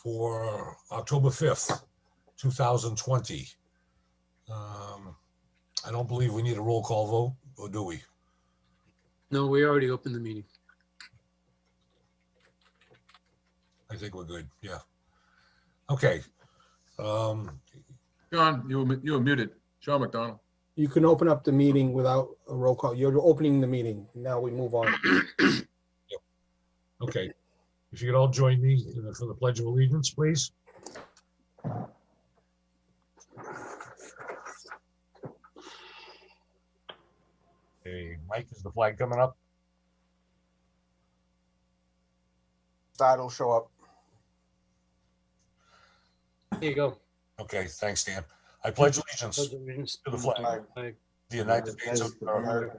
for October 5th, 2020. I don't believe we need a roll call vote, or do we? No, we already opened the meeting. I think we're good, yeah. Okay. John, you were muted. Sean McDonald. You can open up the meeting without a roll call. You're opening the meeting. Now we move on. Okay. If you could all join me for the Pledge of Allegiance, please. Hey, Mike, is the flag coming up? That'll show up. There you go. Okay, thanks, Dan. I pledge allegiance Pledge allegiance to the flag, the United States of America,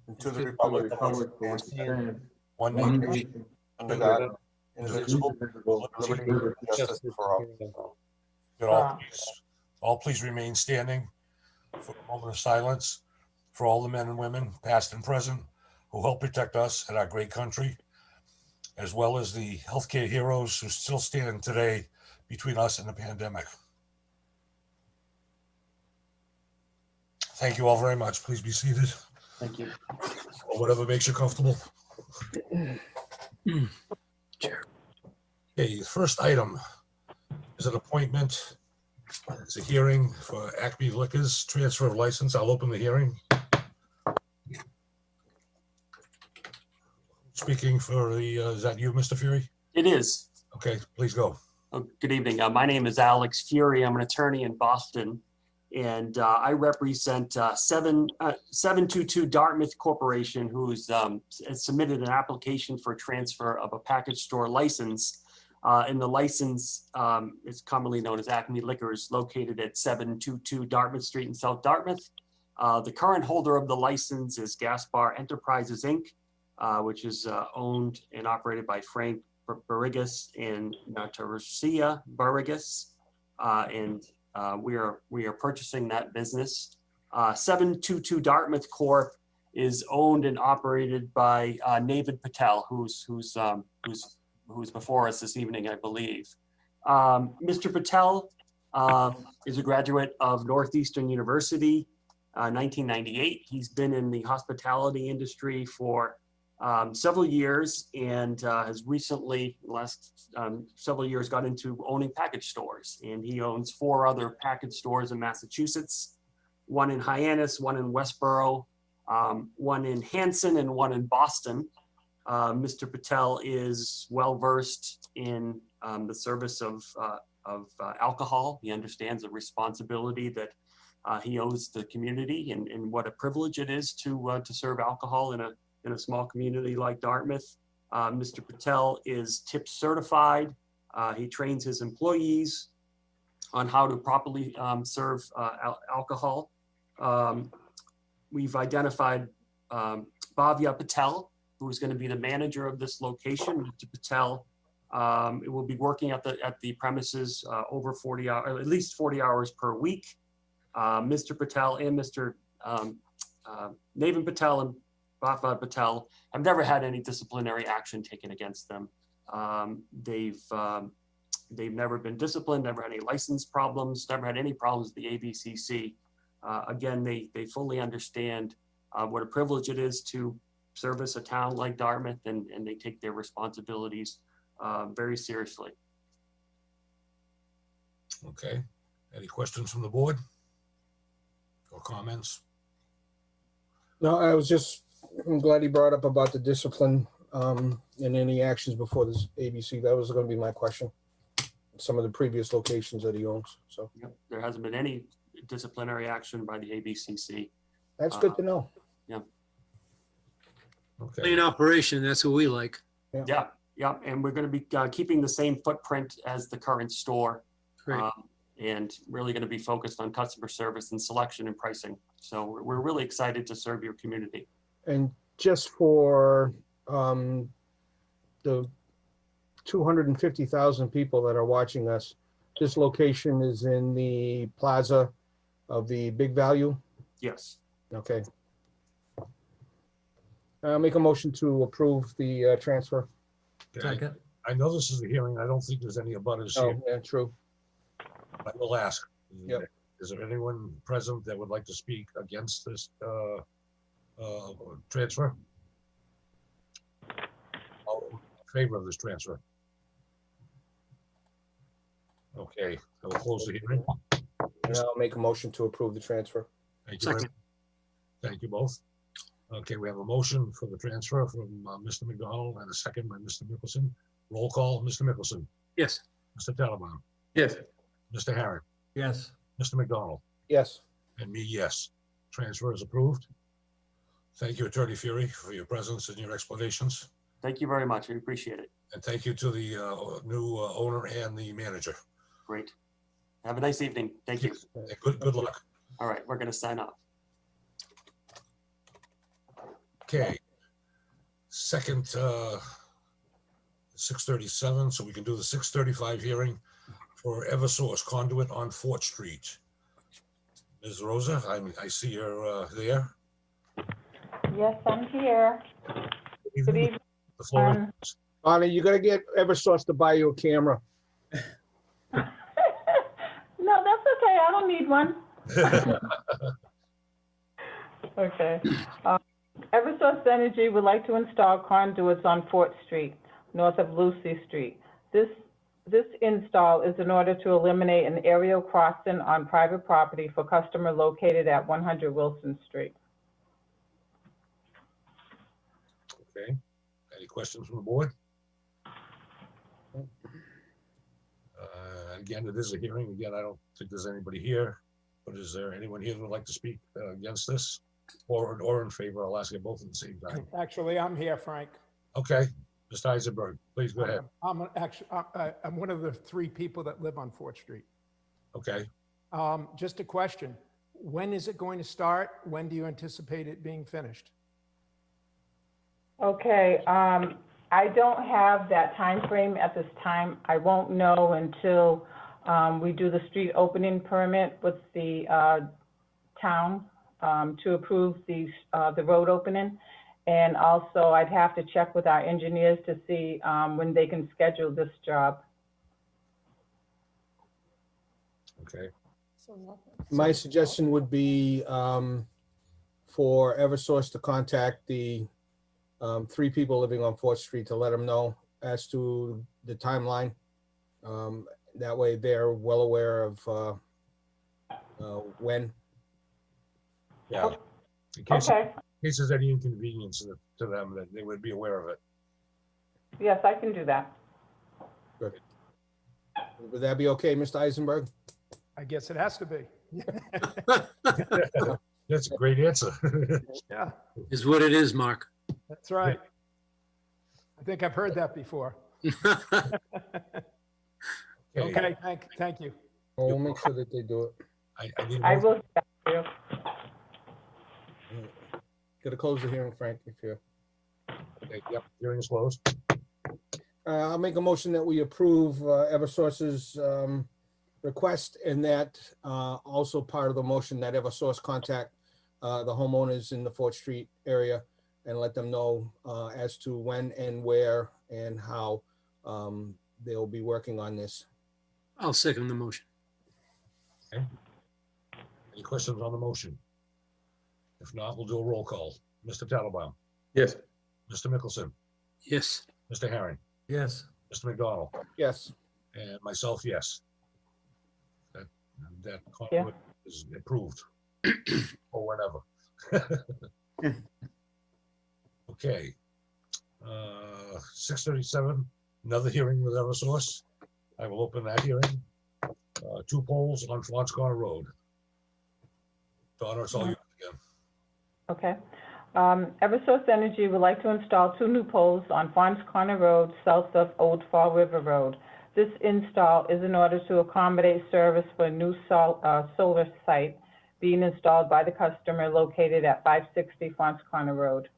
And to the The republic Republic for its stand, one one nation, nation, under under God, God, indivisible, indivisible, liberty, liberty, and justice for all. Could all please remain standing for a moment of silence for all the men and women, past and present, who help protect us and our great country, as well as the healthcare heroes who still stand today between us and the pandemic. Thank you all very much. Please be seated, Thank you. or whatever makes you comfortable. Chair. Okay, the first item is an appointment. It's a hearing for Acme Liquors transfer of license. I'll open the hearing. Speaking for the, is that you, Mr. Fury? It is. Okay, please go. Oh, good evening. My name is Alex Fury. I'm an attorney in Boston, and I represent 722 Dartmouth Corporation, who's submitted an application for transfer of a package store license. And the license is commonly known as Acme Liquors, located at 722 Dartmouth Street in South Dartmouth. The current holder of the license is Gas Bar Enterprises, Inc., which is owned and operated by Frank Barrigas and Natasha Barrigas. And we are purchasing that business. 722 Dartmouth Corp is owned and operated by Navid Patel, who's before us this evening, I believe. Mr. Patel is a graduate of Northeastern University, 1998. He's been in the hospitality industry for several years, and has recently, the last several years, got into owning package stores. And he owns 4 other package stores in Massachusetts, one in Hyannis, one in Westboro, one in Hanson, and one in Boston. Mr. Patel is well-versed in the service of alcohol. He understands the responsibility that he owes the community, and what a privilege it is to serve alcohol in a small community like Dartmouth. Mr. Patel is tip certified. He trains his employees on how to properly serve alcohol. We've identified Bhavya Patel, who is going to be the manager of this location. Mr. Patel will be working at the premises over 40 hours, at least 40 hours per week. Mr. Patel and Mr. Navin Patel and Bhavya Patel have never had any disciplinary action taken against them. They've never been disciplined, never had any license problems, never had any problems with the ABCC. Again, they fully understand what a privilege it is to service a town like Dartmouth, and they take their responsibilities very seriously. Okay. Any questions from the board or comments? No, I'm glad he brought up about the discipline and any actions before this ABC. That was going to be my question. Some of the previous locations that he owns. So Yep. There hasn't been any disciplinary action by the ABCC. that's good to know. Okay. Clean operation, that's what we like. Yeah, and we're going to be keeping the same footprint as the current store. Great. And really going to be focused on customer service and selection and pricing. So we're really excited to serve your community. And just for the 250,000 people that are watching us, this location is in the plaza of the Big Value. Yes. Okay. I'll make a motion to approve the transfer. Okay. I know this is a hearing. I don't think there's any abutters here. Oh, yeah, true. I will ask. Yep. Is there anyone present that would like to speak against this transfer? All in favor of this transfer? Okay, I will close the hearing. And I'll make a motion to approve the transfer. Thank you. very Second. much. Thank you both. Okay, we have a motion for the transfer from Mr. McDonald and a second by Mr. Mickelson. Roll call, Mr. Mickelson, Yes. Mr. Tattelbaum, Yes. Mr. Herring, Yes. Mr. McDonald, Yes. and me, yes. Transfer is approved. Thank you, Attorney Fury, for your presence and your explanations. Thank you very much. I appreciate it. And thank you to the new owner and the manager. Great. Have a nice evening. Thank you. And good luck. All right, we're going to sign off. Okay. Second, 6:37, so we can do the 6:35 hearing for Eversource Conduit on Fort Street. Ms. Rosa, I see you're there. Yes, I'm here. Good evening. The floor is Bonnie, you gotta get Eversource to buy you a camera. No, that's okay. I don't need one. Okay. Eversource Energy would like to install conduits on Fort Street, north of Lucy Street. This install is in order to eliminate an aerial crossing on private property for customer located at 100 Wilson Street. Okay. Any questions from the board? Again, it is a hearing. Again, I don't think there's anybody here, but is there anyone here that would like to speak against this or in favor? I'll ask you both at the same time. Actually, I'm here, Frank. Okay, Mr. Eisenberg, please go ahead. I'm one of the 3 people that live on Fort Street. Okay. Just a question. When is it going to start? When do you anticipate it being finished? Okay, I don't have that time frame at this time. I won't know until we do the street opening permit with the town to approve the road opening. And also, I'd have to check with our engineers to see when they can schedule this job. Okay. My suggestion would be for Eversource to contact the 3 people living on Fourth Street to let them know as to the timeline. That way they're well aware of when. Yeah. In case Okay, there's any inconvenience to them, that they would be aware of it. yes, I can do that. Would that be okay, Mr. Eisenberg? I guess it has to be. That's a great answer. Yeah, Is what it is, Mark. that's right. I think I've heard that before. Okay, thank you. We'll make sure that they do it. I need a I motion. will, check for you. Gotta close the hearing, Frank, if you're. Okay, yep, hearing is closed. I'll make a motion that we approve Eversource's request, and that also part of the motion that Eversource contact the homeowners in the Fort Street area and let them know as to when and where and how they'll be working on this. I'll second the motion. Any questions on the motion? If not, we'll do a roll call. Mr. Tattelbaum, Yes. Mr. Mickelson, Yes. Mr. Herring, Yes. Mr. McDonald, Yes. and myself, yes. That conduit is approved or whenever. Okay. 6:37, another hearing with Eversource. I will open that hearing. 2 poles on Fons Corner Road. Donna, it's all you again. Okay. Eversource Energy would like to install 2 new poles on Fons Corner Road, south of Old Fall River Road. This install is in order to accommodate service for a new solar site being installed by the customer located at 560 Fons Corner Road.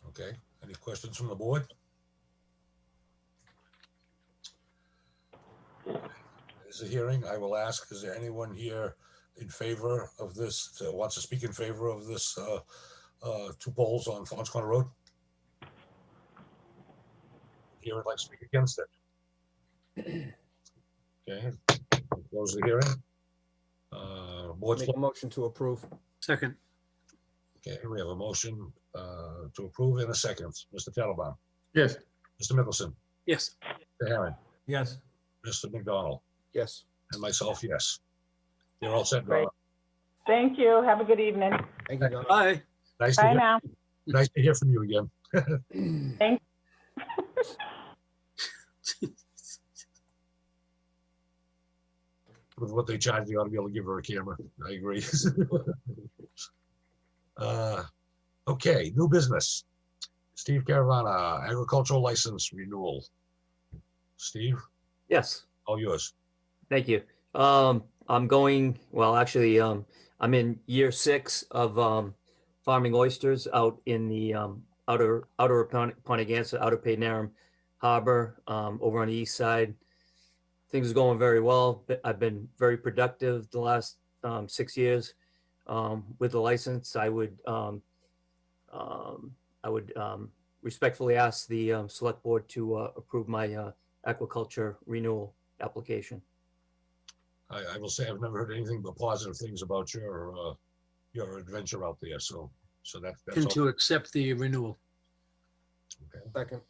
Okay, any questions from the board? Is a hearing. I will ask, is there anyone here in favor of this, wants to speak in favor of this 2 poles on Fons Corner Road? here would like to speak against it? Okay, close the hearing. Board's, Make a motion to approve. Second. okay, we have a motion to approve in a second. Mr. Tattelbaum, Yes. Mr. Mickelson, Yes. Mr. Herron, Yes. Mr. McDonald, Yes. and myself, yes. You're all set, Great. Donna. Thank you. Have a good evening. Thank you, Donna. Bye. Nice to Bye hear, now. nice to hear from you again. With what they charge, you ought to be able to give her a camera. I agree. Okay, new business. Steve Caravana, agricultural license renewal. Steve, Yes, all yours. thank you. I'm going, well, actually, I'm in year 6 of farming oysters out in the outer Pontigansa, outer Paydnarum Harbor, over on the east side. Things are going very well. I've been very productive the last 6 years with the license. I would respectfully ask the select board to approve my aquaculture renewal application. I will say I've never heard anything but positive things about your adventure out there. So that's And all. to accept the renewal. Okay. Second.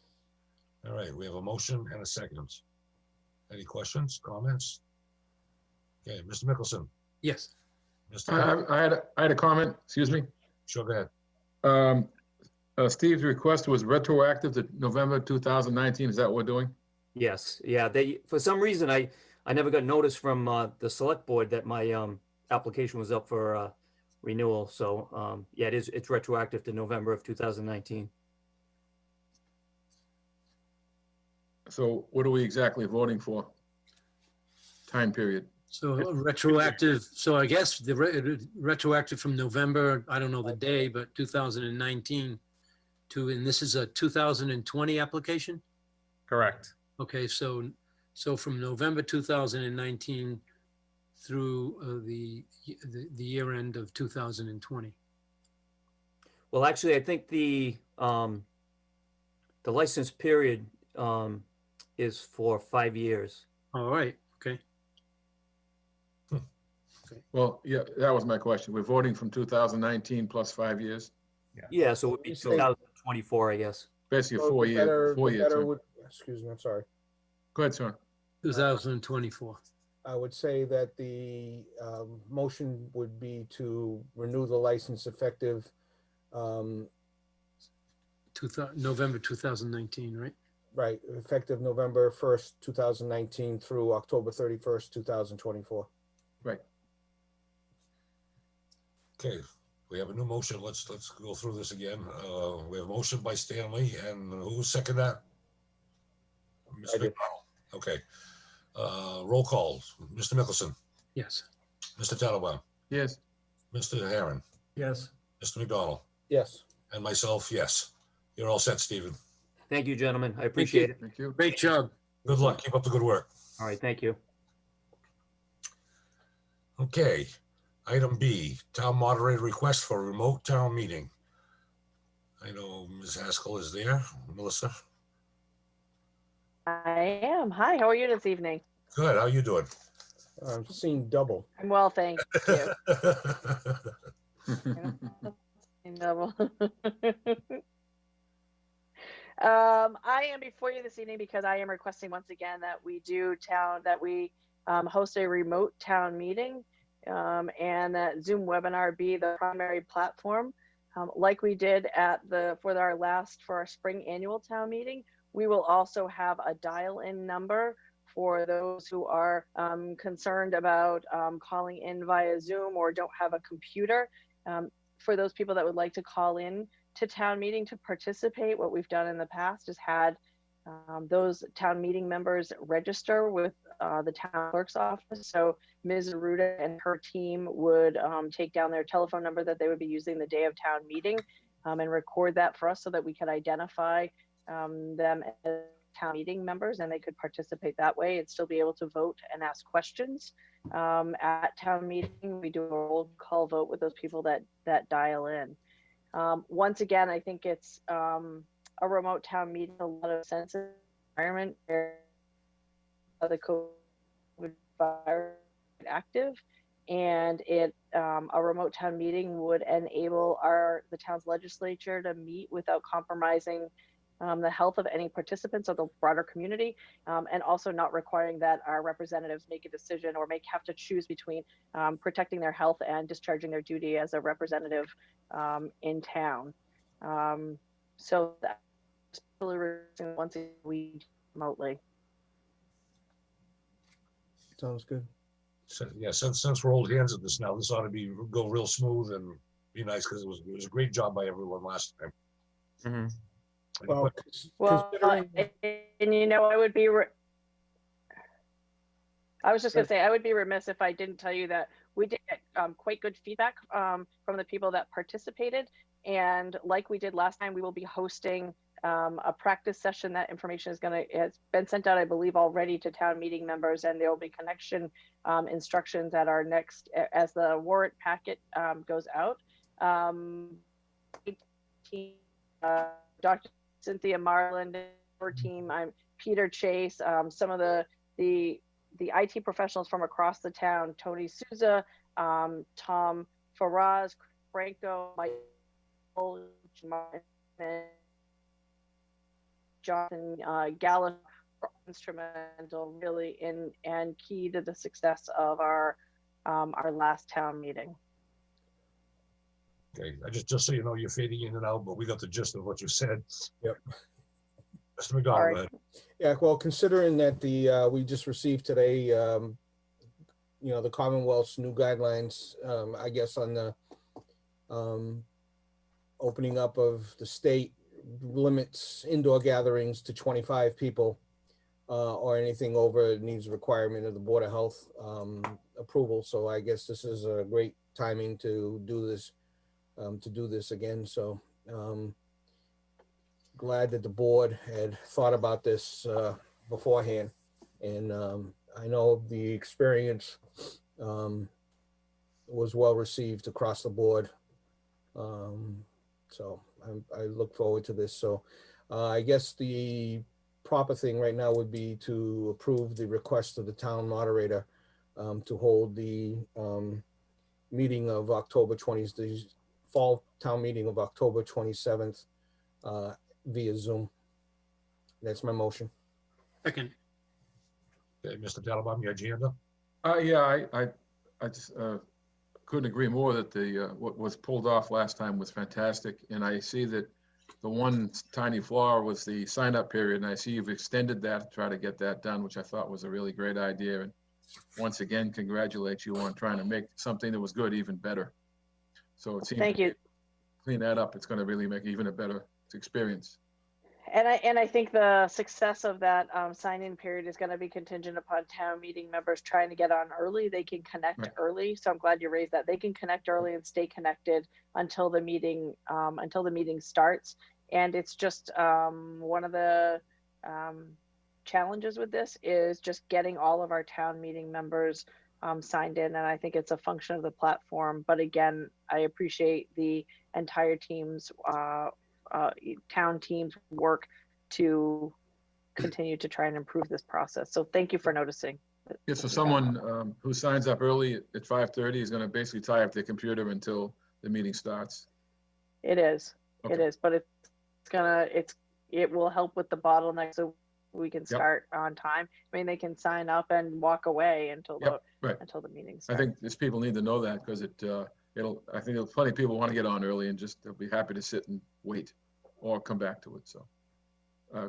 All right, we have a motion and a second. Any questions, comments? Okay, Mr. Mickelson, Yes. Mr. I had a comment, excuse me. Sure, go ahead. Steve's request was retroactive to November 2019. Is that what we're doing? Yes, yeah, they, for some reason, I never got notice from the select board that my application was up for renewal. So yeah, it's retroactive to November of 2019. So what are we exactly voting for? Time period. So retroactive, so I guess the retroactive from November, I don't know the day, but 2019 to, and this is a 2020 application? Correct. Okay, so from November 2019 through the year end of 2020. Well, actually, I think the license period is for 5 years. All right, okay. Well, yeah, that was my question. We're voting from 2019 plus 5 years, Yeah, so it would be You say- 2024, I guess. basically So 4 the years. better- 4 the years. better huh? would- Excuse me, I'm sorry. Go ahead, sir. 2024. I would say that the motion would be to renew the license effective November 2019, right? right, effective November 1st, 2019 through October 31st, 2024. Right. Okay, we have a new motion. Let's go through this again. We have a motion by Stanley, and who seconded that? Mr. I did. McDonald. Okay. Roll call. Mr. Mickelson, Yes. Mr. Tattelbaum, Yes. Mr. Herron, Yes. Mr. McDonald, Yes. and myself, yes. You're all set, Stephen. Thank you, gentlemen. I appreciate it. Thank you. Great job. Good luck. Keep up the good work. All right, thank you. Okay. Item B, town moderator request for a remote town meeting. I know Ms. Haskell is there. Melissa, I am. Hi, how are you this evening? good. How you doing? I'm seeing double. I'm well, thank you. Double. I am before you this evening because I am requesting once again that we host a remote town meeting, and that Zoom webinar be the primary platform. Like we did for our spring annual town meeting, we will also have a dial-in number for those who are concerned about calling in via Zoom or don't have a computer. For those people that would like to call in to town meeting to participate, what we've done in the past is had those town meeting members register with the town clerk's office. So Ms. Aruda and her team would take down their telephone number that they would be using the day of town meeting and record that for us so that we could identify them as town meeting members and they could participate that way and still be able to vote and ask questions. At town meeting, we do a roll call vote with those people that dial in. Once again, I think it's a remote town meeting, a lot of sensitive environment where the COVID virus is active, and a remote town meeting would enable the town's legislature to meet without compromising the health of any participants or the broader community, and also not requiring that our representatives make a decision or have to choose between protecting their health and discharging their duty as a representative in town. So that's really once a week remotely. Sounds good. So, yeah, since we're old hands at this now, this ought to go real smooth and be nice, because it was a great job by everyone last time. Mhm. Well, Well, considering, and you know, I was just gonna say, I would be remiss if I didn't tell you that we did get quite good feedback from the people that participated. And like we did last time, we will be hosting a practice session. That information has been sent out, I believe, already to town meeting members, and there will be connection instructions at our next, as the warrant packet goes out. Dr. Cynthia Marland, her team, I'm Peter Chase, some of the IT professionals from across the town, Tony Souza, Tom Faraz, Franco, Michael, Jonathan Gallup, instrumental really and key to the success of our last town meeting. Okay, just so you know, you're fading in and out, but we got the gist of what you said. Yep. Mr. McDonald, Sorry. go ahead. yeah, well, considering that we just received today, the Commonwealth's new guidelines, I guess on the opening up of the state limits indoor gatherings to 25 people or anything over needs requirement of the Board of Health approval. So I guess this is a great timing to do this again. So glad that the board had thought about this beforehand. And I know the experience was well received across the board. So I look forward to this. So I guess the proper thing right now would be to approve the request of the town moderator to hold the meeting of October 20th, the fall town meeting of October 27th via Zoom. That's my motion. Second. Okay, Mr. Tattelbaum, you had your hand up? Yeah, I just couldn't agree more that what was pulled off last time was fantastic. And I see that the one tiny flaw was the sign-up period, and I see you've extended that to try to get that done, which I thought was a really great idea. And once again, congratulate you on trying to make something that was good even better. So it seems Thank you. clean that up, it's going to really make even a better experience. And I think the success of that sign-in period is going to be contingent upon town meeting members trying to get on early. They can connect Right. early, so I'm glad you raised that. They can connect early and stay connected until the meeting starts. And it's just one of the challenges with this is just getting all of our town meeting members signed in, and I think it's a function of the platform. But again, I appreciate the entire team's town team's work to continue to try and improve this process. So thank you for noticing. Yeah, so someone who signs up early at 5:30 is going to basically tie up their computer until the meeting starts. It is, Okay. it is, but it will help with the bottleneck so we can start on time. I mean, they can sign up and walk away until Right. until the meeting I starts. think these people need to know that because I think plenty of people want to get on early and they'll be happy to sit and wait or come back to it. So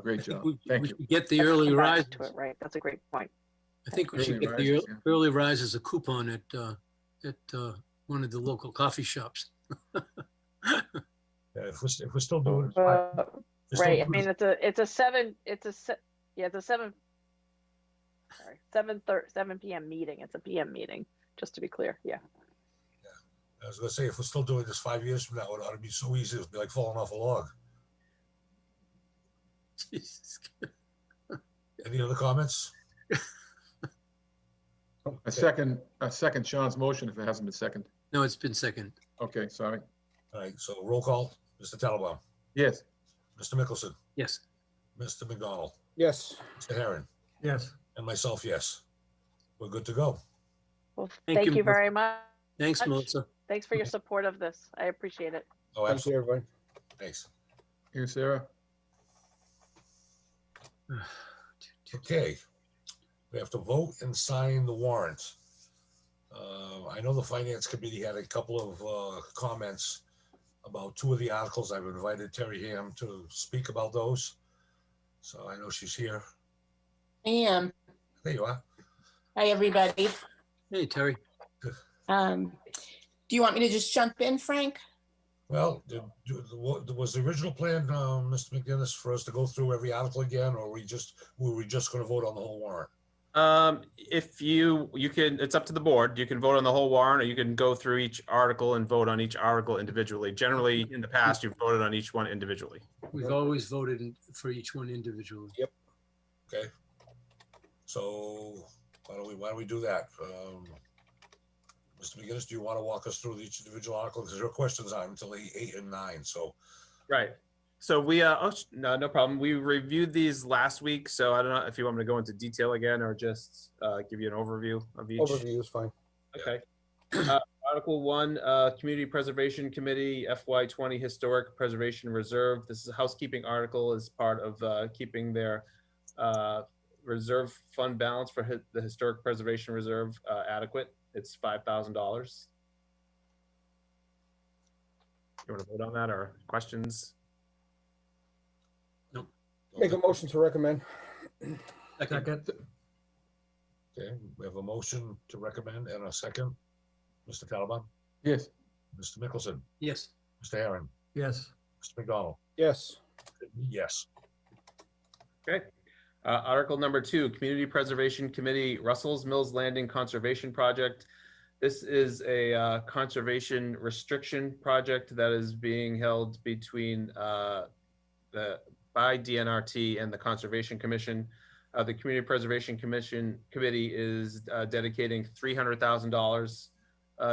great job. Thank We you. should get the Let's early come back rise. to it, right? That's a great point. I think we should Early get the rises, yeah. early rise as a coupon at one of the local coffee shops. Yeah, if we're still doing it. Right. I mean, it's a 7 p.m. meeting. It's a PM meeting, just to be clear. Yeah. I was gonna say, if we're still doing this 5 years from now, it ought to be so easy. It'd be like falling off a log. Jesus. Any other comments? I second Sean's motion if it hasn't been seconded. No, it's been second. Okay, sorry. All right, so roll call. Mr. Tattelbaum, Yes. Mr. Mickelson, Yes. Mr. McDonald, Yes. Mr. Herron, Yes. and myself, yes. We're good to go. Well, Thank thank you, you Melissa. very much. Thanks, Melissa. Thanks for your support of this. I appreciate it. Oh, Thank you, absolutely. everybody. Thanks. Here, Sarah. Okay. We have to vote and sign the warrant. I know the finance committee had a couple of comments about two of the articles. I've invited Terry Ham to speak about those. So I know she's here. I am. There you are. Hi, everybody. Hey, Terry. Do you want me to just jump in, Frank? Well, was the original plan, Mr. McGinnis, for us to go through every article again, or were we just going to vote on the whole warrant? If you can, it's up to the board. You can vote on the whole warrant, or you can go through each article and vote on each article individually. Generally, in the past, you've voted on each one individually. We've always voted for each one individually. Okay. So why don't we do that? Mr. McGinnis, do you want to walk us through each individual article? Because there are questions on until 8 and 9. So Right. So we, no problem. We reviewed these last week. So I don't know if you want me to go into detail again or just give you an overview of each. Overview is fine. Okay. Article 1, Community Preservation Committee, FY20 Historic Preservation Reserve. This is a housekeeping article as part of keeping their reserve fund balance for the Historic Preservation Reserve adequate. It's $5,000. You want to vote on that or questions? Make a motion to recommend. Second. okay, we have a motion to recommend and a second. Mr. Talabon, Yes. Mr. Mickelson, Yes. Mr. Herron, Yes. Mr. McDonald. Yes. Yes. Okay. Article number 2, Community Preservation Committee, Russell's Mills Landing Conservation Project. This is a conservation restriction project that is being held between by DNRT and the Conservation Commission. The Community Preservation Committee is dedicating $300,000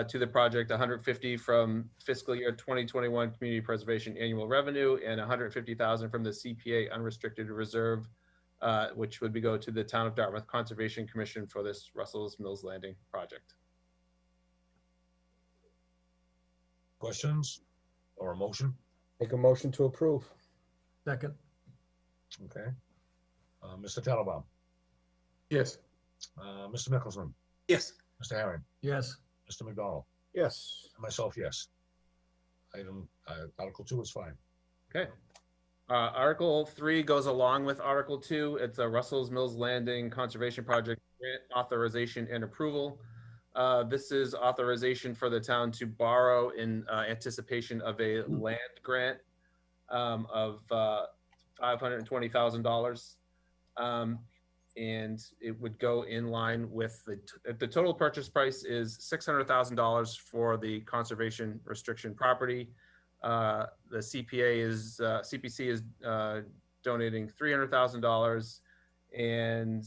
to the project, $150,000 from fiscal year 2021 Community Preservation annual revenue and $150,000 from the CPA unrestricted reserve, which would go to the Town of Dartmouth Conservation Commission for this Russell's Mills Landing project. Questions or a motion? Make a motion to approve. Second. Okay. Mr. Talabon, Yes. Mr. Mickelson, Yes. Mr. Herron, Yes. Mr. McDonald, Yes. and myself, yes. Article 2 is fine. Okay. Article 3 goes along with Article 2. It's a Russell's Mills Landing Conservation Project grant authorization and approval. This is authorization for the town to borrow in anticipation of a land grant of $520,000. And it would go in line with the total purchase price is $600,000 for the conservation restriction property. The CPC is donating $300,000 and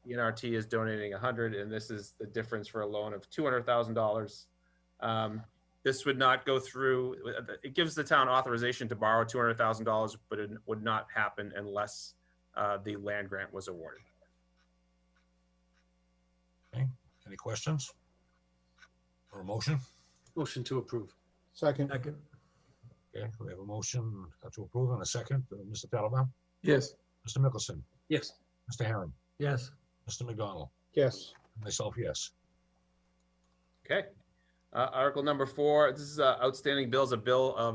NRT is donating $100,000, and this is the difference for a loan of $200,000. This would not go through. It gives the town authorization to borrow $200,000, but it would not happen unless the land grant was awarded. Okay. Any questions or a motion? Motion to approve. Second. Second. Okay, we have a motion to approve and a second. Mr. Talabon, Yes. Mr. Mickelson, Yes. Mr. Herron, Yes. Mr. McDonald, Yes. and myself, yes. Okay. Article number 4, this is outstanding bills, a bill of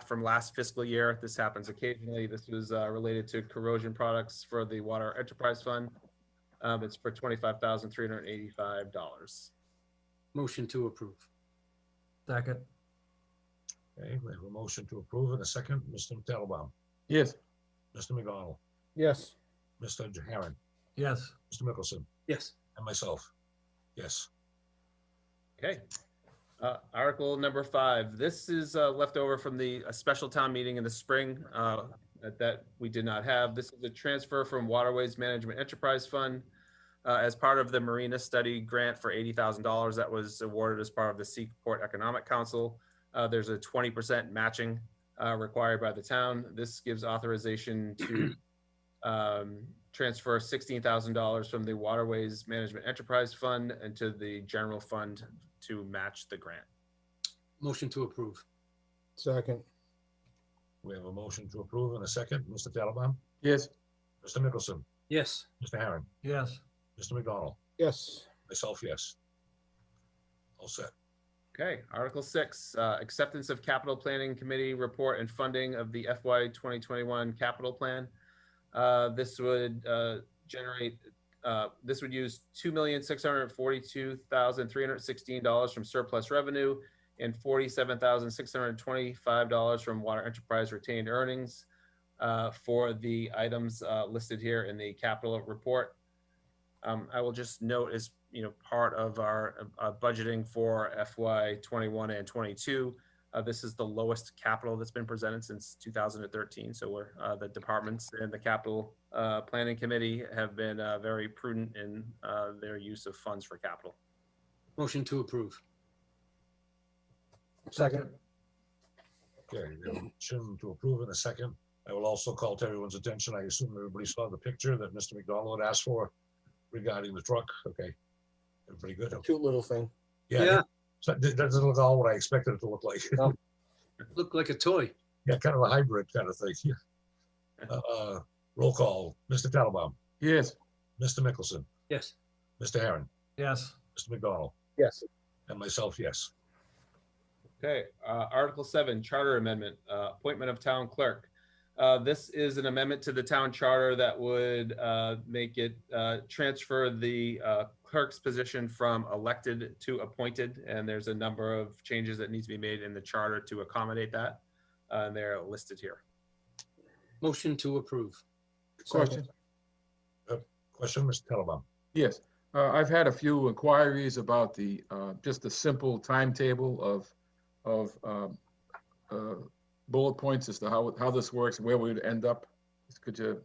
from last fiscal year. This happens occasionally. This was related to corrosion products for the Water Enterprise Fund. It's for $25,385. Motion to approve. Second. Okay, we have a motion to approve and a second. Mr. Talabon, Yes. Mr. McDonald, Yes. Mr. Herron, Yes. Mr. Mickelson, Yes. and myself, yes. Okay. Article number 5. This is left over from the special town meeting in the spring that we did not have. This is a transfer from Waterways Management Enterprise Fund as part of the Marina Study grant for $80,000 that was awarded as part of the Seaport Economic Council. There's a 20% matching required by the town. This gives authorization to transfer $16,000 from the Waterways Management Enterprise Fund into the general fund to match the grant. Motion to approve. Second. We have a motion to approve in a second. Mr. Tattelbaum? Yes. Mr. Mickelson? Yes. Mr. Herron? Yes. Mr. McDonald? Yes. Myself, yes. All set. Okay, Article 6, acceptance of capital planning committee report and funding of the FY 2021 capital plan. This would this would use $2,642,316 from surplus revenue and $47,625 from water enterprise retained earnings for the items listed here in the capital report. I will just note, as part of our budgeting for FY 21 and 22, this is the lowest capital that's been presented since 2013. So we're the departments and the capital planning committee have been very prudent in their use of funds for capital. Motion to approve. Second. Okay, we have a motion to approve in a second. I will also call to everyone's attention. I assume everybody saw the picture that Mr. McDonald had asked for regarding the truck. Okay. Everybody good? Okay. Cute little thing. Yeah. So it doesn't look all what I expected it to look like. No. Looked like a toy. Yeah, kind of a hybrid kind of thing. Roll call. Mr. Tattelbaum? Yes. Mr. Mickelson? Yes. Mr. Herron? Yes. Mr. McDonald? Yes. And myself, yes. Okay, Article 7, Charter Amendment, appointment of town clerk. This is an amendment to the town charter that would make it transfer the clerk's position from elected to appointed. And there's a number of changes that need to be made in the charter to accommodate that. And they're listed here. Motion to approve. Question. Question, Mr. Tattelbaum? Yes. I've had a few inquiries about the just the simple timetable of bullet points as to how this works and where we would end up. Could you,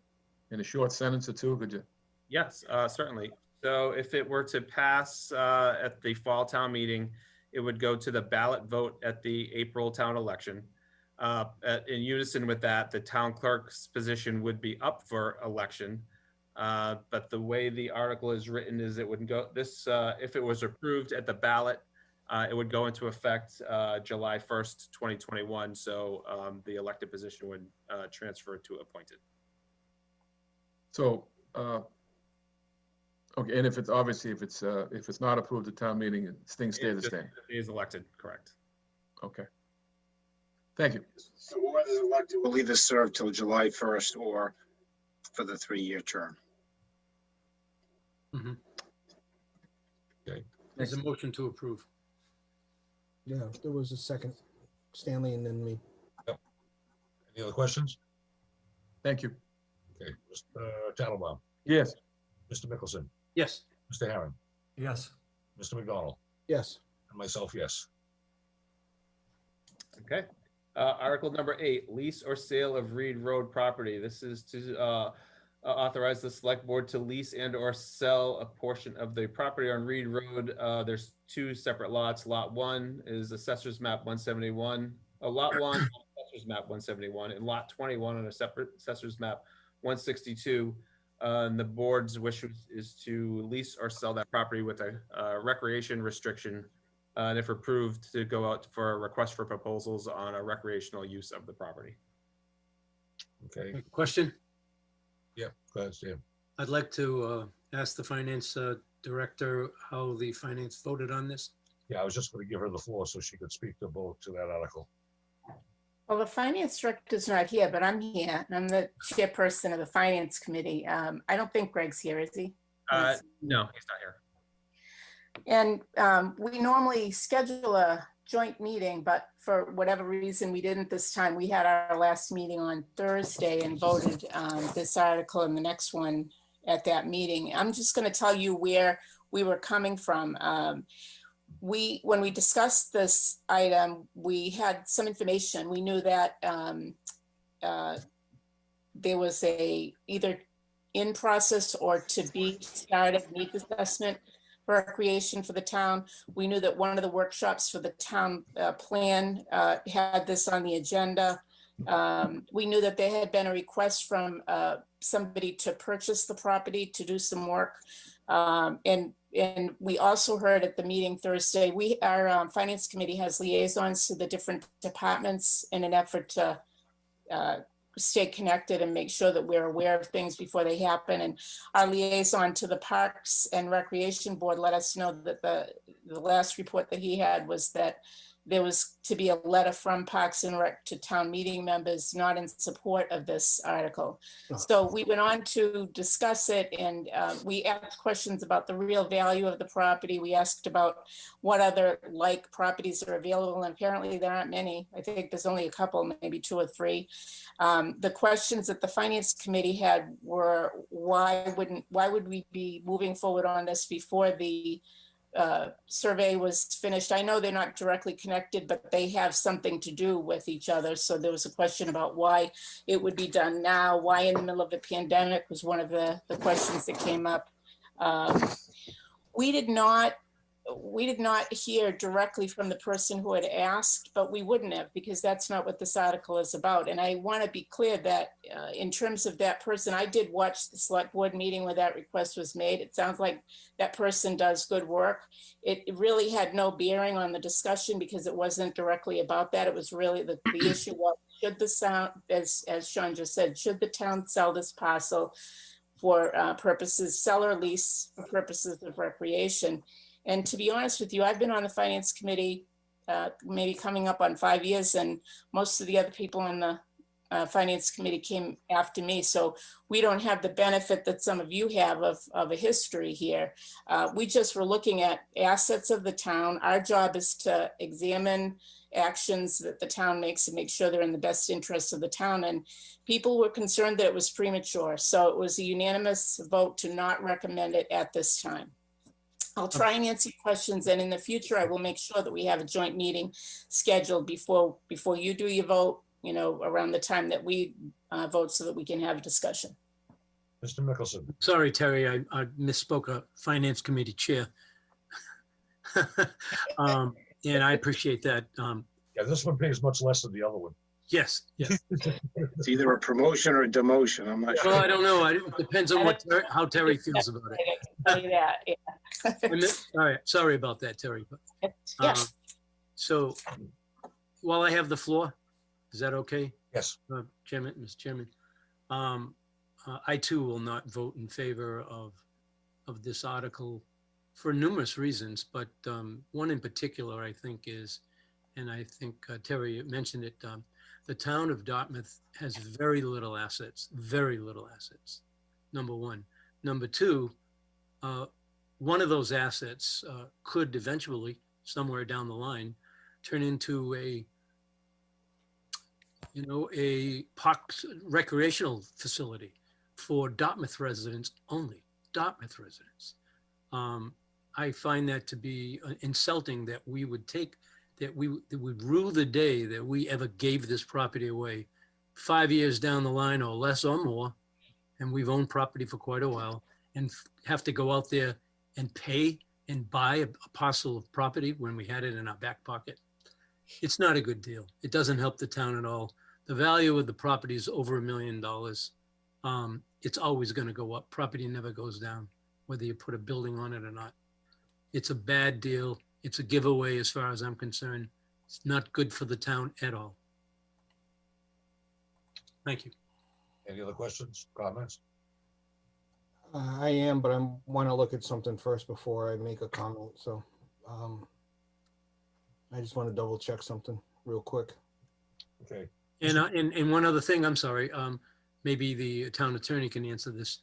in a short sentence or two, could you? Yes, certainly. So if it were to pass at the fall town meeting, it would go to the ballot vote at the April town election. In unison with that, the town clerk's position would be up for election. But the way the article is written is it would go this, if it was approved at the ballot, it would go into effect July 1st, 2021. So the elected position would transfer to appointed. So, okay, and if it's obviously, if it's not approved at town meeting, things stay the same. It is elected, correct. Okay. Thank you. So what is elected will either serve till July 1st or for the 3-year term. Mhm. Okay. There's a motion to approve. Yeah, there was a second. Stanley and then me. Any other questions? Thank you. Okay, Mr. Tattelbaum? Yes. Mr. Mickelson? Yes. Mr. Herron? Yes. Mr. McDonald? Yes. And myself, yes. Okay. Article number 8, lease or sale of Reed Road property. This is to authorize the select board to lease and or sell a portion of the property on Reed Road. There's 2 separate lots. Lot 1 is Assessor's Map 171. Lot 1, Assessor's Map 171, and Lot 21 on a separate Assessor's Map 162. And the board's wish is to lease or sell that property with a recreation restriction. And if approved, to go out for a request for proposals on a recreational use of the property. Okay, Question? yeah, go ahead, Stan. I'd like to ask the finance director how the finance voted on this. Yeah, I was just going to give her the floor so she could speak to both to that article. Well, the finance director's not here, but I'm here, and I'm the chairperson of the finance committee. I don't think Greg's here, is he? No, he's not here. And we normally schedule a joint meeting, but for whatever reason, we didn't this time. We had our last meeting on Thursday and voted this article and the next one at that meeting. I'm just going to tell you where we were coming from. When we discussed this item, we had some information. We knew that there was a either in process or to be started needs assessment for recreation for the town. We knew that one of the workshops for the town plan had this on the agenda. We knew that there had been a request from somebody to purchase the property to do some work. And we also heard at the meeting Thursday, our finance committee has liaisons to the different departments in an effort to stay connected and make sure that we're aware of things before they happen. And our liaison to the Parks and Recreation Board let us know that the last report that he had was that there was to be a letter from Parks and Rec to town meeting members not in support of this article. So we went on to discuss it, and we asked questions about the real value of the property. We asked about what other like properties are available, and apparently there aren't many. I think there's only a couple, maybe 2 or 3. The questions that the finance committee had were, why would we be moving forward on this before the survey was finished? I know they're not directly connected, but they have something to do with each other. So there was a question about why it would be done now, why in the middle of the pandemic was one of the questions that came up. We did not hear directly from the person who had asked, but we wouldn't have, because that's not what this article is about. And I want to be clear that in terms of that person, I did watch the select board meeting where that request was made. It sounds like that person does good work. It really had no bearing on the discussion because it wasn't directly about that. It was really the issue was, should the sound, as Sean just said, should the town sell this parcel for purposes, sell or lease for purposes of recreation? And to be honest with you, I've been on the finance committee maybe coming up on 5 years, and most of the other people on the finance committee came after me. So we don't have the benefit that some of you have of a history here. We just were looking at assets of the town. Our job is to examine actions that the town makes and make sure they're in the best interest of the town. And people were concerned that it was premature. So it was a unanimous vote to not recommend it at this time. I'll try and answer questions, and in the future, I will make sure that we have a joint meeting scheduled before you do your vote, you know, around the time that we vote, so that we can have a discussion. Mr. Mickelson. Sorry, Terry, I misspoke, a finance committee chair. And I appreciate that. Yeah, this one pays much less than the other one. Yes, yes. It's either a promotion or a demotion. I'm not sure. Well, I don't know. It depends on how Terry feels about it. I can tell you that, yeah. All right, sorry about that, Terry. But, Yes. So while I have the floor, is that okay? Yes. Chairman, Mr. Chairman, I too will not vote in favor of this article for numerous reasons, but one in particular I think is, and I think Terry mentioned it, the town of Dartmouth has very little assets, number one. Number two, one of those assets could eventually, somewhere down the line, turn into a park recreational facility for Dartmouth residents only, Dartmouth residents. I find that to be insulting that we would rue the day that we ever gave this property away 5 years down the line or less or more, and we've owned property for quite a while, and have to go out there and pay and buy a parcel of property when we had it in our back pocket. It's not a good deal. It doesn't help the town at all. The value of the property is over $1 million. It's always going to go up. Property never goes down, whether you put a building on it or not. It's a bad deal. It's a giveaway as far as I'm concerned. It's not good for the town at all. Thank you. Any other questions, comments? I am, but I want to look at something first before I make a comment. So I just want to double check something real quick. Okay. And one other thing, I'm sorry, maybe the town attorney can answer this.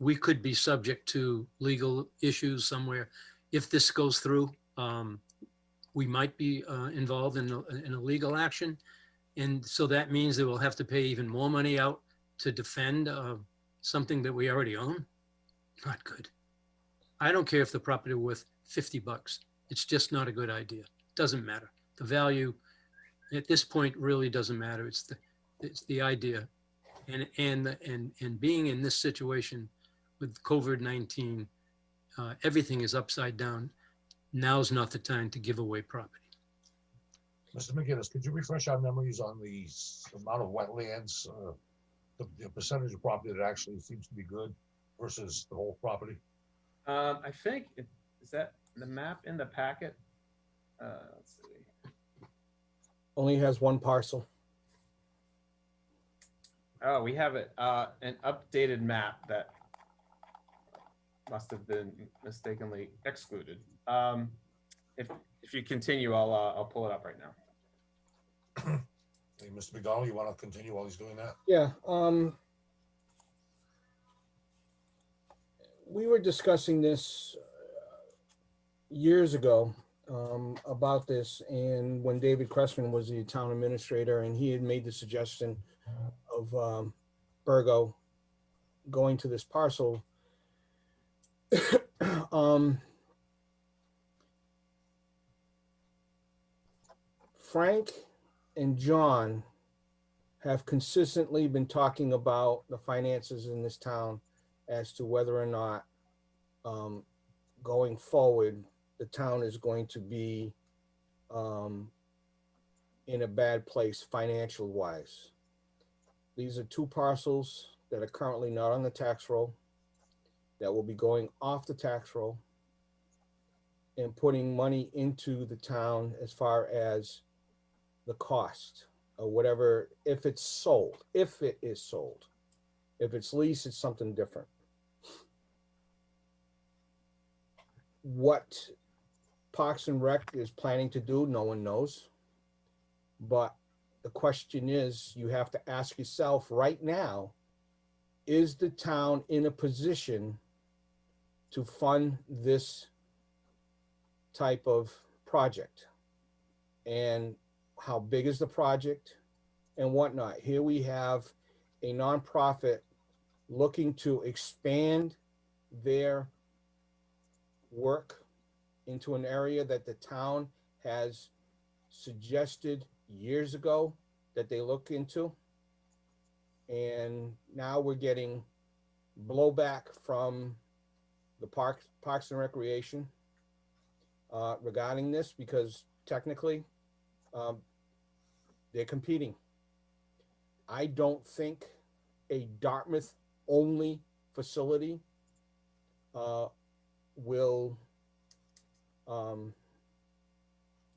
We could be subject to legal issues somewhere. If this goes through, we might be involved in a legal action. And so that means that we'll have to pay even more money out to defend something that we already own. Not good. I don't care if the property is worth $50. It's just not a good idea. Doesn't matter. The value at this point really doesn't matter. It's the idea. And being in this situation with COVID-19, everything is upside down. Now's not the time to give away property. Mr. McGinnis, could you refresh our memories on the amount of wetlands, the percentage of property that actually seems to be good versus the whole property? I think, is that the map in the packet? Let's see. Only has one parcel. Oh, we have it, an updated map that must have been mistakenly excluded. If you continue, I'll pull it up right now. Hey, Mr. McDonald, you want to continue while he's doing that? Yeah, we were discussing this years ago about this, and when David Cressman was the town administrator, and he had made the suggestion of Burgo going to this parcel. Frank and John have consistently been talking about the finances in this town as to whether or not going forward, the town is going to be in a bad place financial wise. These are two parcels that are currently not on the tax roll, that will be going off the tax roll and putting money into the town as far as the cost or whatever, if it's sold, if it is sold. If it's leased, it's something different. What Parks and Rec is planning to do, no one knows. But the question is, you have to ask yourself right now, is the town in a position to fund this type of project? And how big is the project and whatnot? Here we have a nonprofit looking to expand their work into an area that the town has suggested years ago that they look into. And now we're getting blowback from the Parks and Recreation regarding this, because technically they're competing. I don't think a Dartmouth only facility will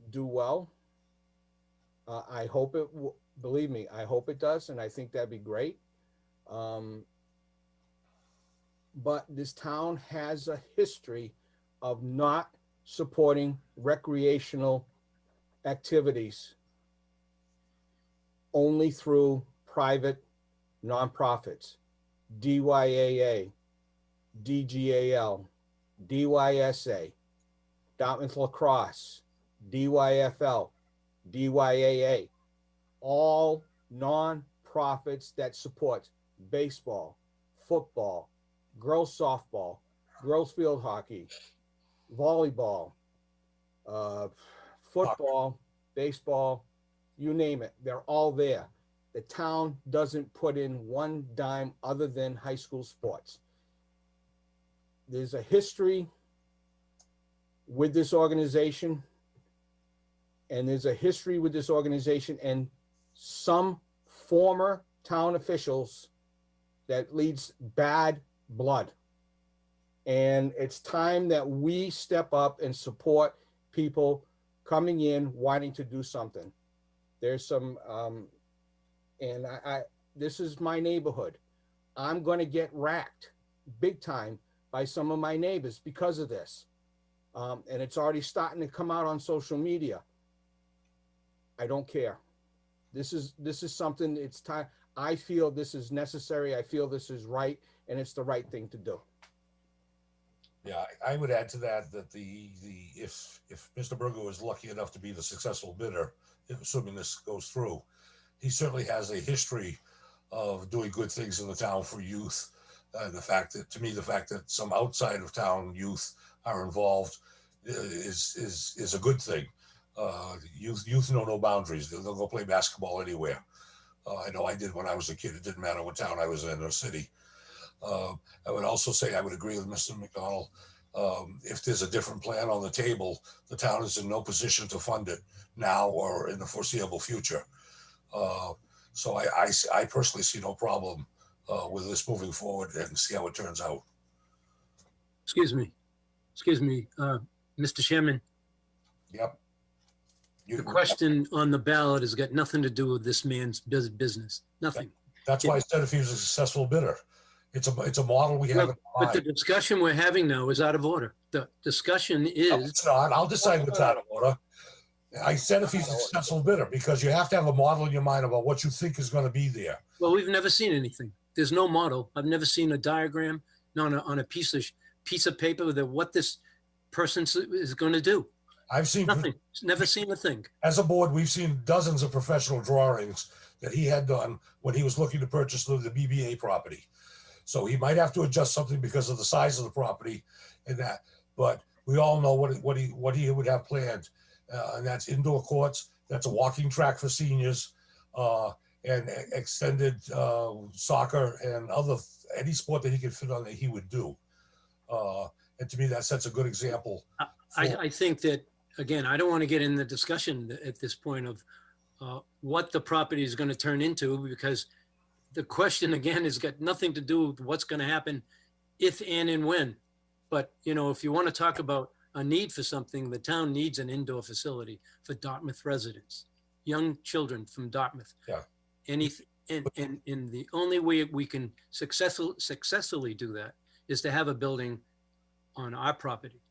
do well. I hope it, believe me, I hope it does, and I think that'd be great. But this town has a history of not supporting recreational activities only through private nonprofits, DYAA, DGAL, DYSA, Dartmouth Lacrosse, DYFL, DYAA, all nonprofits that support baseball, football, girls softball, girls field hockey, volleyball, football, baseball, you name it, they're all there. The town doesn't put in one dime other than high school sports. There's a history with this organization, and there's a history with this organization and some former town officials that leads bad blood. And it's time that we step up and support people coming in wanting to do something. There's some, and I this is my neighborhood. I'm going to get racked big time by some of my neighbors because of this. And it's already starting to come out on social media. I don't care. This is something, it's time. I feel this is necessary. I feel this is right, and it's the right thing to do. Yeah, I would add to that if Mr. Burgo is lucky enough to be the successful bidder, assuming this goes through, he certainly has a history of doing good things in the town for youth. The fact that some outside of town youth are involved is a good thing. Youth know no boundaries. They'll go play basketball anywhere. I know I did when I was a kid. It didn't matter what town I was in or city. I would also say I would agree with Mr. McDonald If there's a different plan on the table, the town is in no position to fund it now or in the foreseeable future. So I personally see no problem with this moving forward and see how it turns out. Excuse me, Mr. Chairman, Yep. the question on the ballot has got nothing to do with this man's business, nothing. That's why I said if he was a successful bidder. It's a model we have in But the mind. discussion we're having now is out of order. The discussion No, is, it's not. I'll decide what's out of order. I said if he's a successful bidder, because you have to have a model in your mind about what you think is going to be there. well, we've never seen anything. There's no model. I've never seen a diagram on a piece of paper that what this person is going to do. I've seen, Nothing. Never seen a thing. as a board, we've seen dozens of professional drawings that he had done when he was looking to purchase the BBA property. So he might have to adjust something because of the size of the property and that, but we all know what he would have planned. And that's indoor courts, that's a walking track for seniors, and extended soccer and any sport that he could fit on that he would do. And to me, that sets a good example. I think that, again, I don't want to get in the discussion at this point of what the property is going to turn into, because the question, again, has got nothing to do with what's going to happen if and when. But, if you want to talk about a need for something, the town needs an indoor facility for Dartmouth residents, young children from Dartmouth. Yeah. And the only way we can successfully do that is to have a building on our property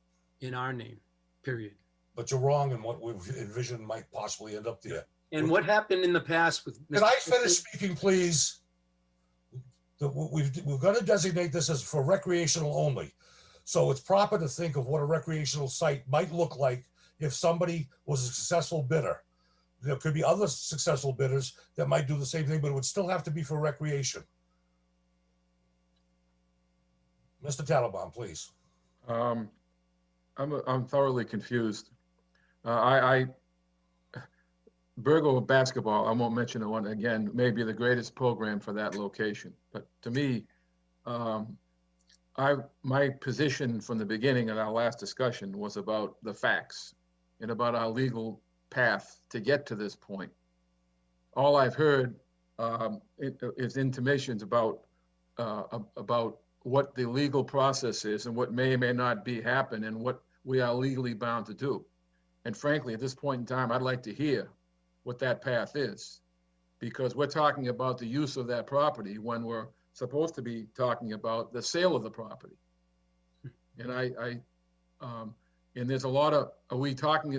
in our name, period. But you're wrong in what we've envisioned might possibly end up there. And what happened in the past with? Can I finish speaking, please? We've got to designate this as for recreational only. So it's proper to think of what a recreational site might look like if somebody was a successful bidder. There could be other successful bidders that might do the same thing, but it would still have to be for recreation. Mr. Tattelbaum, please. I'm thoroughly confused. Burgo basketball, I won't mention the one again, may be the greatest program for that location. But to me, my position from the beginning of our last discussion was about the facts and about our legal path to get to this point. All I've heard is intimations about what the legal process is and what may or may not be happen and what we are legally bound to do. And frankly, at this point in time, I'd like to hear what that path is, because we're talking about the use of that property when we're supposed to be talking about the sale of the property. And and there's a lot of,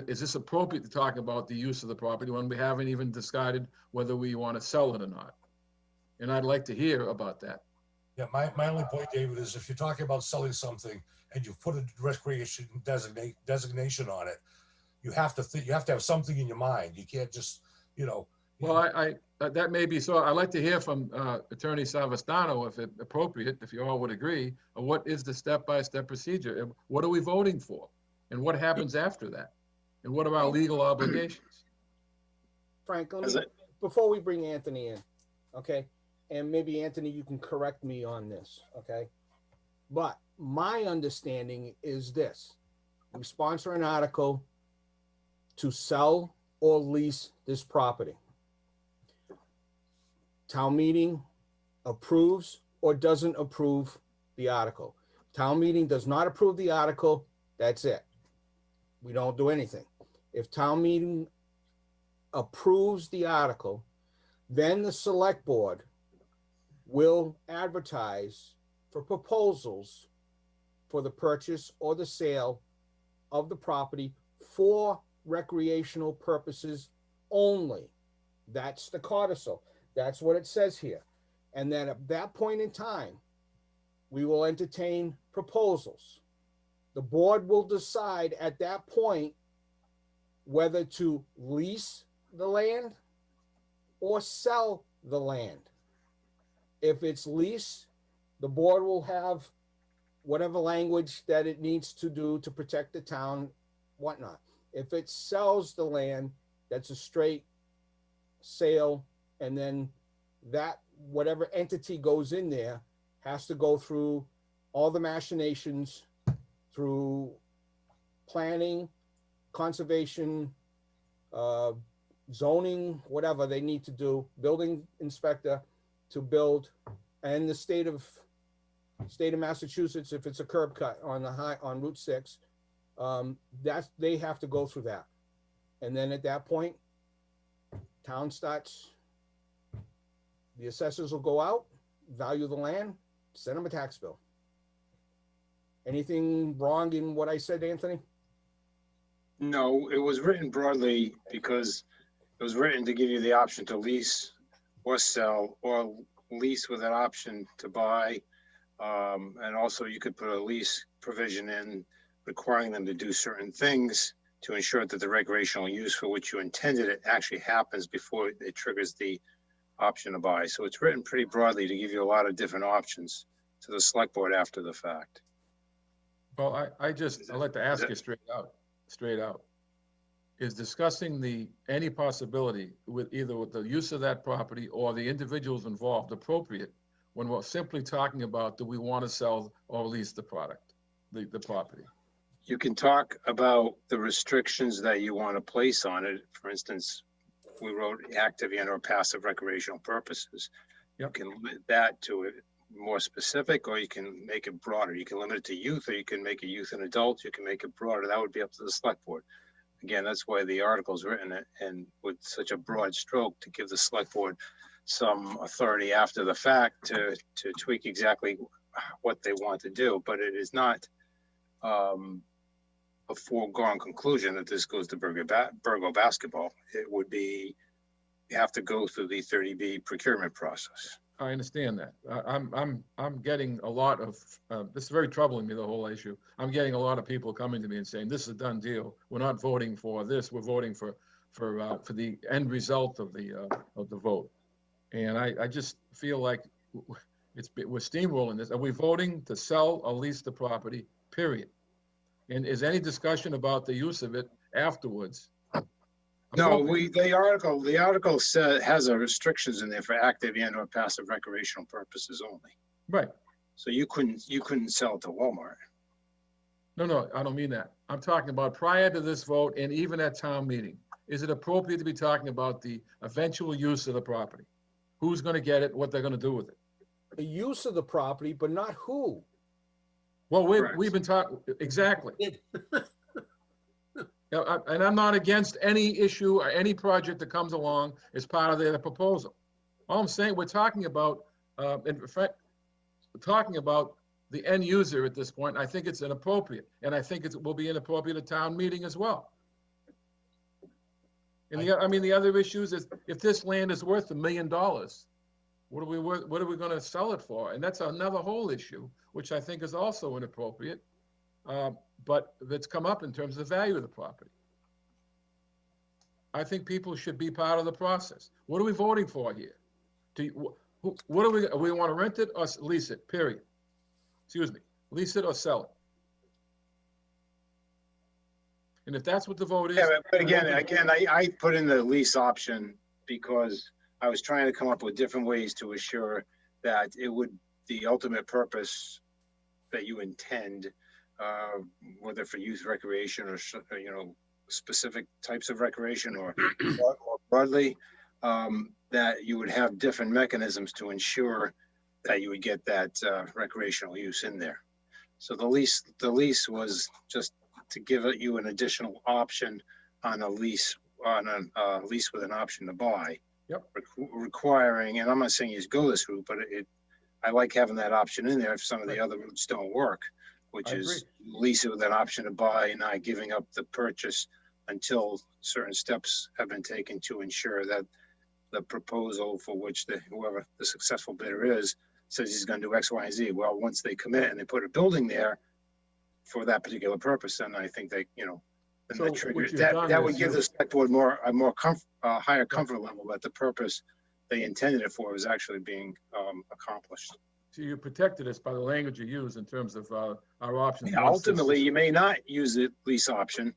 is this appropriate to talk about the use of the property when we haven't even decided whether we want to sell it or not? And I'd like to hear about that. Yeah, my only point, David, is if you're talking about selling something and you've put a recreation designation on it, you have to have something in your mind. You can't just, Well, that may be so. I'd like to hear from Attorney Savastano, if it's appropriate, if you all would agree, of what is the step-by-step procedure? What are we voting for? And what happens after that? And what are our legal obligations? Frank, before we bring Anthony in, okay? And maybe Anthony, you can correct me on this, okay? But my understanding is this: we sponsor an article to sell or lease this property. Town meeting approves or doesn't approve the article. Town meeting does not approve the article, that's it. We don't do anything. If town meeting approves the article, then the select board will advertise for proposals for the purchase or the sale of the property for recreational purposes only. That's the codicil. That's what it says here. And then at that point in time, we will entertain proposals. The board will decide at that point whether to lease the land or sell the land. If it's lease, the board will have whatever language that it needs to do to protect the town, whatnot. If it sells the land, that's a straight sale, and then that whatever entity goes in there has to go through all the machinations through planning, conservation, zoning, whatever they need to do, building inspector to build, and the state of Massachusetts, if it's a curb cut on on Route 6, they have to go through that. And then at that point, town starts, the assessors will go out, value the land, send them a tax bill. Anything wrong in what I said, Anthony? No, it was written broadly because it was written to give you the option to lease or sell, or lease with an option to buy. And also you could put a lease provision in requiring them to do certain things to ensure that the recreational use for which you intended it actually happens before it triggers the option to buy. So it's written pretty broadly to give you a lot of different options to the select board after the fact. Well, I'd like to ask you straight out. Is discussing any possibility with either with the use of that property or the individuals involved appropriate when we're simply talking about, do we want to sell or lease the product, the property? You can talk about the restrictions that you want to place on it. For instance, we wrote active and or passive recreational purposes. Yep. You can limit that to it more specific, or you can make it broader. You can limit it to youth, or you can make it youth and adults. You can make it broader. That would be up to the select board. Again, that's why the article's written it, and with such a broad stroke to give the select board some authority after the fact to tweak exactly what they want to do. But it is not a foregone conclusion that this goes to Burgo basketball. It would be, you have to go through the 30B procurement process. I understand that. I'm getting a lot of, this is very troubling me, the whole issue. I'm getting a lot of people coming to me and saying, this is a done deal. We're not voting for this. We're voting for the end result of the vote. And I just feel like we're steamrolling this. Are we voting to sell or lease the property, period? And is any discussion about the use of it afterwards? No, the article has a restrictions in there for active and or passive recreational purposes only. Right. So you couldn't sell it to Walmart. No, I don't mean that. I'm talking about prior to this vote and even at town meeting. Is it appropriate to be talking about the eventual use of the property? Who's going to get it, what they're going to do with it? The use of the property, but not who. Well, we've been talking, exactly. And I'm not against any issue or any project that comes along as part of their proposal. All I'm saying, we're talking about, in fact, we're talking about the end user at this point. I think it's inappropriate, and I think it will be inappropriate at town meeting as well. And the other issues is, if this land is worth $1 million, what are we going to sell it for? And that's another whole issue, which I think is also inappropriate. But that's come up in terms of the value of the property. I think people should be part of the process. What are we voting for here? What do we want to rent it or lease it, period? Excuse me, lease it or sell it? And if that's what the vote is. Yeah, but again, I put in the lease option because I was trying to come up with different ways to assure that the ultimate purpose that you intend, whether for youth recreation or, specific types of recreation or broadly, that you would have different mechanisms to ensure that you would get that recreational use in there. So the lease was just to give you an additional option on a lease, with an option to buy. Yep. Requiring, and I'm not saying you go this route, but I like having that option in there if some of the other routes don't work, which is lease it with an option to buy and not giving up the purchase until certain steps have been taken to ensure that the proposal for which whoever the successful bidder is says he's going to do X, Y, and Z. Well, once they commit and they put a building there for that particular purpose, then I think they, So that triggers what you've that. done That is would give the select board a higher comfort level that the purpose they intended it for was actually being accomplished. So you protected us by the language you use in terms of our options. Yeah, ultimately, you may not use the lease option.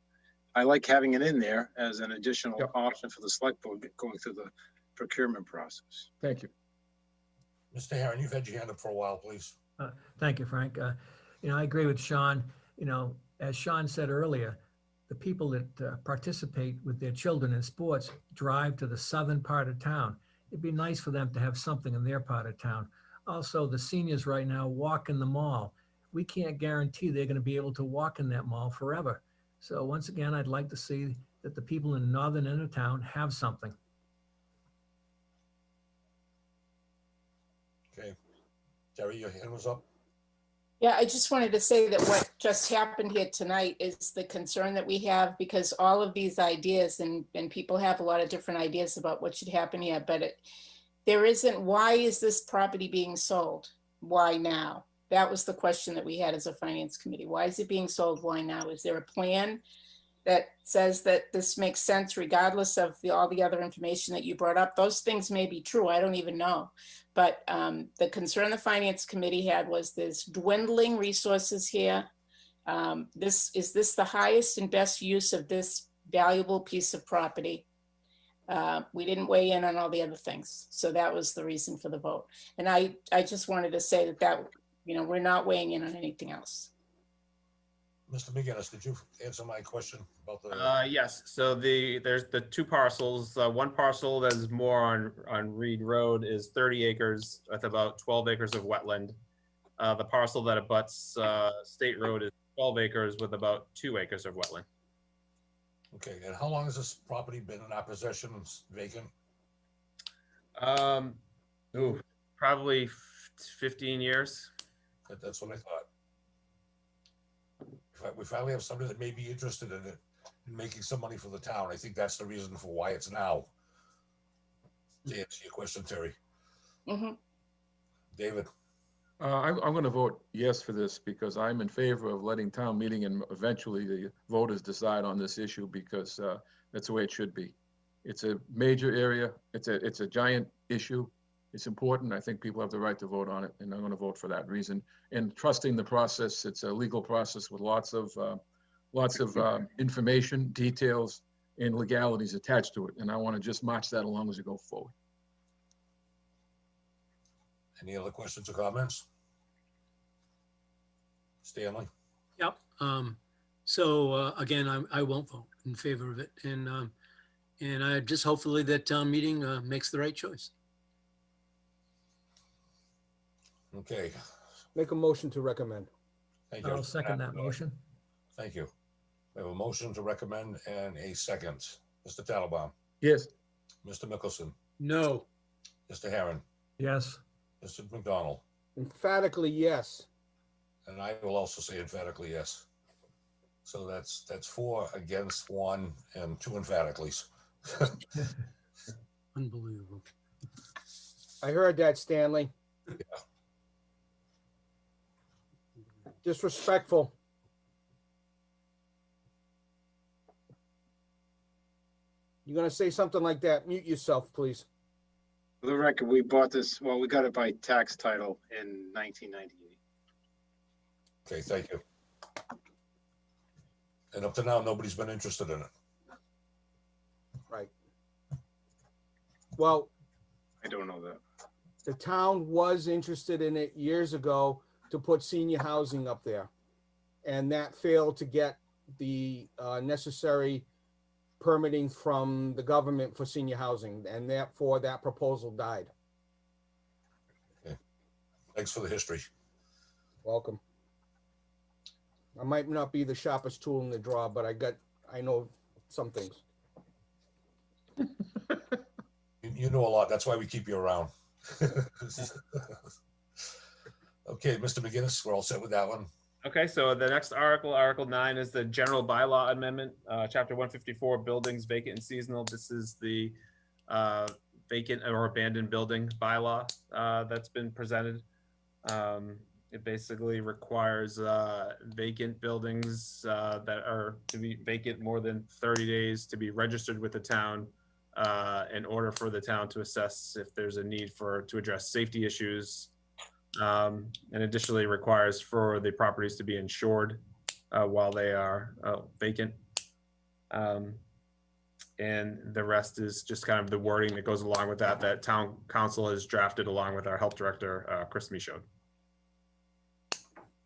I like having it in there as an additional option for the select board going through the procurement process. Thank you. Mr. Herron, you've had your hand up for a while, please. Thank you, Frank. I agree with Sean. you know, as Sean said earlier, the people that participate with their children in sports drive to the southern part of town. It'd be nice for them to have something in their part of town. Also, the seniors right now walk in the mall. We can't guarantee they're going to be able to walk in that mall forever. So once again, I'd like to see that the people in the northern end of town have something. Okay. Terry, your hand was up? Yeah, I just wanted to say that what just happened here tonight is the concern that we have, because all of these ideas and people have a lot of different ideas about what should happen here, but there isn't, why is this property being sold? Why now? That was the question that we had as a finance committee. Why is it being sold? Why now? Is there a plan that says that this makes sense regardless of all the other information that you brought up? Those things may be true. I don't even know. But the concern the finance committee had was there's dwindling resources here. Is this the highest and best use of this valuable piece of property? We didn't weigh in on all the other things. So that was the reason for the vote. And I just wanted to say that, you know, we're not weighing in on anything else. Mr. McGinnis, did you answer my question about the? Yes, so there's the two parcels. One parcel that is more on Reed Road is 30 acres with about 12 acres of wetland. The parcel that abuts State Road is 12 acres with about 2 acres of wetland. Okay, and how long has this property been in our possession, vacant? Probably 15 years. That's what I thought. We finally have somebody that may be interested in it, in making some money for the town. I think that's the reason for why it's now. To answer your question, Terry. Mm-hmm. David? I'm going to vote yes for this because I'm in favor of letting town meeting and eventually the voters decide on this issue, because that's the way it should be. It's a major area. It's a giant issue. It's important. I think people have the right to vote on it, and I'm going to vote for that reason. And trusting the process. It's a legal process with lots of information, details, and legalities attached to it. And I want to just march that along as we go forward. Any other questions or comments? Stanley? Yep. So again, I won't vote in favor of it. And I just hopefully that town meeting makes the right choice. Okay, Make a motion to recommend. thank you. I'll second that motion. Thank you. We have a motion to recommend and a second. Mr. Tattelbaum, Yes. Mr. Mickelson, No. Mr. Herron, Yes. Mr. McDonald, Emphatically, yes. and I will also say emphatically yes. So that's 4 against 1 and 2 emphaticallys. Unbelievable. I heard that, Stanley. Yeah. Disrespectful. You're gonna say something like that, mute yourself, please. For the record, we bought this, well, we got it by tax title in 1998. Okay, thank you. And up to now, nobody's been interested in it. Right. Well, I don't know that. the town was interested in it years ago to put senior housing up there. And that failed to get the necessary permitting from the government for senior housing, and therefore that proposal died. Okay. Thanks for the history. Welcome. I might not be the sharpest tool in the drawer, but I know some things. You know a lot. That's why we keep you around. Okay, Mr. McGinnis, we're all set with that one. Okay, so the next article, Article 9, is the general bylaw amendment, Chapter 154, buildings vacant and seasonal. This is the vacant or abandoned building bylaw that's been presented. It basically requires vacant buildings that are to be vacant more than 30 days to be registered with the town in order for the town to assess if there's a need to address safety issues. And additionally requires for the properties to be insured while they are vacant. And the rest is just kind of the wording that goes along with that town council has drafted along with our health director, Chris Michaud.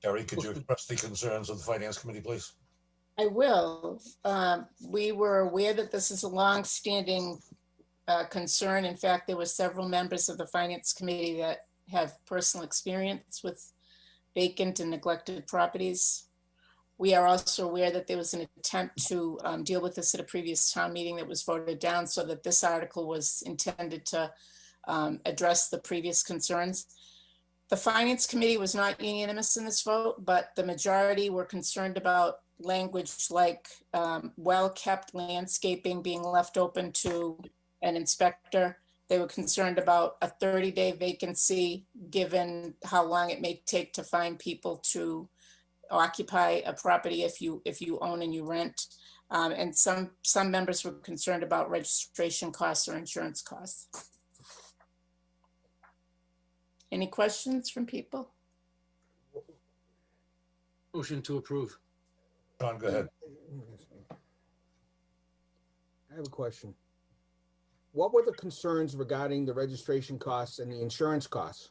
Terry, could you express the concerns of the Finance Committee, please? I will. We were aware that this is a long-standing concern. In fact, there were several members of the Finance Committee that have personal experience with vacant and neglected properties. We are also aware that there was an attempt to deal with this at a previous town meeting that was voted down, so that this article was intended to address the previous concerns. The Finance Committee was not unanimous in this vote, but the majority were concerned about language like well-kept landscaping being left open to an inspector. They were concerned about a 30-day vacancy, given how long it may take to find people to occupy a property if you own and you rent. And some members were concerned about registration costs or insurance costs. Any questions from people? Motion to approve. John, go ahead. I have a question. What were the concerns regarding the registration costs and the insurance costs?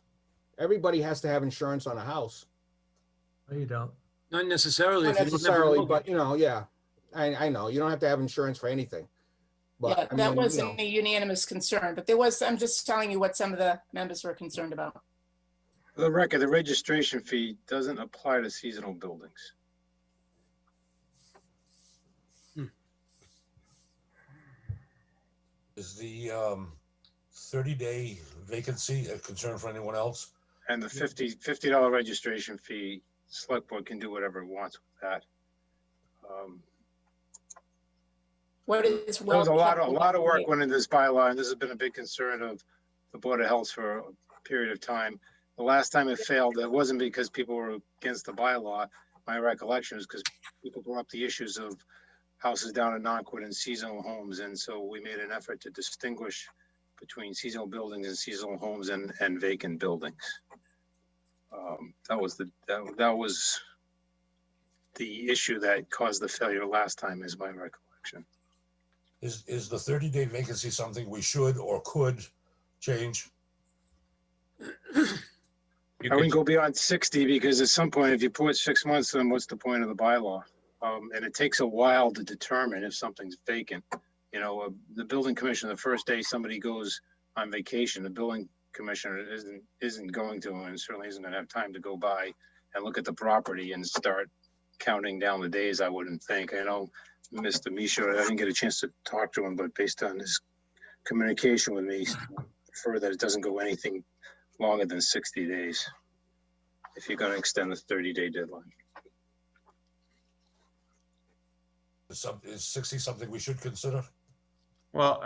Everybody has to have insurance on a house. No, you don't. Not necessarily. Not if you don't have a necessarily, mortgage. but you know, yeah, I know you don't have to have insurance for anything. But Yeah, I that mean, wasn't a unanimous concern, but there was, I'm just telling you what some of the members were concerned about. For the record, the registration fee doesn't apply to seasonal buildings. Is the 30-day vacancy a concern for anyone else? And the $50 registration fee, select board can do whatever it wants with that. What is There was a lot of work well-kept? went into this bylaw, and this has been a big concern of the Board of Health for a period of time. The last time it failed, it wasn't because people were against the bylaw. My recollection is because people brought up the issues of houses down in Nonquit and seasonal homes, and so we made an effort to distinguish between seasonal buildings and seasonal homes and vacant buildings. That was the issue that caused the failure last time, is my recollection. Is the 30-day vacancy something we should or could change? You I wouldn't could- go beyond 60, because at some point, if you put 6 months, then what's the point of the bylaw? And it takes a while to determine if something's vacant. You know, the building commissioner, the first day somebody goes on vacation, the building commissioner isn't going to, and certainly isn't going to have time to go by and look at the property and start counting down the days, I wouldn't think. I know Mr. Misha, I didn't get a chance to talk to him, but based on his communication with me, I prefer that it doesn't go anything longer than 60 days if you're going to extend the 30-day deadline. Is 60 something we should consider? Well,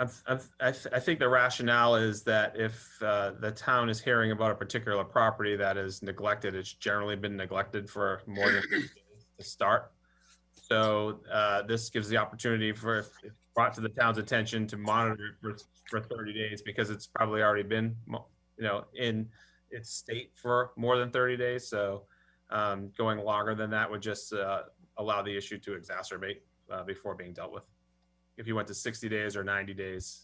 I think the rationale is that if the town is hearing about a particular property that is neglected, it's generally been neglected for more than 30 days to start. So this gives the opportunity for, if brought to the town's attention, to monitor it for 30 days, because it's probably already been, in its state for more than 30 days. So going longer than that would just allow the issue to exacerbate before being dealt with. If you went to 60 days or 90 days.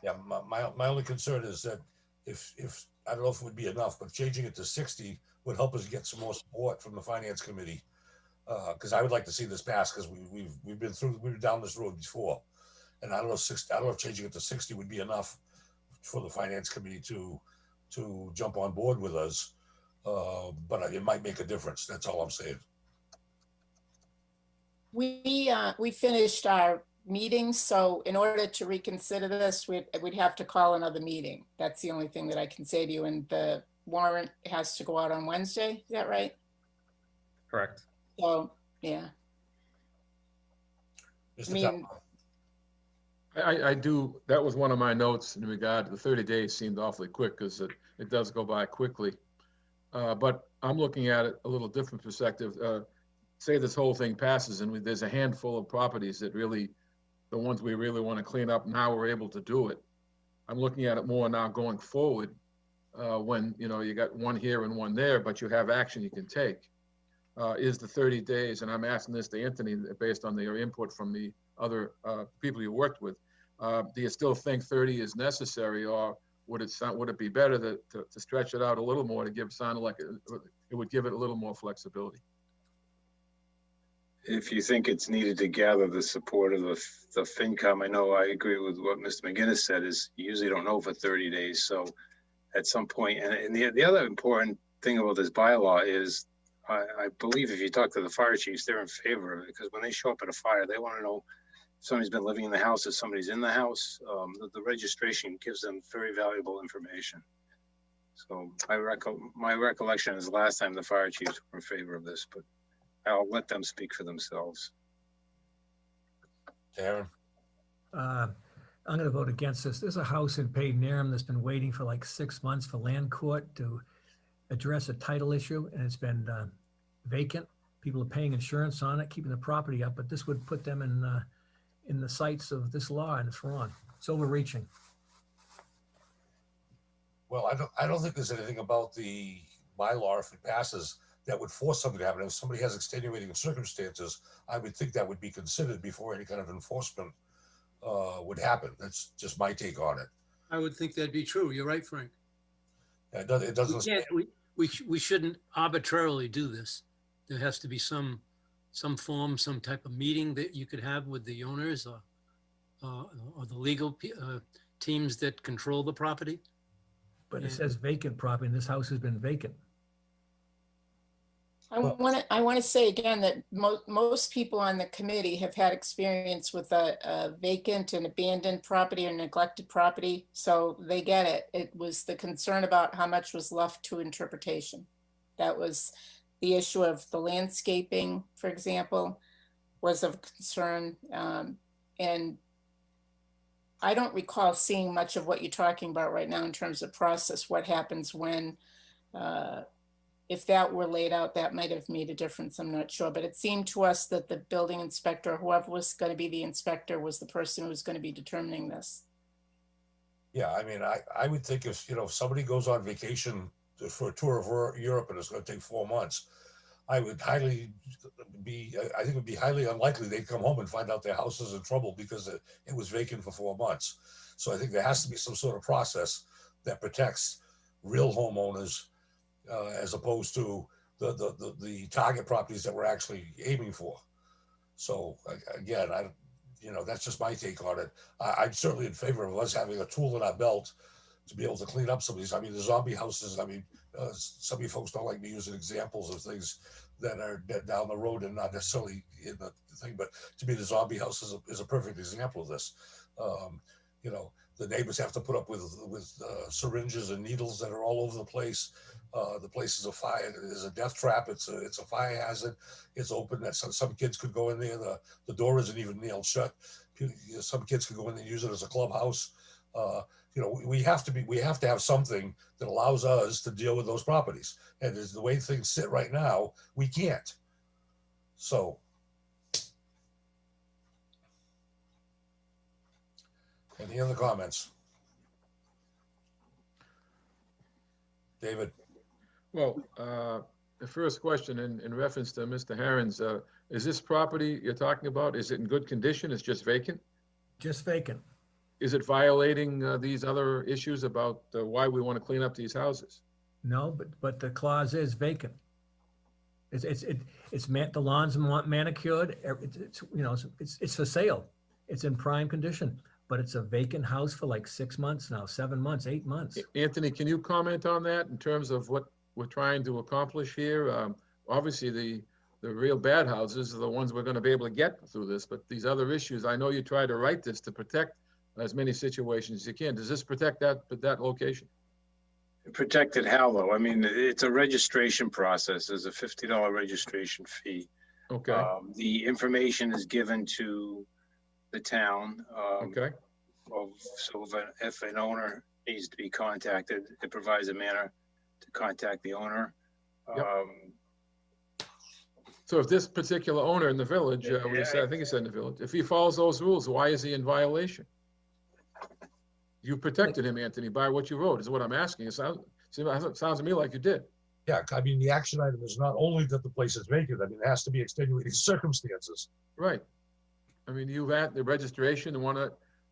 Yeah, my only concern is that if I don't know if it would be enough, but changing it to 60 would help us get some more support from the Finance Committee. Because I would like to see this pass, because we've been down this road before, and I don't know if changing it to 60 would be enough for the Finance Committee to jump on board with us. But it might make a difference. That's all I'm saying. We finished our meeting, so in order to reconsider this, we'd have to call another meeting. That's the only thing that I can say to you. And the warrant has to go out on Wednesday. Is that right? Correct. So, yeah. Mr. I mean, I do, that was one of my notes in regard to the 30 days seemed awfully quick, because it does go by quickly. But I'm looking at it a little different perspective. Say this whole thing passes and there's a handful of properties that really, the ones we really want to clean up, now we're able to do it. I'm looking at it more now going forward, when, you got one here and one there, but you have action you can take. Is the 30 days, and I'm asking this to Anthony based on your input from the other people you worked with, do you still think 30 is necessary, or would it be better to stretch it out a little more to give, sounded like it would give it a little more flexibility? If you think it's needed to gather the support of the FinCom, I know I agree with what Mr. McGinnis said, is you usually don't know for 30 days. So at some point, and the other important thing about this bylaw is, I believe if you talk to the fire chiefs, they're in favor of it, because when they show up at a fire, they want to know if somebody's been living in the house, if somebody's in the house. The registration gives them very valuable information. So my recollection is last time the fire chiefs were in favor of this, but I'll let them speak for themselves. Darren? I'm going to vote against this. There's a house in Padenham that's been waiting for like 6 months for land court to address a title issue, and it's been vacant. People are paying insurance on it, keeping the property up, but this would put them in the sights of this law, and it's wrong. It's overreaching. Well, I don't think there's anything about the bylaw, if it passes, that would force something to happen. If somebody has extenuating circumstances, I would think that would be considered before any kind of enforcement would happen. That's just my take on it. I would think that'd be true. You're right, Frank. It doesn't. We shouldn't arbitrarily do this. There has to be some form, some type of meeting that you could have with the owners or the legal teams that control the property. But it says vacant property, and this house has been vacant. I want to say again that most people on the committee have had experience with a vacant and abandoned property or neglected property, so they get it. It was the concern about how much was left to interpretation. That was the issue of the landscaping, for example, was of concern. And I don't recall seeing much of what you're talking about right now in terms of process. What happens when, if that were laid out, that might have made a difference. I'm not sure, but it seemed to us that the building inspector, whoever was going to be the inspector, was the person who was going to be determining this. Yeah, I mean, I would think if somebody goes on vacation for a tour of Europe and it's going to take 4 months, I think it would be highly unlikely they'd come home and find out their house is in trouble because it was vacant for 4 months. So I think there has to be some sort of process that protects real homeowners as opposed to the target properties that we're actually aiming for. So again, that's just my take on it. I'm certainly in favor of us having a tool in our belt to be able to clean up some of these. I mean, the zombie houses, some of you folks don't like me using examples of things that are down the road and not necessarily in the thing, but to me, the zombie house is a perfect example of this. The neighbors have to put up with syringes and needles that are all over the place. The place is a fire. There's a death trap. It's a fire hazard. It's open. That some kids could go in there. The door isn't even nailed shut. Some kids could go in there and use it as a clubhouse. We have to have something that allows us to deal with those properties. And as the way things sit right now, we can't. So. Any other comments? David? Well, the first question in reference to Mr. Herons, is this property you're talking about, is it in good condition? It's just vacant? Just vacant. Is it violating these other issues about why we want to clean up these houses? No, but the clause is vacant. The lawns manicured. It's for sale. It's in prime condition, but it's a vacant house for like 6 months now, 7 months, 8 months. Anthony, can you comment on that in terms of what we're trying to accomplish here? Obviously, the real bad houses are the ones we're going to be able to get through this, but these other issues, I know you try to write this to protect as many situations as you can. Does this protect that location? Protected how though? I mean, it's a registration process. There's a $50 registration fee. Okay. The information is given to the town. Okay. So if an owner needs to be contacted, it provides a manner to contact the owner. Yep. So if this particular owner in the village, I think he said in the village, if he follows those rules, why is he in violation? You protected him, Anthony, by what you wrote, is what I'm asking. It sounds to me like you did. Yeah, I mean, the action item is not only that the place is vacant, I mean, it has to be extenuating circumstances. Right. I mean, you've had the registration,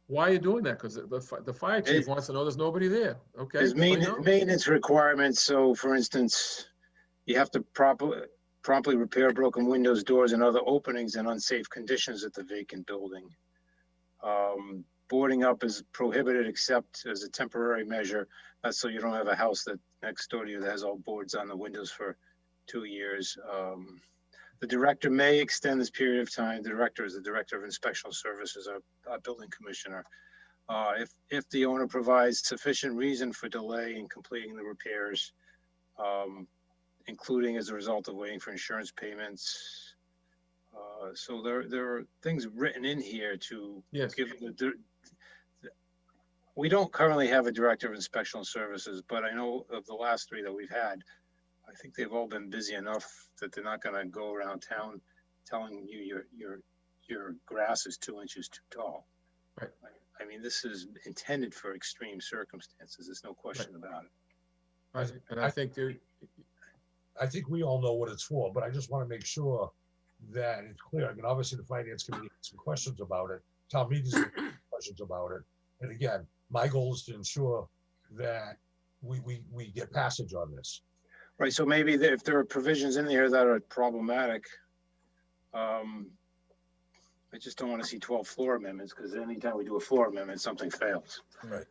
Why are you doing that? Because the fire chief It- wants to know there's nobody there. Okay. There's so you know. maintenance requirements, so for instance, you have to promptly repair broken windows, doors, and other openings in unsafe conditions at the vacant building. Boarding up is prohibited except as a temporary measure. That's so you don't have a house that next door to you that has all boards on the windows for 2 years. The director may extend this period of time. The director is the director of inspectional services, our building commissioner. If the owner provides sufficient reason for delay in completing the repairs, including as a result of waiting for insurance payments. So there are things written in here to Yes. give we don't currently have a director of inspectional services, but I know of the last 3 that we've had, I think they've all been busy enough that they're not gonna go around town telling you your grass is 2 inches too tall. Right. I mean, this is intended for extreme circumstances. There's no question about it. And I think there, I think we all know what it's for, but I just want to make sure that it's clear. I mean, obviously the finance committee has some questions about it. Town meetings have questions about it. And again, my goal is to ensure that we get passage on this. Right, so maybe if there are provisions in here that are problematic, I just don't want to see 12 floor amendments, because anytime we do a floor amendment, something fails. Right.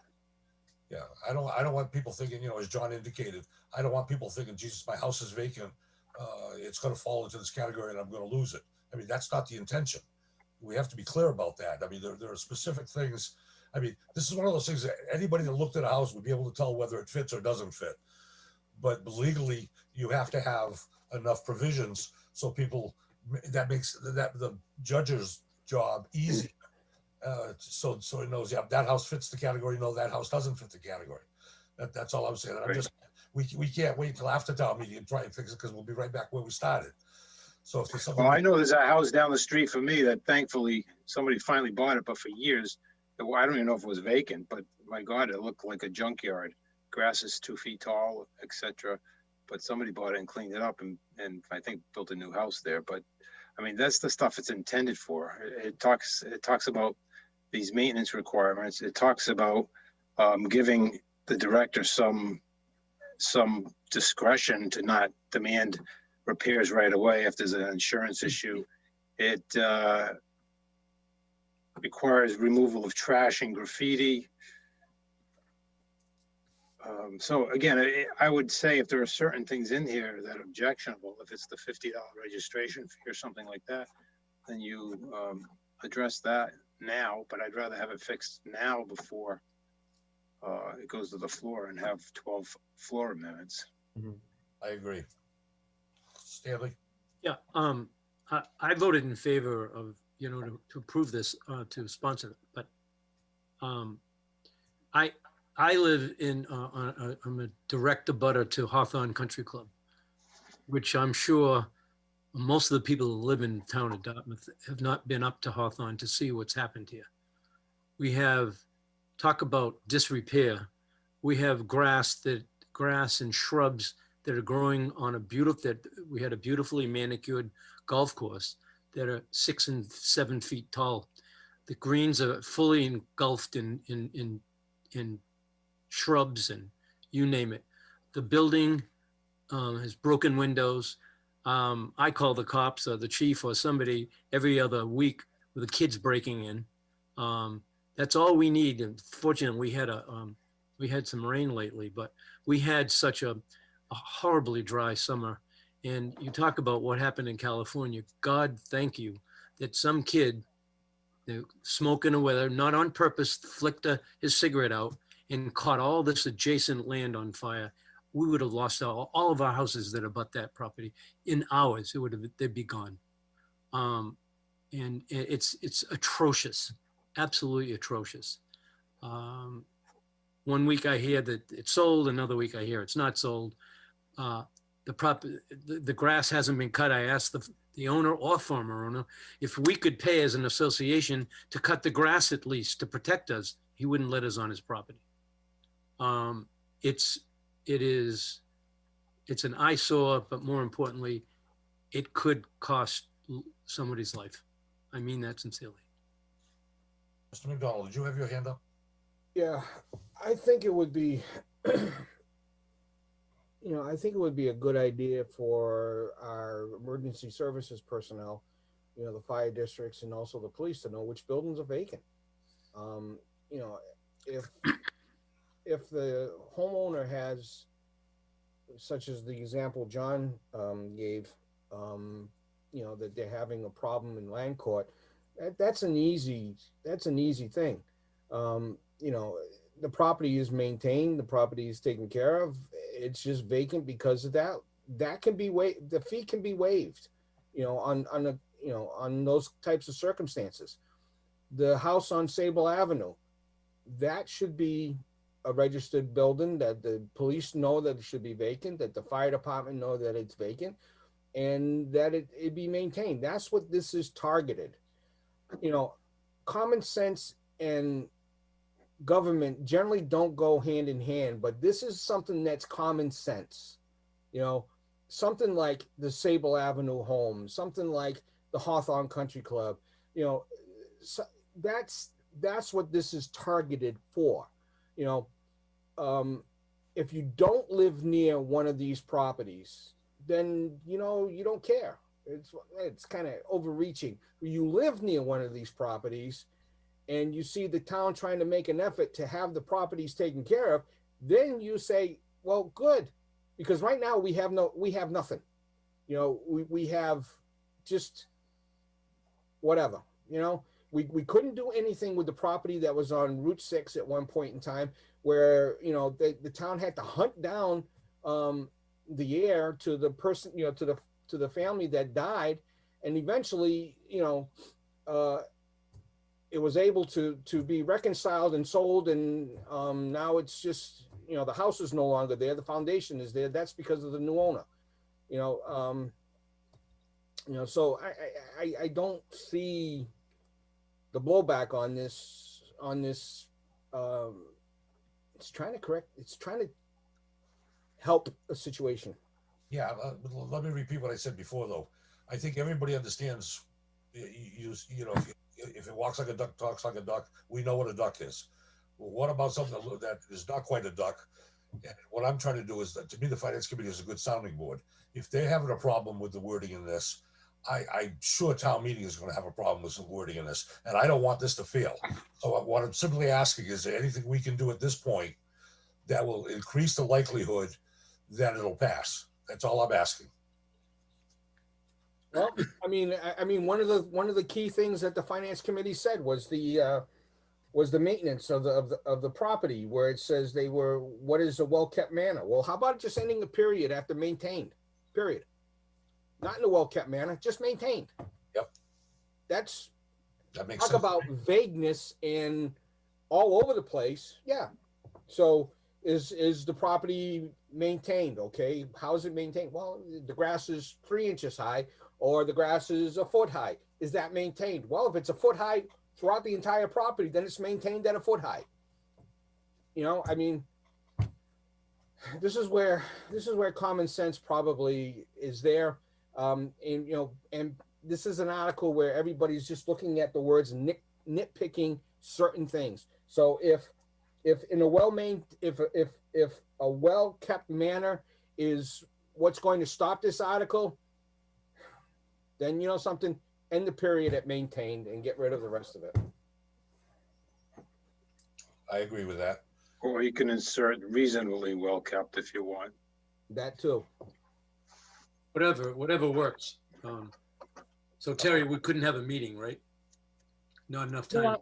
Yeah, I don't want people thinking, you know, as John indicated, I don't want people thinking, Jesus, my house is vacant. It's going to fall into this category and I'm going to lose it. I mean, that's not the intention. We have to be clear about that. I mean, there are specific things. I mean, this is one of those things that anybody that looked at a house would be able to tell whether it fits or doesn't fit. But legally, you have to have enough provisions so people, that makes that the judge's job easy. So it knows, yeah, that house fits the category. No, that house doesn't fit the category. That's all I'm saying. I'm just, we can't wait until after town meeting and try and fix it, because we'll be right back where we started. So if there's something. Well, I know there's a house down the street from me that thankfully somebody finally bought it, but for years, I don't even know if it was vacant, but my God, it looked like a junkyard. Grass is 2 feet tall, etc. But somebody bought it and cleaned it up and I think built a new house there. But I mean, that's the stuff it's intended for. It talks about these maintenance requirements. It talks about giving the director some discretion to not demand repairs right away if there's an insurance issue. It requires removal of trash and graffiti. So again, I would say if there are certain things in here that are objectionable, if it's the $50 registration fee or something like that, then you address that now, but I'd rather have it fixed now before it goes to the floor and have 12 floor amendments. I agree. Stanley? Yeah, I voted in favor of, you know, to approve this, to sponsor it, but I live in, I'm a direct abutter to Hawthorne Country Club, which I'm sure most of the people who live in the town of Dartmouth have not been up to Hawthorne to see what's happened here. We have, talk about disrepair. We have grass and shrubs that are growing on we had a beautifully manicured golf course that are 6 and 7 feet tall. The greens are fully engulfed in shrubs and you name it. The building has broken windows. I call the cops or the chief or somebody every other week with the kids breaking in. That's all we need. And fortunately, we had some rain lately, but we had such a horribly dry summer. And you talk about what happened in California. God, thank you that some kid smoking or whether not on purpose flicked his cigarette out and caught all this adjacent land on fire. We would have lost all of our houses that abut that property in hours. They'd be gone. And it's atrocious, absolutely atrocious. 1 week I hear that it's sold, another week I hear it's not sold. The grass hasn't been cut. I asked the owner or former owner if we could pay as an association to cut the grass at least to protect us. He wouldn't let us on his property. It's an eyesore, but more importantly, it could cost somebody's life. I mean that sincerely. Mr. McDonald, did you have your hand up? Yeah, I think it would be, I think it would be a good idea for our emergency services personnel, the fire districts and also the police to know which buildings are vacant. You know, if the homeowner has, such as the example John gave, that they're having a problem in land court, that's an easy thing. The property is maintained, the property is taken care of. It's just vacant because of that. That can be waived. The fee can be waived, on those types of circumstances. The house on Sable Avenue, that should be a registered building that the police know that it should be vacant, that the fire department know that it's vacant, and that it be maintained. That's what this is targeted. Common sense and government generally don't go hand in hand, but this is something that's common sense. Something like the Sable Avenue home, something like the Hawthorne Country Club, so that's what this is targeted for. If you don't live near one of these properties, then you don't care. It's kind of overreaching. You live near one of these properties and you see the town trying to make an effort to have the properties taken care of, then you say, well, good, because right now we have nothing. We have just whatever. We couldn't do anything with the property that was on Route 6 at one point in time, where the town had to hunt down the heir to the person, to the family that died, and eventually, it was able to be reconciled and sold, and now it's just, the house is no longer there, the foundation is there. That's because of the new owner. So I don't see the blowback on this. It's trying to help a situation. Yeah, let me repeat what I said before, though. I think everybody understands, if it walks like a duck, talks like a duck, we know what a duck is. Well, what about something that is not quite a duck? And what I'm trying to do is that, to me, the finance committee is a good sounding board. If they're having a problem with the wording in this, I'm sure town meeting is going to have a problem with some wording in this, and I don't want this to fail. So what I'm simply asking is there anything we can do at this point that will increase the likelihood that it'll pass? That's all I'm asking. Well, I mean, one of the key things that the finance committee said was the maintenance of the property, where it says what is a well-kept manor? Well, how about just ending the period after maintained? Period. Not in a well-kept manner, just maintained. Yep. That makes sense. Talk about vagueness and all over the place. Yeah. So is the property maintained? Okay. How is it maintained? Well, the grass is 3 inches high, or the grass is a foot high. Is that maintained? Well, if it's a foot high throughout the entire property, then it's maintained at a foot high. This is where common sense probably is there. And this is an article where everybody's just looking at the words and nitpicking certain things. So if in a if a well-kept manor is what's going to stop this article, then something, end the period at maintained and get rid of the rest of it. I agree with that. Or you can insert reasonably well kept if you want. That too. Whatever works. So Terry, we couldn't have a meeting, right? Not enough time.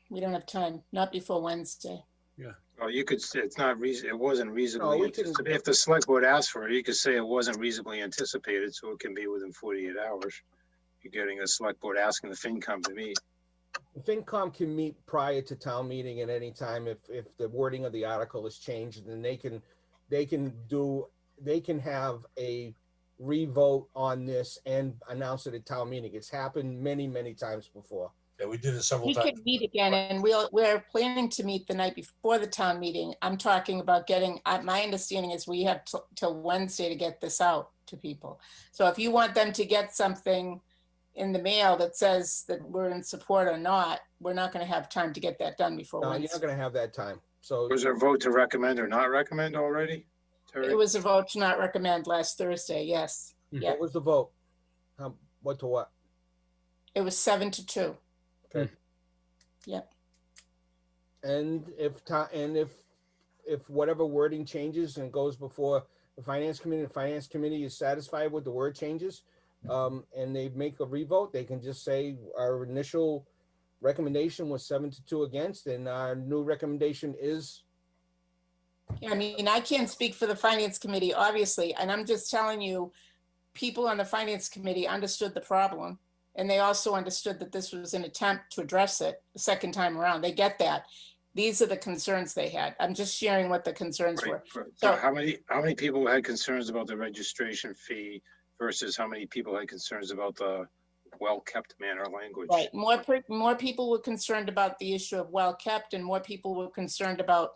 We don't have time, not before Wednesday. Yeah. Well, you could say it wasn't reasonably No, anticipated. If the select board asked for it, you could say it wasn't reasonably anticipated, so it can be within 48 hours. You're getting a select board asking the FinCom to meet. FinCom can meet prior to town meeting at any time if the wording of the article is changed, and they can have a revote on this and announce it at town meeting. It's happened many, many times before. Yeah, we did it several We times. could meet again, and we're planning to meet the night before the town meeting. I'm talking about getting, my understanding is we have till Wednesday to get this out to people. So if you want them to get something in the mail that says that we're in support or not, we're not gonna have time to get that done before No, you're Wednesday. not gonna have that time. So Was there a vote to recommend or not recommend already? Terry? It was a vote to not recommend last Thursday, yes. Yeah, what was the vote? What to what? it was 7-2. Okay. Yep. And if whatever wording changes and goes before the finance committee is satisfied with the word changes, and they make a revote, they can just say our initial recommendation was 7-2 against, and our new recommendation is. I mean, I can't speak for the finance committee, obviously, and I'm just telling you, people on the finance committee understood the problem. And they also understood that this was an attempt to address it the second time around. They get that. These are the concerns they had. I'm just sharing what the concerns were. So how many people had concerns about the registration fee versus how many people had concerns about the well-kept manner language? Right, more people were concerned about the issue of well-kept, and more people were concerned about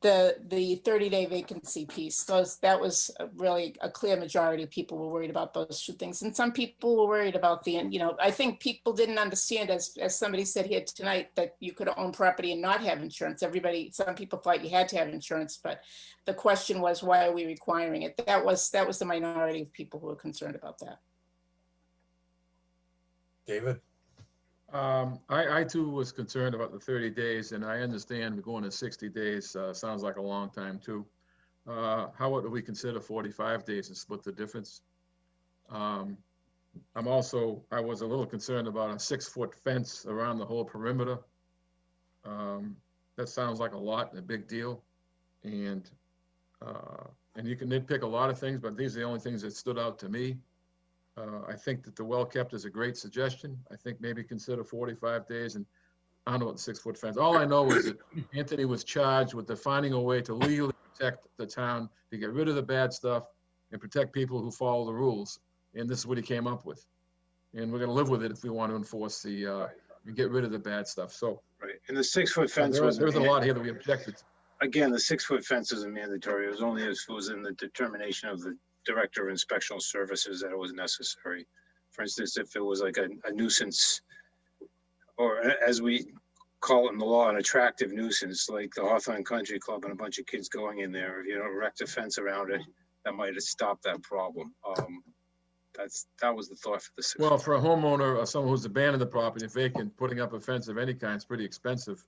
the 30-day vacancy piece. That was really a clear majority of people were worried about those two things. And some people were worried about I think people didn't understand, as somebody said here tonight, that you could own property and not have insurance. Some people thought you had to have insurance, but the question was, why are we requiring it? That was the minority of people who were concerned about that. David? I too was concerned about the 30 days, and I understand going to 60 days sounds like a long time too. How about we consider 45 days and split the difference? I was a little concerned about a 6-foot fence around the whole perimeter. That sounds like a lot and a big deal. And you can nitpick a lot of things, but these are the only things that stood out to me. I think that the well-kept is a great suggestion. I think maybe consider 45 days, and I don't know what the 6-foot fence. All I know is that Anthony was charged with finding a way to legally protect the town, to get rid of the bad stuff and protect people who follow the rules. And this is what he came up with. And we're gonna live with it if we want to enforce and get rid of the bad stuff. So. Right, and the 6-foot fence There's a lot here that we objected to. Again, the 6-foot fence isn't mandatory. It was only if it was in the determination of the Director of Inspectional Services that it was necessary. For instance, if it was like a nuisance, or as we call it in the law, an attractive nuisance, like the Hawthorne Country Club and a bunch of kids going in there, if you don't erect a fence around it, that might have stopped that problem. That was the thought for the 6-foot. Well, for a homeowner or someone who's abandoned the property vacant, putting up a fence of any kind is pretty expensive.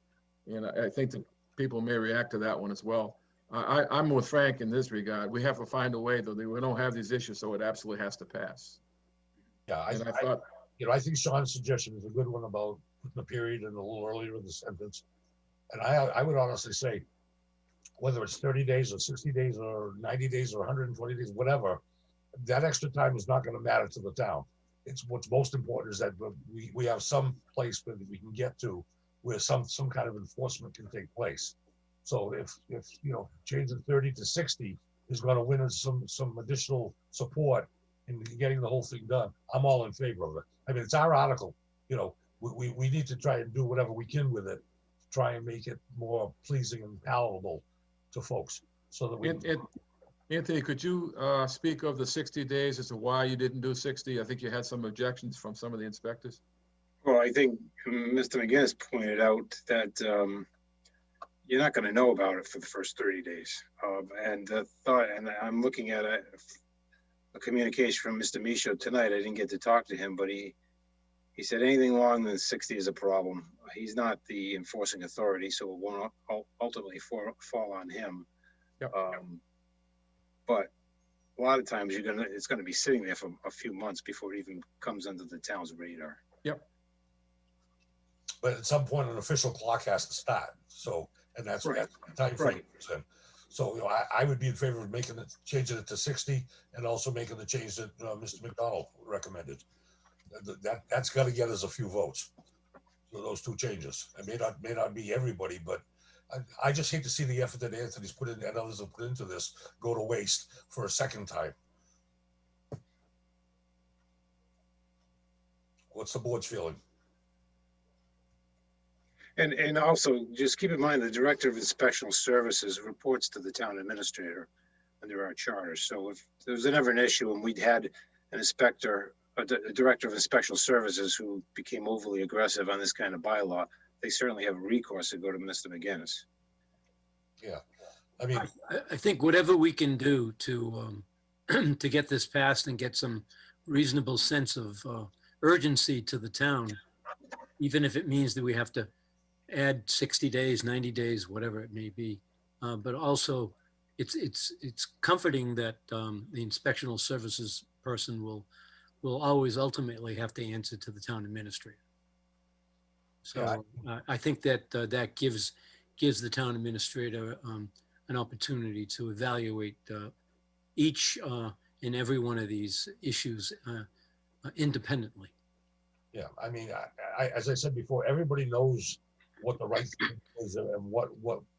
And I think that people may react to that one as well. I'm with Frank in this regard. We have to find a way, though. We don't have these issues, so it absolutely has to pass. Yeah, I think Sean's suggestion is a good one about putting the period in a little earlier in the sentence. And I would honestly say, whether it's 30 days or 60 days or 90 days or 120 days, whatever, that extra time is not going to matter to the town. It's what's most important is that we have some place that we can get to where some kind of enforcement can take place. So if changing 30 to 60 is going to win us some additional support in getting the whole thing done, I'm all in favor of it. I mean, it's our article. We need to try and do whatever we can with it to try and make it more pleasing and palatable to folks. So that we. Anthony, could you speak of the 60 days as to why you didn't do 60? I think you had some objections from some of the inspectors. Well, I think Mr. McGinnis pointed out that you're not going to know about it for the first 30 days. And I'm looking at a communication from Mr. Michaud tonight. I didn't get to talk to him, but he said anything longer than 60 is a problem. He's not the enforcing authority, so it won't ultimately fall on him. Yep. But a lot of times it's going to be sitting there for a few months before it even comes under the town's radar. Yep. But at some point, an official clock has to start. So, and that's the time frame. Right. So, I would be in favor of changing it to 60, and also making the change that Mr. McDonald recommended. That's got to get us a few votes. So those two changes. It may not be everybody, but I just hate to see the effort that Anthony's put in and others have put into this go to waste for a second time. What's the board's feeling? And also, just keep in mind, the Director of Inspectional Services reports to the town administrator. under our charter. So if there was ever an issue and we'd had an inspector, a director of inspection services who became overly aggressive on this kind of bylaw, they certainly have recourse to go to Mr. McGinnis. Yeah, I mean, I think whatever we can do to, to get this passed and get some reasonable sense of urgency to the town, even if it means that we have to add 60 days, 90 days, whatever it may be. But also, it's comforting that the inspectional services person will always ultimately have to answer to the town administrator. So I think that that gives the town administrator an opportunity to evaluate each and every one of these issues independently. yeah, I mean, as I said before, everybody knows what the right thing is and what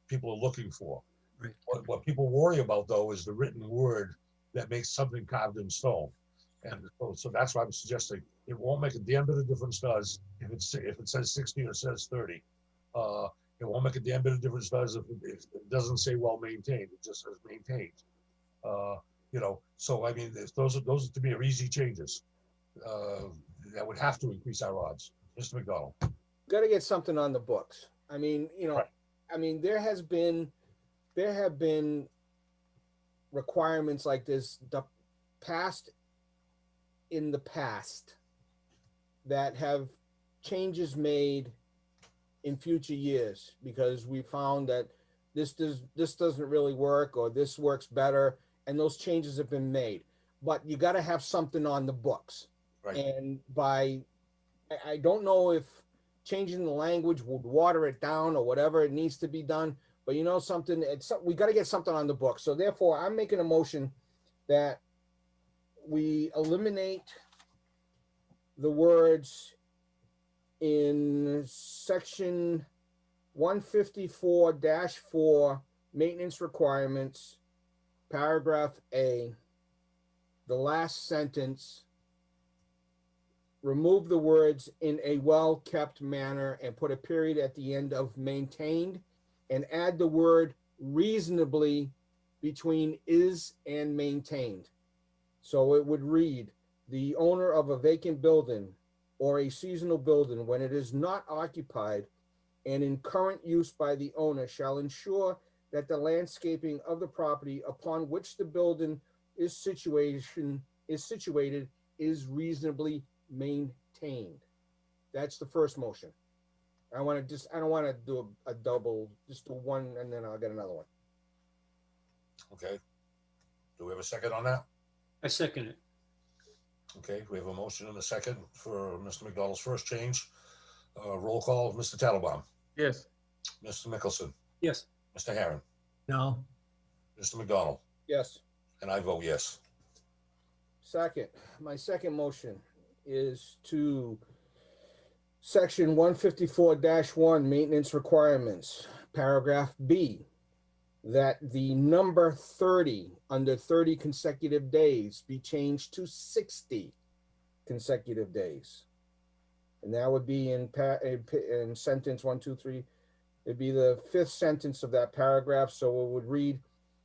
people are looking for. Right. What people worry about, though, is the written word that makes something carved in stone. And so that's why I'm suggesting it won't make a damn bit of difference to us if it says 60 or says 30. It won't make a damn bit of difference to us if it doesn't say well maintained. It just says maintained. You know, so I mean, those to me are easy changes that would have to increase our odds. Mr. McDonald. Got to get something on the books. I mean, you know, Right. I mean, there have been requirements like this in the past that have changes made in future years because we found that this doesn't really work or this works better, and those changes have been made. But you got to have something on the books. Right. And I don't know if changing the language would water it down or whatever it needs to be done, but you know something, we got to get something on the book. So therefore, I'm making a motion that we eliminate the words in section 154-4 maintenance requirements, paragraph A, the last sentence, remove the words in a well-kept manner and put a period at the end of maintained, and add the word reasonably between is and maintained. So it would read, the owner of a vacant building or a seasonal building when it is not occupied and in current use by the owner shall ensure that the landscaping of the property upon which the building is situated is reasonably maintained. That's the first motion. I don't want to do a double, just do one and then I'll get another one. Okay. Do we have a second on that? I second it. Okay, we have a motion and a second for Mr. McDonald's first change. Roll call, Mr. Tattlebaum, Yes. Mr. Mickelson, Yes. Mr. Herron, No, Mr. McDonald, Yes. and I vote yes. Second, my second motion is to section 154-1 maintenance requirements, paragraph B, that the number 30 under 30 consecutive days be changed to 60 consecutive days. And that would be in sentence 1, 2, 3. It'd be the fifth sentence of that paragraph. So it would read,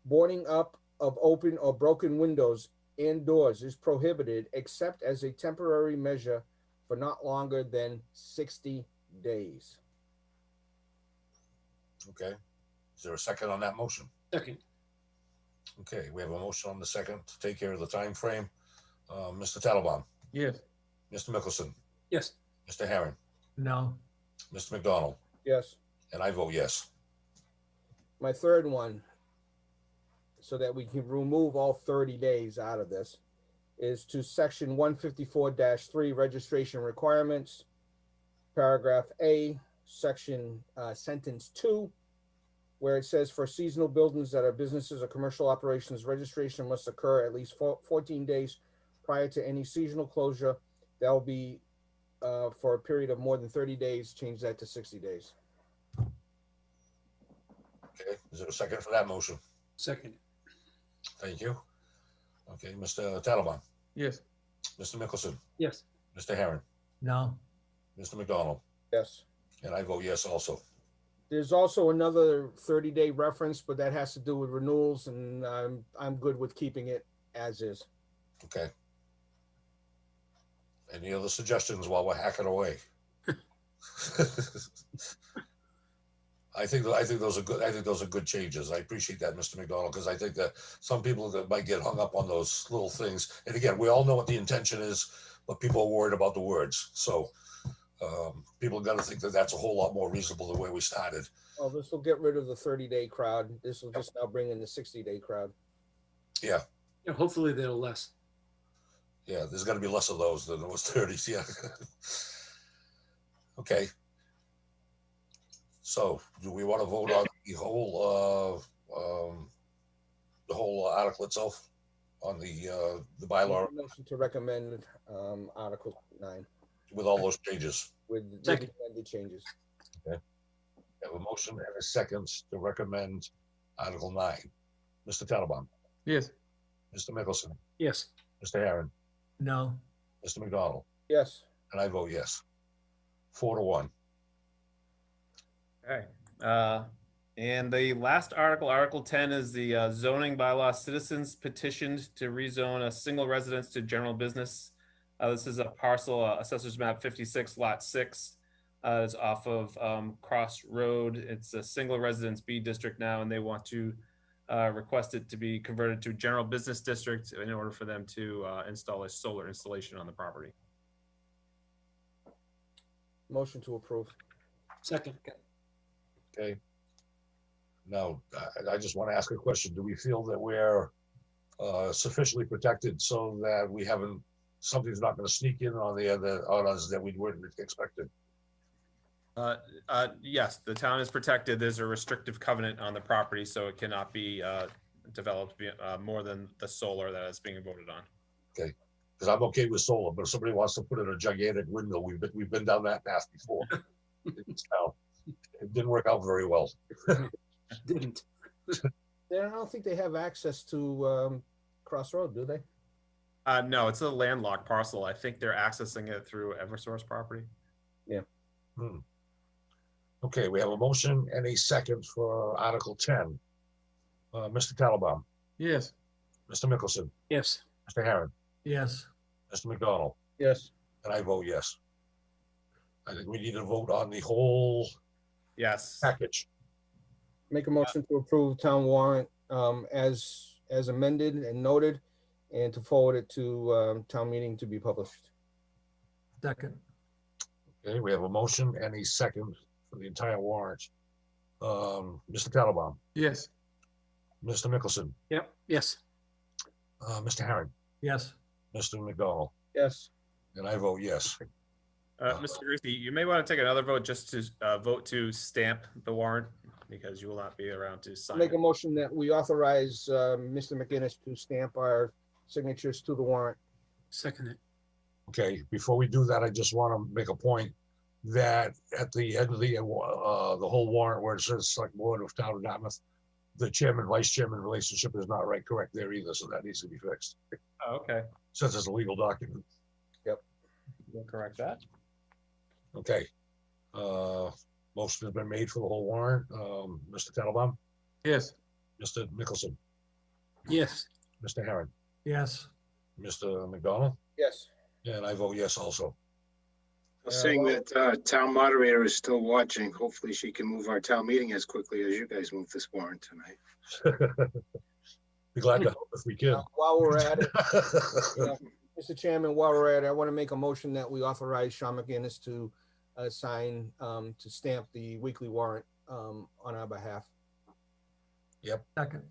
boarding up of open or broken windows and doors is prohibited except as a temporary measure for not longer than 60 days. Okay, is there a second on that motion? Second. Okay, we have a motion on the second to take care of the time frame. Mr. Tattlebaum, Yes. Mr. Mickelson, Yes. Mr. Herron, no, Mr. McDonald, Yes. and I vote yes. My third one, so that we can remove all 30 days out of this, is to section 154-3 registration requirements, paragraph A, section sentence 2, where it says for seasonal buildings that are businesses or commercial operations, registration must occur at least 14 days prior to any seasonal closure. That will be for a period of more than 30 days. Change that to 60 days. Okay, is there a second for that motion? Second. Thank you. Okay, Mr. Tattlebaum, Yes. Mr. Mickelson, Yes. Mr. Herron, no, Mr. McDonald, Yes. and I vote yes also. There's also another 30-day reference, but that has to do with renewals, and I'm good with keeping it as is. Okay. Any other suggestions while we're hacking away? I think those are good. I think those are good changes. I appreciate that, Mr. McDonald, because I think that some people that might get hung up on those little things. And again, we all know what the intention is, but people are worried about the words. So people got to think that that's a whole lot more reasonable the way we started. Oh, this will get rid of the 30-day crowd. This will just now bring in the 60-day crowd. Yeah. Yeah, hopefully they're less. Yeah, there's got to be less of those than there was 30s. Yeah. Okay. So, do we want to vote on the whole article itself, on the bylaw Motion to recommend Article 9 with all those changes? with Second. recommended changes. Okay. We have a motion and a second to recommend Article 9. Mr. Tattelbaum, Yes. Mr. Mickelson, Yes. Mr. Herron, No. Mr. McDonald, Yes. and I vote yes. 4-1. Okay. And the last article, Article 10, is the zoning bylaw. Citizens petitioned to rezone a single residence to general business. This is a parcel, Assessor's Map 56, Lot 6. It's off of Cross Road. It's a single residence B district now, and they want to request it to be converted to general business district in order for them to install a solar installation on the property. Motion to approve. Second. Okay. Now, I just want to ask a question. Do we feel that we're sufficiently protected so that we haven't, something's not going to sneak in on us that we weren't expecting? Yes, the town is protected. There's a restrictive covenant on the property, so it cannot be developed more than the solar that is being voted on. Okay, because I'm okay with solar, but if somebody wants to put in a gigantic windmill, we've been down that path before. It didn't work out very well. Didn't. I don't think they have access to Crossroad, do they? No, it's a landlocked parcel. I think they're accessing it through Eversource property. Yeah. Okay, we have a motion and a second for Article 10. Mr. Tattelbaum, Yes. Mr. Mickelson, Yes. Mr. Herron, Yes. Mr. McDonald, Yes. and I vote yes. I think we need to vote on the whole Yes. package. Make a motion to approve town warrant as amended and noted, and to forward it to town meeting to be published. Second. Okay, we have a motion and a second for the entire warrant. Mr. Tattelbaum, Yes. Mr. Mickelson, Yep. Yes. Mr. Herron, Yes. Mr. McDonald, Yes. and I vote yes. Mr. Greasy, you may want to take another vote just to vote to stamp the warrant because you will not be around to sign Make a it. motion that we authorize Mr. McGinnis to stamp our signatures to the warrant. Second it. Okay, before we do that, I just want to make a point that at the end of the whole warrant where it says Select Board of Town of Dartmouth, the chairman, vice chairman relationship is not correct there either, so that needs to be fixed. Oh, okay. Since it's a legal document. We'll correct that. Okay. Motion has been made for the whole warrant. Mr. Tattelbaum, Yes. Mr. Mickelson, Yes. Mr. Herron, Yes. Mr. McDonald, Yes. and I vote yes also. Seeing that town moderator is still watching, hopefully she can move our town meeting as quickly as you guys move this warrant tonight. Be glad to help if we can. While we're at it, Mr. Chairman, while we're at it, I want to make a motion that we authorize Sean McGinnis to sign, to stamp the weekly warrant on our behalf. Second.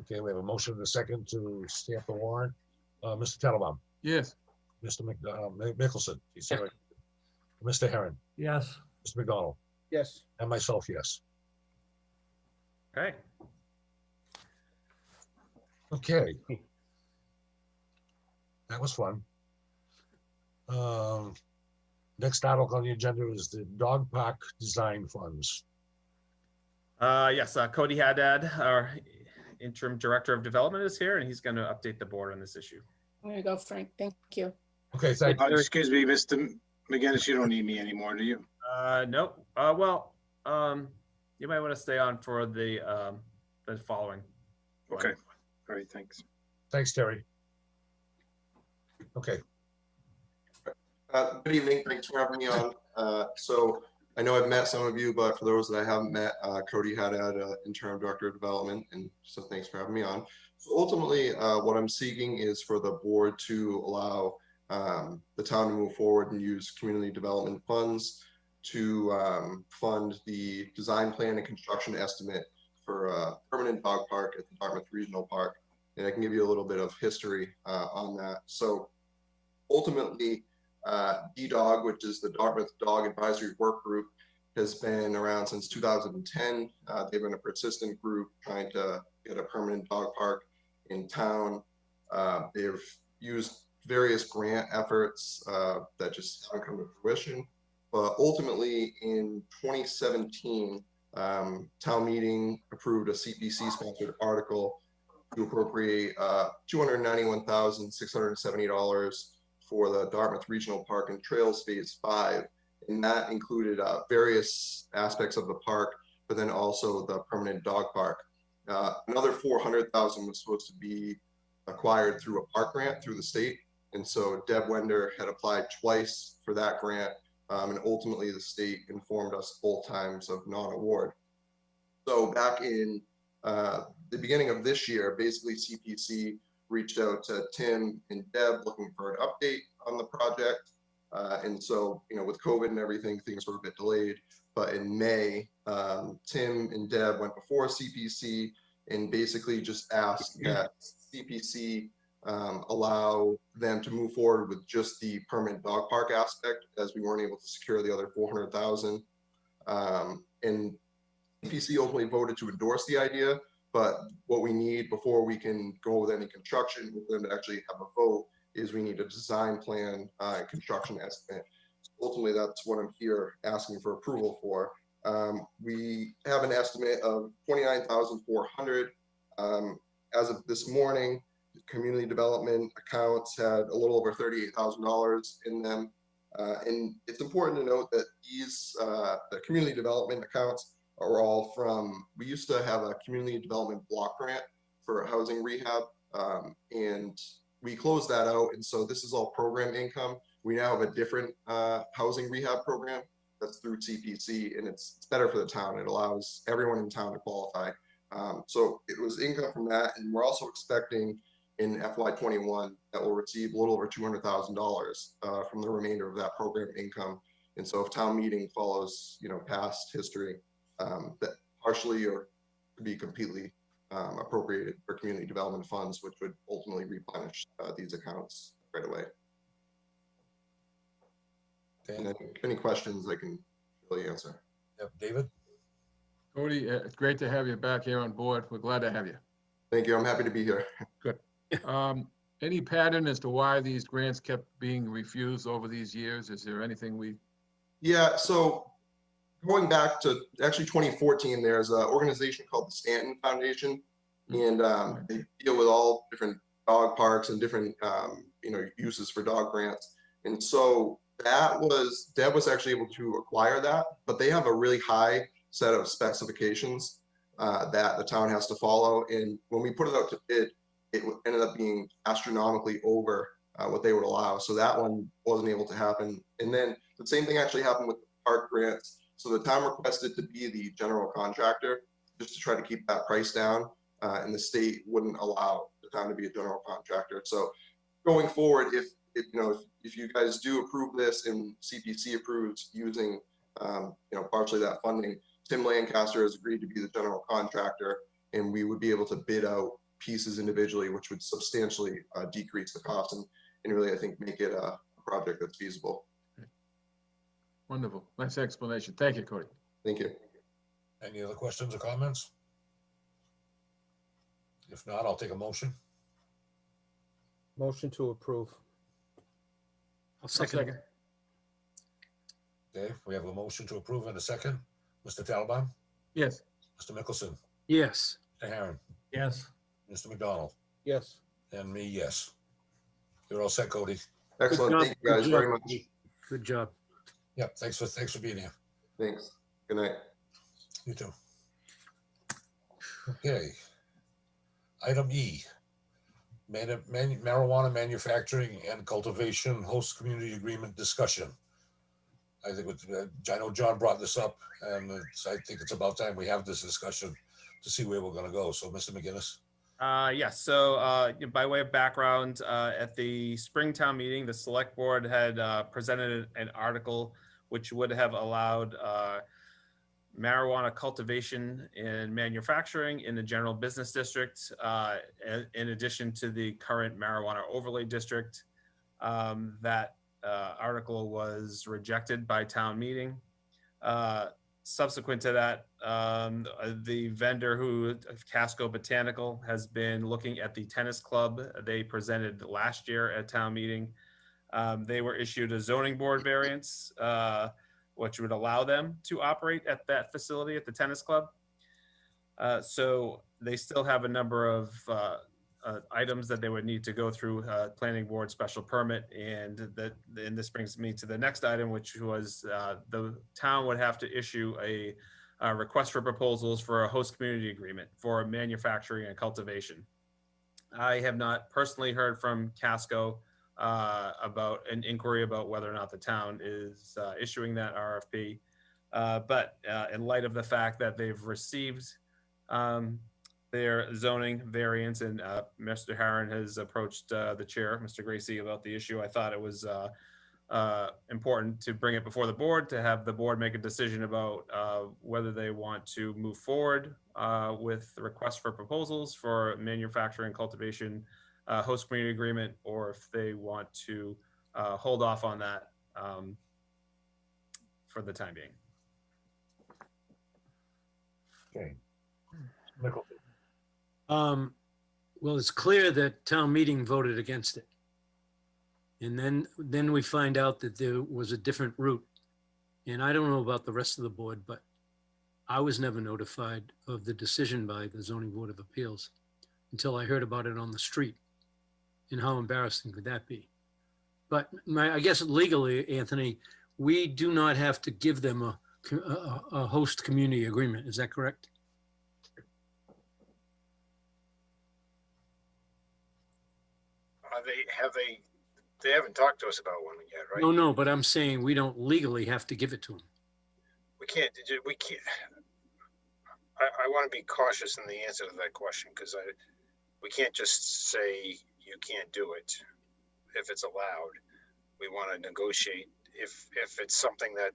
Okay, we have a motion and a second to stamp the warrant. Mr. Tattelbaum, Yes. Mr. Mickelson, sorry, Mr. Herron, Yes. Mr. McDonald, Yes. and myself, yes. Okay. Okay. That was fun. Next article on the agenda is the dog park design funds. Yes, Cody Haddad, our interim director of development, is here, and he's going to update the board on this issue. There you go, Frank. Thank you. Okay, thank you. Excuse me, Mr. McGinnis, you don't need me anymore, do you? No. Well, You might want to stay on for the following. one. Okay, all right, thanks. Thanks, Terry. Okay, Good evening. Thanks for having me on. So I know I've met some of you, but for those that I haven't met, Cody Haddad, Interim Director of Development, and so thanks for having me on. So ultimately, what I'm seeking is for the board to allow the town to move forward and use community development funds to fund the design plan and construction estimate for a permanent dog park at the Dartmouth Regional Park. And I can give you a little bit of history on that. So ultimately, DDOG, which is the Dartmouth Dog Advisory Work Group, has been around since 2010. They've been a persistent group trying to get a permanent dog park in town. They've used various grant efforts that just haven't come to fruition. But ultimately, in 2017, town meeting approved a CPC-sponsored article to appropriate $291,670 for the Dartmouth Regional Park and Trails Phase 5. And that included various aspects of the park, but then also the permanent dog park. Another $400,000 was supposed to be acquired through a park grant through the state. And so Deb Wender had applied twice for that grant. And ultimately the state informed us both times of non-award. So back in the beginning of this year, basically CPC reached out to Tim and Deb looking for an update on the project. And so, you know, with COVID and everything, things were a bit delayed. But in May, Tim and Deb went before CPC and basically just asked that CPC allow them to move forward with just the permanent dog park aspect, as we weren't able to secure the other $400,000. And CPC ultimately voted to endorse the idea, but what we need before we can go with any construction with them to actually have a vote is we need a design plan and construction estimate. So ultimately, that's what I'm here asking for approval for. We have an estimate of $29,400. As of this morning, community development accounts had a little over $38,000 in them. And it's important to note that these the community development accounts are all from, we used to have a community development block grant for housing rehab, and we closed that out. And so this is all program income. We now have a different housing rehab program that's through CPC, and it's better for the town. It allows everyone in town to qualify. So it was income from that. And we're also expecting in FY21 that we'll receive a little over $200,000 from the remainder of that program income. And so if town meeting follows, you know, past history, that partially or could be completely appropriated for community development funds, which would ultimately replenish these accounts right away. And if any questions, I can really answer. yep, David? Cody, it's great to have you back here on board. We're glad to have you. Thank you. I'm happy to be here. Any pattern as to why these grants kept being refused over these years? Is there anything we? Yeah, so going back to actually 2014, there's an organization called the Stanton Foundation, and they deal with all different dog parks and different you know, uses for dog grants. And so that was, Deb was actually able to acquire that, but they have a really high set of specifications that the town has to follow. And when we put it out to bid, it ended up being astronomically over what they would allow. So that one wasn't able to happen. And then the same thing actually happened with the park grants. So the town requested to be the general contractor just to try to keep that price down. And the state wouldn't allow the town to be a general contractor. So going forward, if you guys do approve this and CPC approves using you know, partially that funding, Tim Lancaster has agreed to be the general contractor, and we would be able to bid out pieces individually, which would substantially decrease the cost and really, I think, make it a project that's feasible. Wonderful. Nice explanation. Thank you, Cody. Thank you. Any other questions or comments? If not, I'll take a motion. Motion to approve. I'll second. Okay, we have a motion to approve in a second. Mr. Talbot, Yes. Mr. Mickelson, Yes. Mr. Herron, Yes. Mr. McDonald, Yes. and me, yes. You're all set, Cody. Excellent. Good job. Thank you guys Good very job, much. Cody. Good job. Yep, thanks for being here. Thanks. Good night. You too. Okay. Item E, marijuana manufacturing and cultivation host community agreement discussion. I think I know John brought this up, and I think it's about time we have this discussion to see where we're going to go. So, Mr. McGinnis. Yes, so by way of background, at the Springtown meeting, the select board had presented an article which would have allowed marijuana cultivation and manufacturing in the general business district, in addition to the current marijuana overlay district. That article was rejected by town meeting. Subsequent to that, the vendor Casco Botanical has been looking at the tennis club they presented last year at town meeting. They were issued a zoning board variance, which would allow them to operate at that facility at the tennis club. So they still have a number of items that they would need to go through planning board special permit. And this brings me to the next item, which was the town would have to issue a request for proposals for a host community agreement for manufacturing and cultivation. I have not personally heard from Casco about an inquiry about whether or not the town is issuing that RFP. But in light of the fact that they've received their zoning variance, and Mr. Harron has approached the chair, Mr. Gracie, about the issue, I thought it was important to bring it before the board, to have the board make a decision about whether they want to move forward with the request for proposals for manufacturing and cultivation host community agreement, or if they want to hold off on that for the time being. Okay. Well, it's clear that town meeting voted against it. And then we find out that there was a different route. And I don't know about the rest of the board, but I was never notified of the decision by the Zoning Board of Appeals until I heard about it on the street. And how embarrassing could that be? But I guess legally, Anthony, we do not have to give them a host community agreement. Is that correct? They haven't talked to us about one yet, right? No, but I'm saying we don't legally have to give it to them. We can't. I want to be cautious in the answer to that question, because we can't just say you can't do it if it's allowed. We want to negotiate if it's something that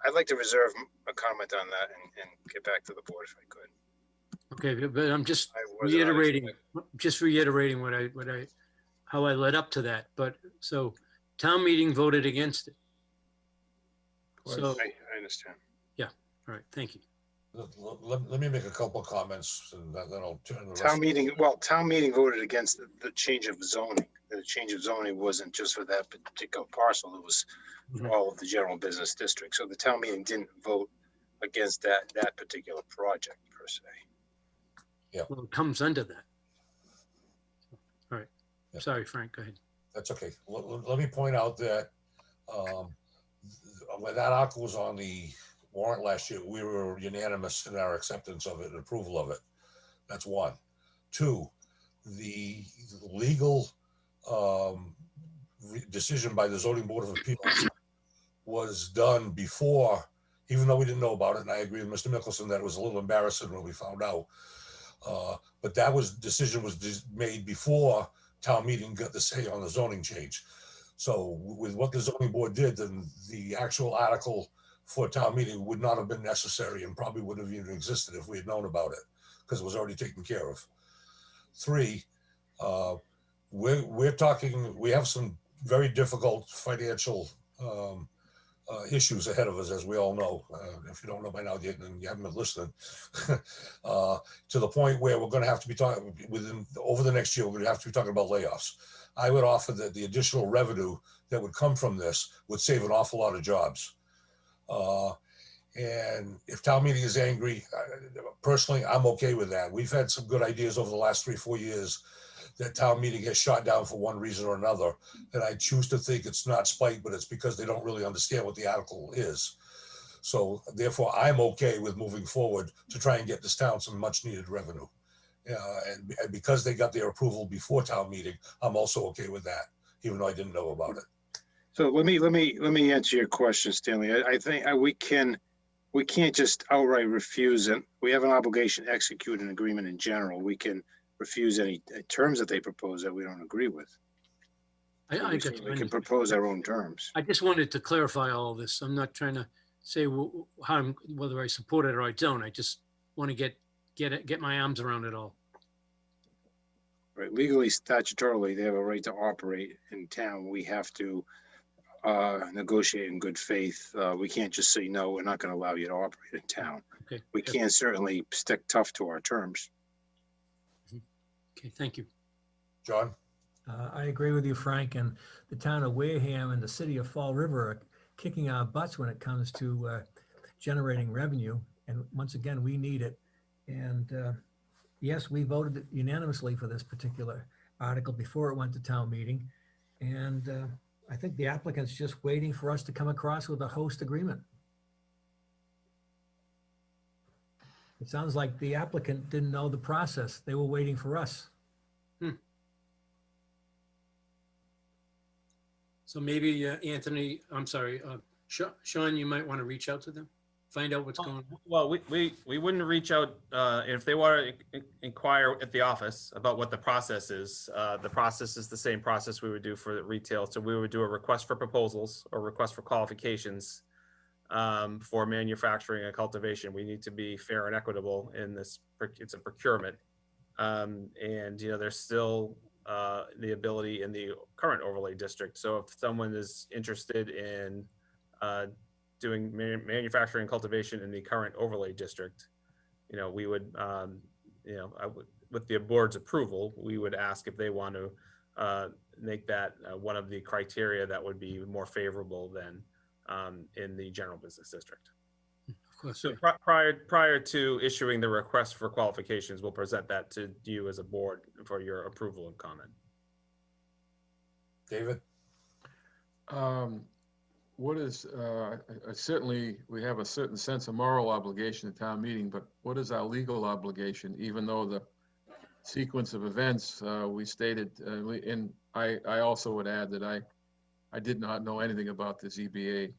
I'd like to reserve a comment on that and get back to the board if I could. Okay, but I'm just reiterating how I led up to that. But so town meeting voted against it. So I understand. Yeah. All right. Thank you. Let me make a couple of comments, and then I'll turn the Town meeting voted against the change of zoning. The change of zoning wasn't just for that particular parcel. It was for all of the general business district. So the town meeting didn't vote against that particular project per se. Yeah. Well, it comes under that. All right. Yeah. Sorry, Frank, go ahead. That's okay. Let me point out that when that article was on the warrant last year, we were unanimous in our acceptance of it and approval of it. That's one. Two, the legal decision by the Zoning Board of Appeals was done before, even though we didn't know about it, and I agree with Mr. Mickelson that it was a little embarrassing when we found out. But that decision was made before town meeting got the say on the zoning change. So with what the zoning board did, then the actual article for town meeting would not have been necessary and probably wouldn't have even existed if we had known about it, because it was already taken care of. Three, we're talking, we have some very difficult financial issues ahead of us, as we all know. If you don't know by now, then you haven't been listening. To the point where we're going to have to be talking over the next year, we're going to have to be talking about layoffs. I would offer that the additional revenue that would come from this would save an awful lot of jobs. And if town meeting is angry, personally, I'm okay with that. We've had some good ideas over the last 3-4 years that town meeting has shot down for one reason or another. And I choose to think it's not spite, but it's because they don't really understand what the article is. So therefore, I'm okay with moving forward to try and get this town some much needed revenue. And because they got their approval before town meeting, I'm also okay with that, even though I didn't know about it. So let me answer your question, Stanley. I think we can't just outright refuse it. We have an obligation to execute an agreement in general. We can refuse any terms that they propose that we don't agree with. I We got certainly can propose our own terms. I just wanted to clarify all of this. I'm not trying to say whether I support it or I don't. I just want to get my arms around it all. Right, legally, statutorily, they have a right to operate in town. We have to negotiate in good faith. We can't just say, no, we're not going to allow you to operate in town. Okay. We can certainly stick tough to our terms. Okay, thank you. John? I agree with you, Frank, and the town of Wareham and the city of Fall River are kicking our butts when it comes to generating revenue. And once again, we need it. And yes, we voted unanimously for this particular article before it went to town meeting. And I think the applicant's just waiting for us to come across with a host agreement. It sounds like the applicant didn't know the process. They were waiting for us. So maybe Anthony, I'm sorry, Sean, you might want to reach out to them, find out what's going on. Well, we wouldn't reach out if they want to inquire at the office about what the process is. The process is the same process we would do for retail. So we would do a request for proposals or request for qualifications for manufacturing and cultivation. We need to be fair and equitable in this. It's a procurement, and there's still the ability in the current overlay district. So if someone is interested in doing manufacturing and cultivation in the current overlay district, we would, with the board's approval, we would ask if they want to make that one of the criteria that would be more favorable than in the general business district. Of course. So prior to issuing the request for qualifications, we'll present that to you as a board for your approval and comment. David? What is, certainly we have a certain sense of moral obligation at town meeting, but what is our legal obligation, even though the sequence of events we stated, and I also would add that I did not know anything about the ZBA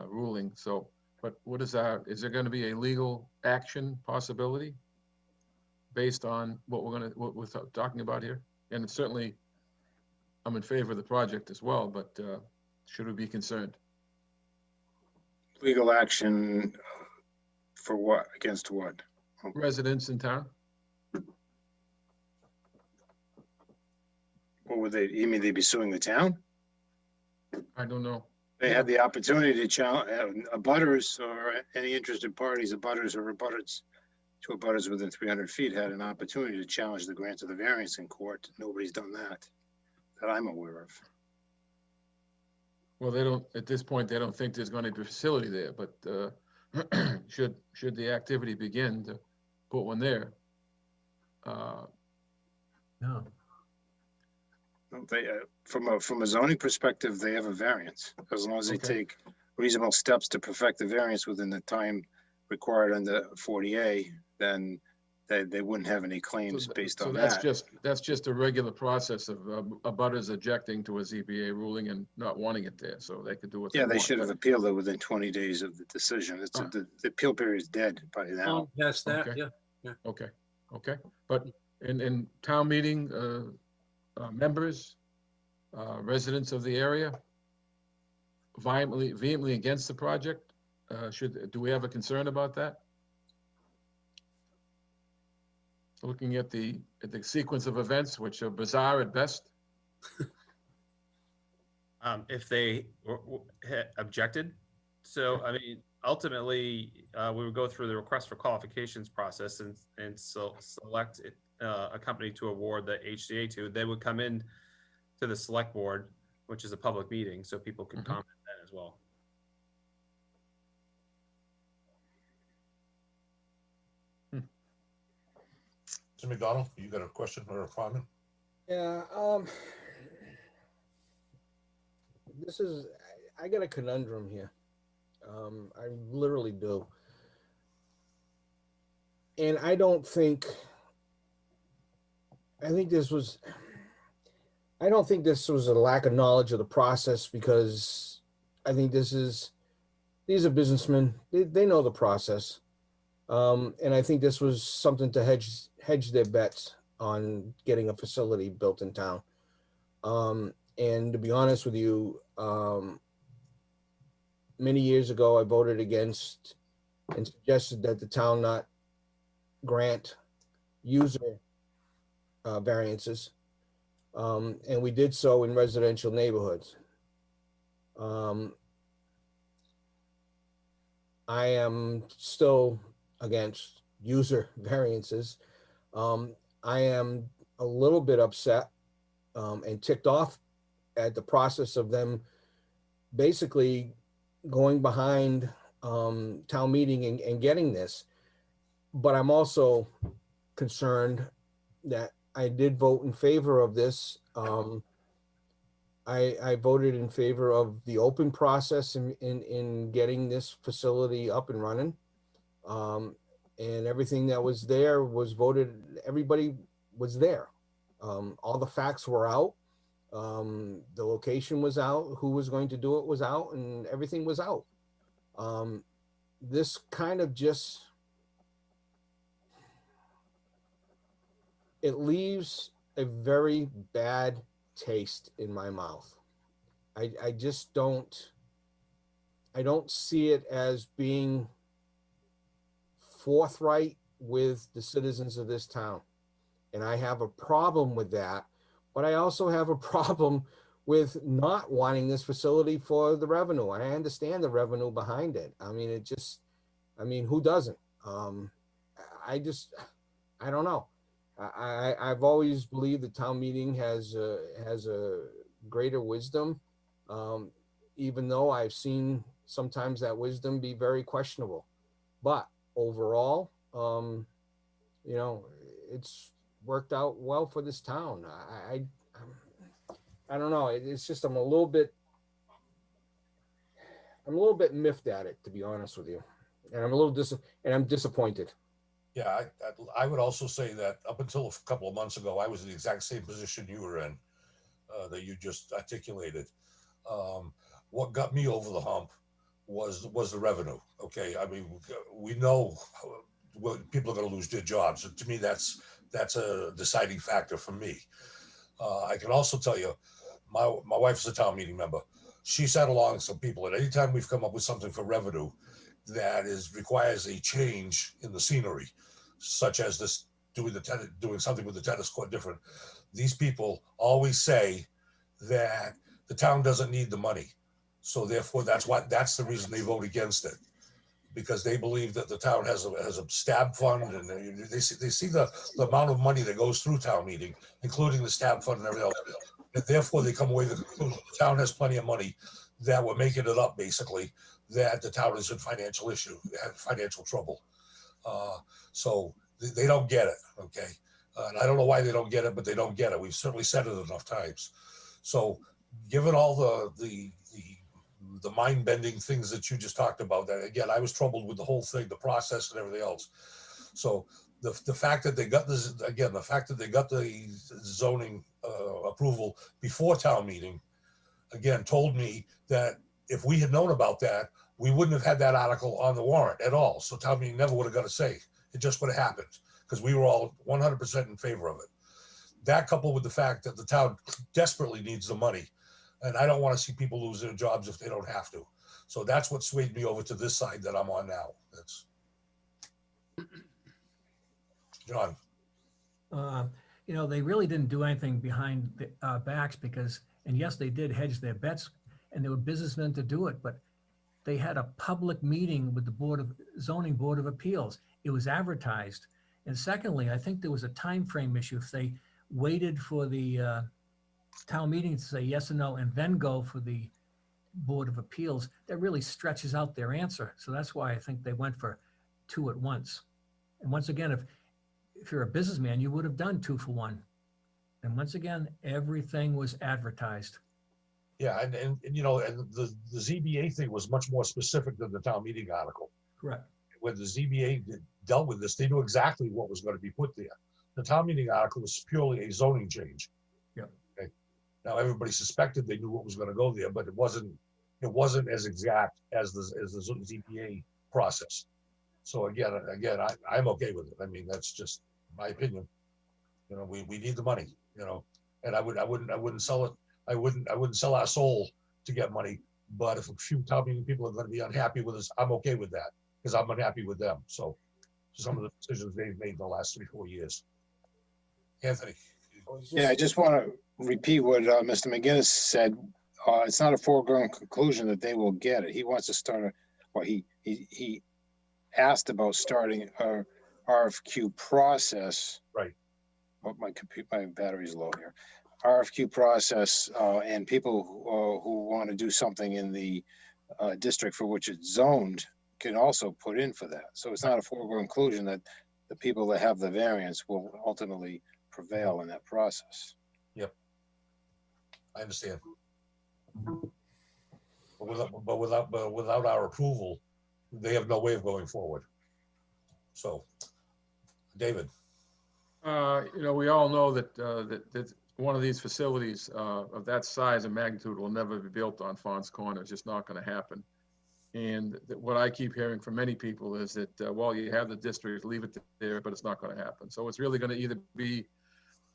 ruling. So, but what is there going to be a legal action possibility based on what we're talking about here? And certainly I'm in favor of the project as well, but should we be concerned? Legal action for what? Against what? Residents in town? What would they, you mean they'd be suing the town? I don't know. They had the opportunity to challenge abutters or any interested parties, abutters or abutters to abutters within 300 feet had an opportunity to challenge the grant of the variance in court. Nobody's done that I'm aware of. Well, they don't, at this point, they don't think there's going to be a facility there, but should the activity begin to put one there? No. They, from a zoning perspective, they have a variance. As long as they take reasonable steps to perfect the variance within the time required under 40A, then they wouldn't have any claims based on that. So that's just a regular process of abutters objecting to a ZBA ruling and not wanting it there, so they could do what they want. Yeah, they should have appealed it within 20 days of the decision. It's the appeal period is dead by now. That's that, Okay. yeah. Okay. But in town meeting, members, residents of the area, vehemently against the project, do we have a concern about that? Looking at the sequence of events, which are bizarre at best. If they objected, so I mean, ultimately, we would go through the request for qualifications process and select a company to award the HCA to. They would come in to the select board, which is a public meeting, so people can comment then as well. Mr. McDonald, you got a question or a comment? Yeah, I got a conundrum here. I literally do. And I don't think, I think this was, I don't think this was a lack of knowledge of the process, because I think these are businessmen. They know the process. And I think this was something to hedge their bets on getting a facility built in town. And to be honest with you, many years ago, I voted against and suggested that the town not grant user variances. And we did so in residential neighborhoods. I am still against user variances. I am a little bit upset and ticked off at the process of them basically going behind town meeting and getting this. But I'm also concerned that I did vote in favor of this. I voted in favor of the open process in getting this facility up and running. And everything that was there was voted, everybody was there. All the facts were out. The location was out, who was going to do it was out, and everything was out. This kind of just, it leaves a very bad taste in my mouth. I just don't, I don't see it as being forthright with the citizens of this town. And I have a problem with that, but I also have a problem with not wanting this facility for the revenue. And I understand the revenue behind it. I mean, who doesn't? I don't know. I've always believed the town meeting has a greater wisdom, even though I've seen sometimes that wisdom be very questionable. But overall, it's worked out well for this town. I don't know. It's just I'm a little bit miffed at it, to be honest with you, and I'm disappointed. Yeah, I would also say that up until a couple of months ago, I was in the exact same position you were in, that you just articulated. What got me over the hump was the revenue. Okay, I mean, we know people are going to lose their jobs. And to me, that's a deciding factor for me. I can also tell you, my wife is a town meeting member. She sat along some people, and anytime we've come up with something for revenue that requires a change in the scenery, such as this doing something with the tennis court different, these people always say that the town doesn't need the money, so therefore that's the reason they vote against it, because they believe that the town has a stab fund, and they see the amount of money that goes through town meeting, including the stab fund and everything else. And therefore, they come away with the conclusion the town has plenty of money, that we're making it up, basically, that the town is in financial trouble. So they don't get it, okay? And I don't know why they don't get it, but they don't get it. We've certainly said it enough times. So given all the mind-bending things that you just talked about, that again, I was troubled with the whole thing, the process and everything else. So the fact that they got this, again, the fact that they got the zoning approval before town meeting, again, told me that if we had known about that, we wouldn't have had that article on the warrant at all. So town meeting never would have got a say. It just would have happened, because we were all 100% in favor of it. That, coupled with the fact that the town desperately needs the money, and I don't want to see people lose their jobs if they don't have to. So that's what swayed me over to this side that I'm on now. That's John. They really didn't do anything behind our backs, because, and yes, they did hedge their bets, and they were businessmen to do it, but they had a public meeting with the Zoning Board of Appeals. It was advertised. And secondly, I think there was a time frame issue. If they waited for the town meeting to say yes or no, and then go for the Board of Appeals, that really stretches out their answer. So that's why I think they went for 2 at once. And once again, if you're a businessman, you would have done 2 for 1. And once again, everything was advertised. Yeah, and you know, and the ZBA thing was much more specific than the town meeting article. Correct. When the ZBA dealt with this, they knew exactly what was going to be put there. The town meeting article was purely a zoning change. Yep. Okay. Now everybody suspected they knew what was going to go there, but it wasn't as exact as the ZBA process. So again, I'm okay with it. I mean, that's just my opinion. You know, we need the money, you know, and I wouldn't sell it. I wouldn't sell our soul to get money. But if a few town meeting people are going to be unhappy with us, I'm okay with that because I'm unhappy with them. So some of the decisions they've made in the last 3-4 years. Anthony. Yeah, I just want to repeat what Mr. McGinnis said. It's not a foregone conclusion that they will get it. He wants to start he asked about starting a RFQ process. Right. Oh, my battery's low here. RFQ process, and people who want to do something in the district for which it's zoned can also put in for that. So it's not a foregone conclusion that the people that have the variance will ultimately prevail in that process. Yep. I understand. But without our approval, they have no way of going forward. So, David. You know, we all know that one of these facilities of that size and magnitude will never be built on Fons Corner. It's just not going to happen. And what I keep hearing from many people is that, well, you have the district, leave it there, but it's not going to happen. So it's really going to either be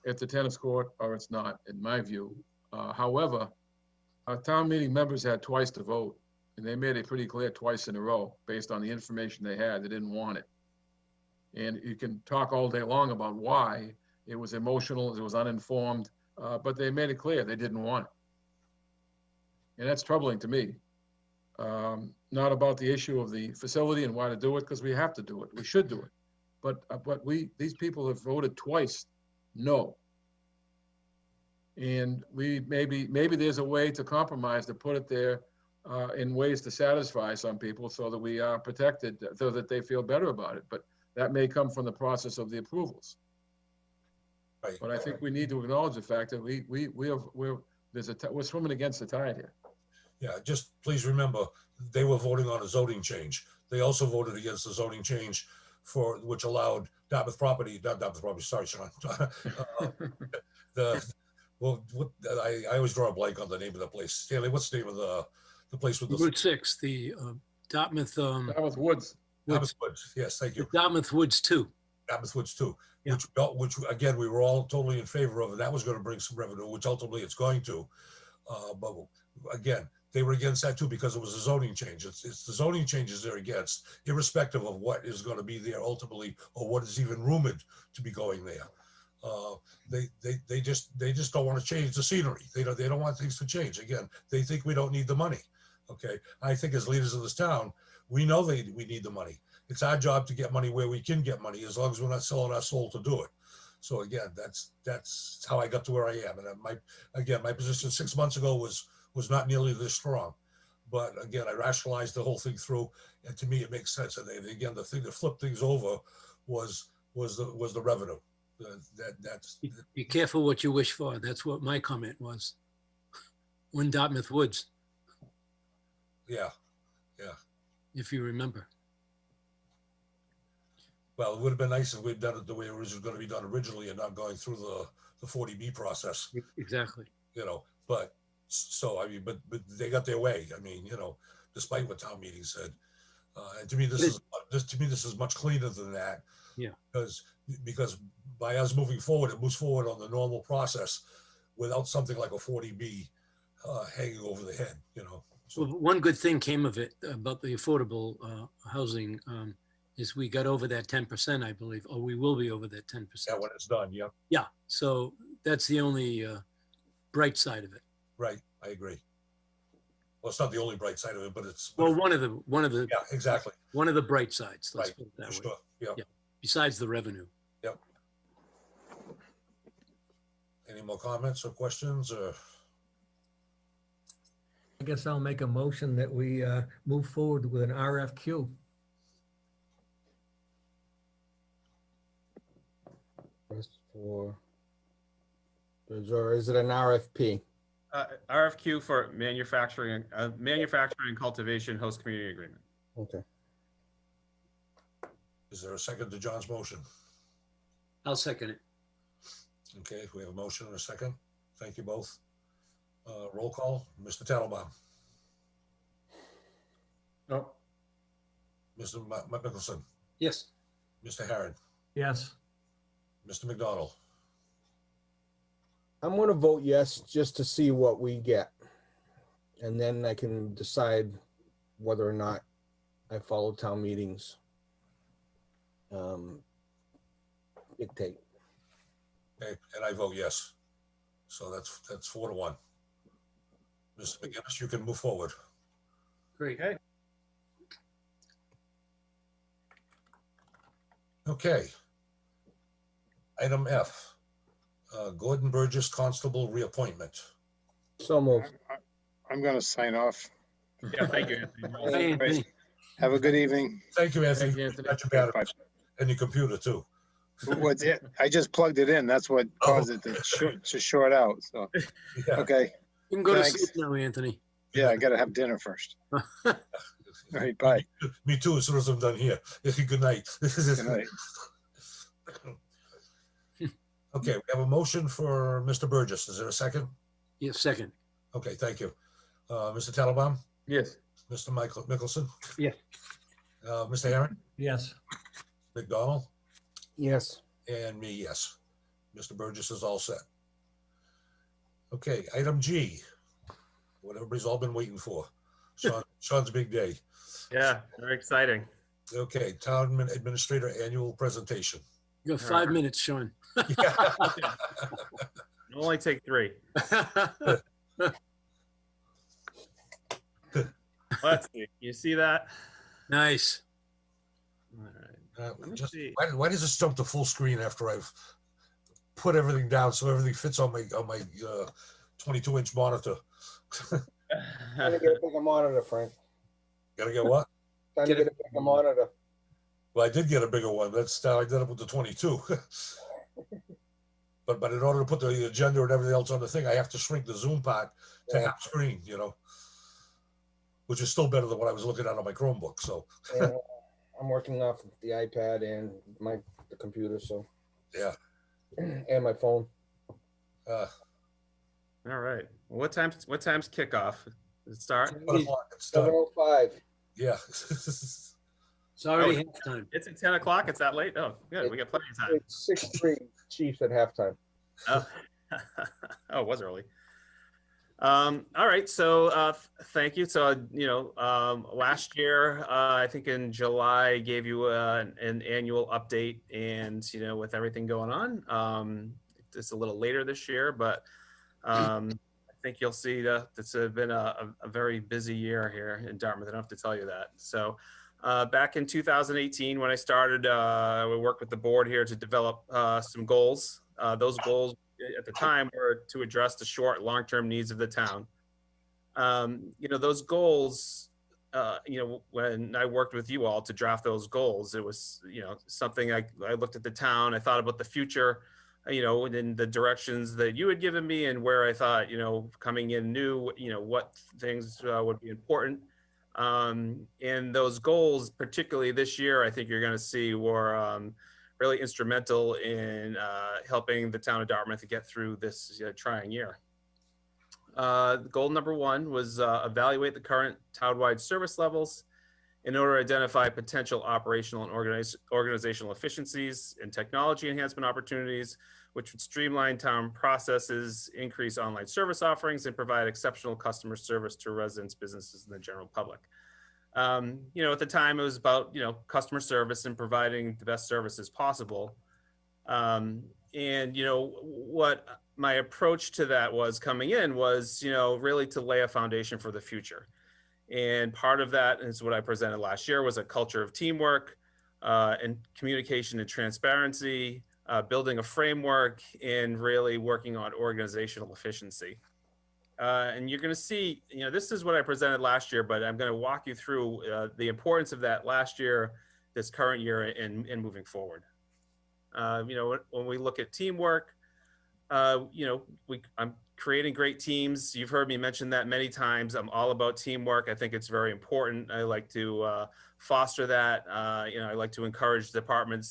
at the tennis court or it's not, in my view. However, our town meeting members had twice to vote, and they made it pretty clear twice in a row, based on the information they had, they didn't want it. And you can talk all day long about why. It was emotional, it was uninformed, but they made it clear they didn't want it. And that's troubling to me. Not about the issue of the facility and why to do it, because we have to do it, we should do it. But these people have voted twice no. And maybe there's a way to compromise to put it there in ways to satisfy some people so that we are protected, so that they feel better about it. But that may come from the process of the approvals. Right. But I think we need to acknowledge the fact that we're swimming against the tide here. Yeah, just please remember, they were voting on a zoning change. They also voted against the zoning change which allowed Dartmouth property, sorry, Sean. I always draw a blank on the name of the place. Stanley, what's the name of the place with the Route 6, the Dartmouth. Dartmouth Woods. Dartmouth Woods. Yes, thank you. Dartmouth Woods 2. Dartmouth Woods 2, Yeah. which again, we were all totally in favor of, and that was going to bring some revenue, which ultimately it's going to. But again, they were against that too because it was a zoning change. It's the zoning changes they're against, irrespective of what is going to be there ultimately or what is even rumored to be going there. They just don't want to change the scenery. They don't want things to change. Again, they think we don't need the money. Okay, I think as leaders of this town, we know we need the money. It's our job to get money where we can get money, as long as we're not selling our soul to do it. So again, that's how I got to where I am. And my position 6 months ago was not nearly this strong, but again, I rationalized the whole thing through, and to me, it makes sense. And again, the thing that flipped things over was the revenue. Be careful what you wish for. That's what my comment was. When Dartmouth Woods. Yeah. If you remember. Well, it would have been nice if we'd done it the way it was going to be done originally and not going through the 40B process. Exactly. You know, but they got their way. I mean, you know, despite what town meeting said. And to me, this is much cleaner than that. Yeah. Because by us moving forward, it moves forward on the normal process without something like a 40B hanging over the head, you know. So, well, one good thing came of it about the affordable housing is we got over that 10%, I believe, or we will be over that 10%. yeah, when it's done, yeah. Yeah, so that's the only bright side of it. Right, I agree. Well, it's not the only bright side of it, but it's well, one of the yeah, exactly. One of the bright sides. Let's right, put it that way. sure. Yeah. Besides the revenue. Yep. Any more comments or questions or? I guess I'll make a motion that we move forward with an RFQ. Or is it an RFP? RFQ for manufacturing and cultivation host community agreement. Okay. Is there a second to John's motion? I'll second it. Okay, we have a motion and a second. Thank you both. Roll call, Mr. Tattlebaum, No, Mr. Mickelson, Yes. Mr. Harron, Yes. Mr. McDonald. I'm gonna vote yes, just to see what we get. And then I can decide whether or not I follow town meetings. Dictate. Okay, and I vote yes. So that's 4-1. Mr. McGinnis, you can move forward. Great. Okay. Okay. Item F, Gordon Burgess Constable reappointment. So moved. I'm gonna sign off. Yeah, thank you, Anthony. Hey, Anthony. Have a good evening. Thank you, Anthony. Thank you, Anthony. Got your Bye. batteries and your computer too. What's it? I just plugged it in. That's what caused it to short out. So, Yeah. okay. You can go to Thanks. sleep now, Anthony. Yeah, I gotta have dinner first. All right, bye. Me too, as soon as I'm done here. Good night. Good night. Okay, we have a motion for Mr. Burgess. Is there a second? Yes, second. Okay, thank you. Mr. Tattlebaum, yes, Mr. Mickelson, Yes. Mr. Aaron, Yes. McDonald, Yes. and me, yes. Mr. Burgess is all set. Okay, item G, what everybody's all been waiting for. Sean's big day. Yeah, very exciting. Okay, Town Administrator Annual Presentation. You got 5 minutes, Sean. It'll only take 3. Let's see. You see that? Nice. All right. Let me see. Why does this jump to full screen after I've put everything down so everything fits on my 22-inch monitor? Time to get a bigger monitor, Frank. Gotta get what? Time to get a bigger monitor. Well, I did get a bigger one. That's I did it with the 22. But in order to put the agenda and everything else on the thing, I have to shrink the Zoom part to Yeah. half screen, which is still better than what I was looking at on my Chromebook. So And I'm working off the iPad and the computer, so yeah. and my phone. Uh, All right. What time's kickoff? Does it start? 7 o'clock, it's done. 7:05. Yeah. It's already halftime. It's at 10 o'clock. It's that late? Oh, good. We got plenty of time. It's 6-3 Chiefs at halftime. Oh, oh, it was early. All right. So thank you. So, last year, I think in July, I gave you an annual update, and, with everything going on, it's a little later this year, but I think you'll see that it's been a very busy year here in Dartmouth. I don't have to tell you that. So back in 2018, when I started, we worked with the board here to develop some goals. Those goals at the time were to address the short and long-term needs of the town. Those goals, when I worked with you all to draft those goals, it was, something I looked at the town, I thought about the future, in the directions that you had given me and where I thought, coming in new, what things would be important. And those goals, particularly this year, I think you're going to see were really instrumental in helping the town of Dartmouth to get through this trying year. Goal number 1 was evaluate the current townwide service levels in order to identify potential operational and organizational efficiencies and technology enhancement opportunities, which would streamline town processes, increase online service offerings, and provide exceptional customer service to residents, businesses, and the general public. At the time, it was about, customer service and providing the best services possible. What my approach to that was coming in was, really to lay a foundation for the future. And part of that is what I presented last year was a culture of teamwork and communication and transparency, building a framework, and really working on organizational efficiency. And you're going to see, this is what I presented last year, but I'm going to walk you through the importance of that last year, this current year, and moving forward. When we look at teamwork, I'm creating great teams. You've heard me mention that many times. I'm all about teamwork. I think it's very important. I like to foster that. I like to encourage department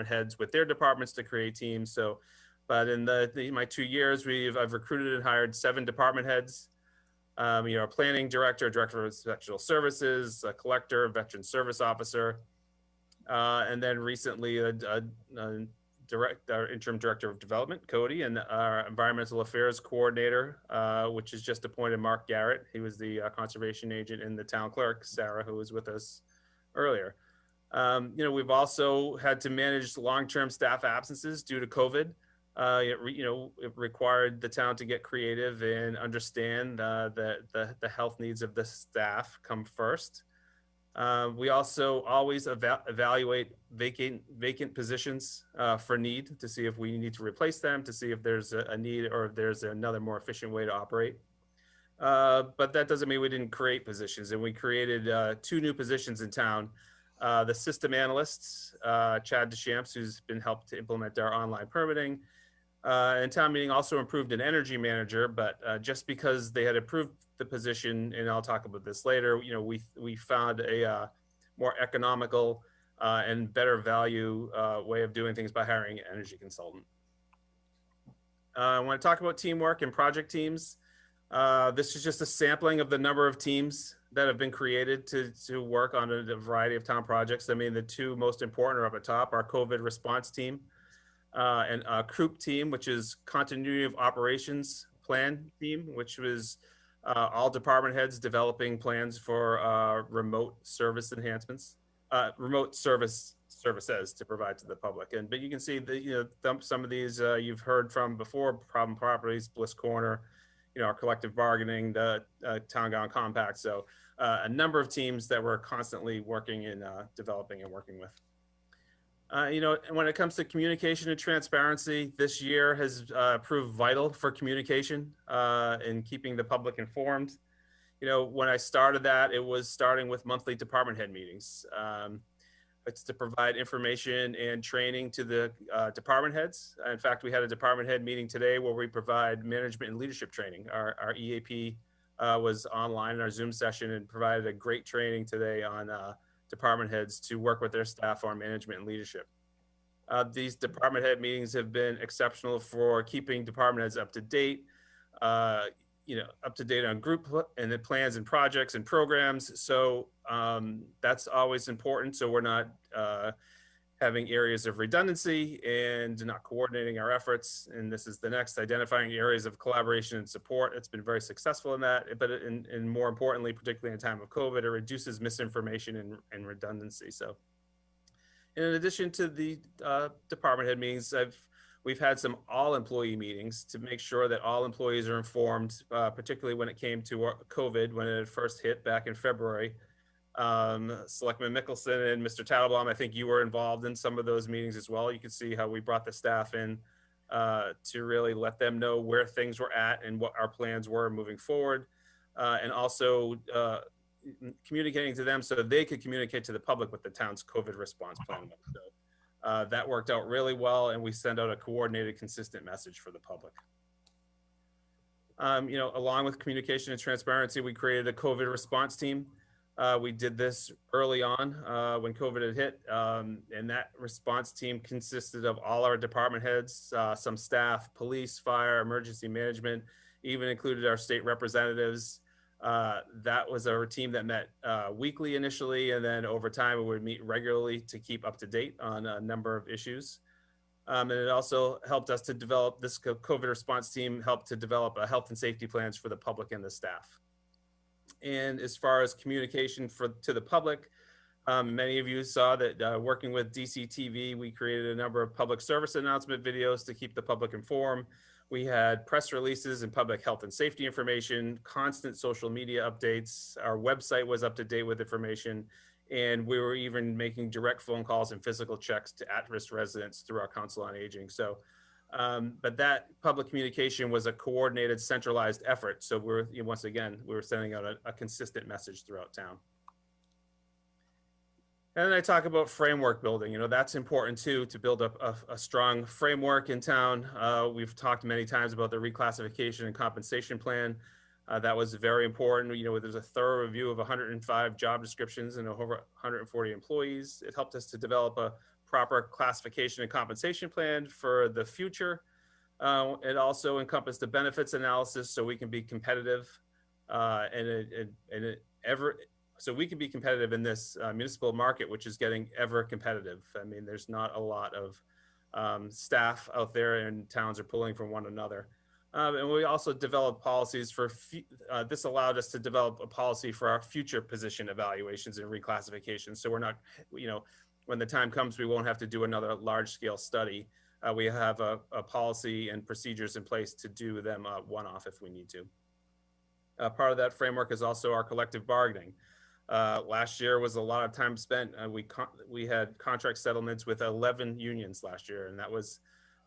heads with their departments to create teams. So, but in my 2 years, I've recruited and hired 7 department heads. A planning director, director of inspectional services, a collector, veteran service officer, and then recently our interim director of development, Cody, and our environmental affairs coordinator, which is just appointed Mark Garrett. He was the conservation agent, and the town clerk, Sarah, who was with us earlier. We've also had to manage long-term staff absences due to COVID. It required the town to get creative and understand that the health needs of the staff come first. We also always evaluate vacant positions for need to see if we need to replace them, to see if there's a need or if there's another more efficient way to operate. But that doesn't mean we didn't create positions, and we created 2 new positions in town. The system analysts, Chad Deschamps, who's been helped to implement our online permitting, and town meeting also approved an energy manager, but just because they had approved the position, and I'll talk about this later, we found a more economical and better value way of doing things by hiring an energy consultant. I want to talk about teamwork and project teams. This is just a sampling of the number of teams that have been created to work on a variety of town projects. I mean, the 2 most important are up at top, our COVID response team, and a CROOP team, which is continuity of operations plan team, which was all department heads developing plans for remote service enhancements, remote services to provide to the public. But you can see that some of these you've heard from before: problem properties, Bliss Corner, our collective bargaining, the town gown compact. So a number of teams that we're constantly working and developing and working with. When it comes to communication and transparency, this year has proved vital for communication and keeping the public informed. When I started that, it was starting with monthly department head meetings. It's to provide information and training to the department heads. In fact, we had a department head meeting today where we provide management and leadership training. Our EAP was online in our Zoom session and provided a great training today on department heads to work with their staff on management and leadership. These department head meetings have been exceptional for keeping department heads up to date on group and the plans and projects and programs. So that's always important. So we're not having areas of redundancy and not coordinating our efforts. And this is the next, identifying areas of collaboration and support. It's been very successful in that, but and more importantly, particularly in a time of COVID, it reduces misinformation and redundancy. So in addition to the department head meetings, we've had some all employee meetings to make sure that all employees are informed, particularly when it came to COVID, when it had first hit back in February. Selectman Mickelson and Mr. Tattlebaum, I think you were involved in some of those meetings as well. You can see how we brought the staff in to really let them know where things were at and what our plans were moving forward. And also communicating to them so that they could communicate to the public with the town's COVID response plan. So that worked out really well, and we send out a coordinated, consistent message for the public. Along with communication and transparency, we created a COVID response team. We did this early on when COVID had hit, and that response team consisted of all our department heads, some staff, police, fire, emergency management, even included our state representatives. That was our team that met weekly initially, and then over time we would meet regularly to keep up to date on a number of issues. And it also helped us to develop, this COVID response team helped to develop health and safety plans for the public and the staff. And as far as communication to the public, many of you saw that working with DCTV, we created a number of public service announcement videos to keep the public informed. We had press releases and public health and safety information, constant social media updates. Our website was up to date with information, and we were even making direct phone calls and physical checks to at-risk residents through our Council on Aging. So, but that public communication was a coordinated, centralized effort. So once again, we were sending out a consistent message throughout town. And then I talk about framework building. That's important too, to build up a strong framework in town. We've talked many times about the reclassification and compensation plan. That was very important. There's a thorough review of 105 job descriptions and over 140 employees. It helped us to develop a proper classification and compensation plan for the future. It also encompassed the benefits analysis so we can be competitive so we can be competitive in this municipal market, which is getting ever competitive. I mean, there's not a lot of staff out there, and towns are pulling from one another. And we also developed policies for, this allowed us to develop a policy for our future position evaluations and reclassifications. So we're not, when the time comes, we won't have to do another large scale study. We have a policy and procedures in place to do them one-off if we need to. Part of that framework is also our collective bargaining. Last year was a lot of time spent. We had contract settlements with 11 unions last year, and that was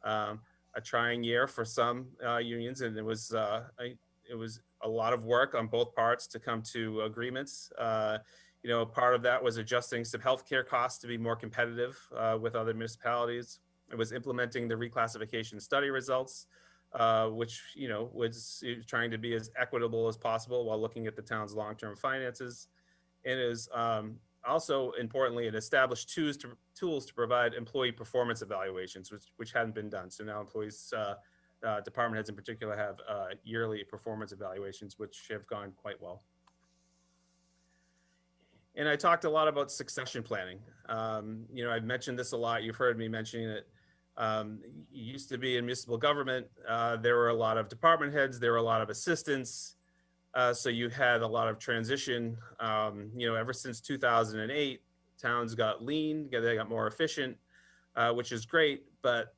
a trying year for some unions, and it was a lot of work on both parts to come to agreements. Part of that was adjusting some healthcare costs to be more competitive with other municipalities. It was implementing the reclassification study results, which was trying to be as equitable as possible while looking at the town's long-term finances. And is also importantly, it established tools to provide employee performance evaluations, which hadn't been done. So now employees, department heads in particular, have yearly performance evaluations, which have gone quite well. And I talked a lot about succession planning. I've mentioned this a lot. You've heard me mentioning it. It used to be in municipal government. There were a lot of department heads. There were a lot of assistants. So you had a lot of transition. Ever since 2008, towns got lean, they got more efficient, which is great, but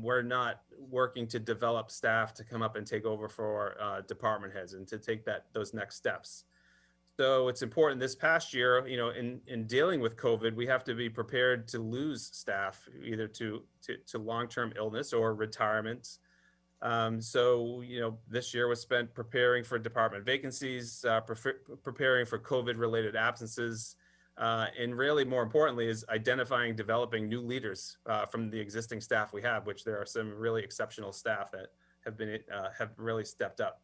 we're not working to develop staff to come up and take over for department heads and to take those next steps. So it's important this past year, in dealing with COVID, we have to be prepared to lose staff either to long-term illness or retirement. So this year was spent preparing for department vacancies, preparing for COVID-related absences, and really more importantly is identifying, developing new leaders from the existing staff we have, which there are some really exceptional staff that have really stepped up.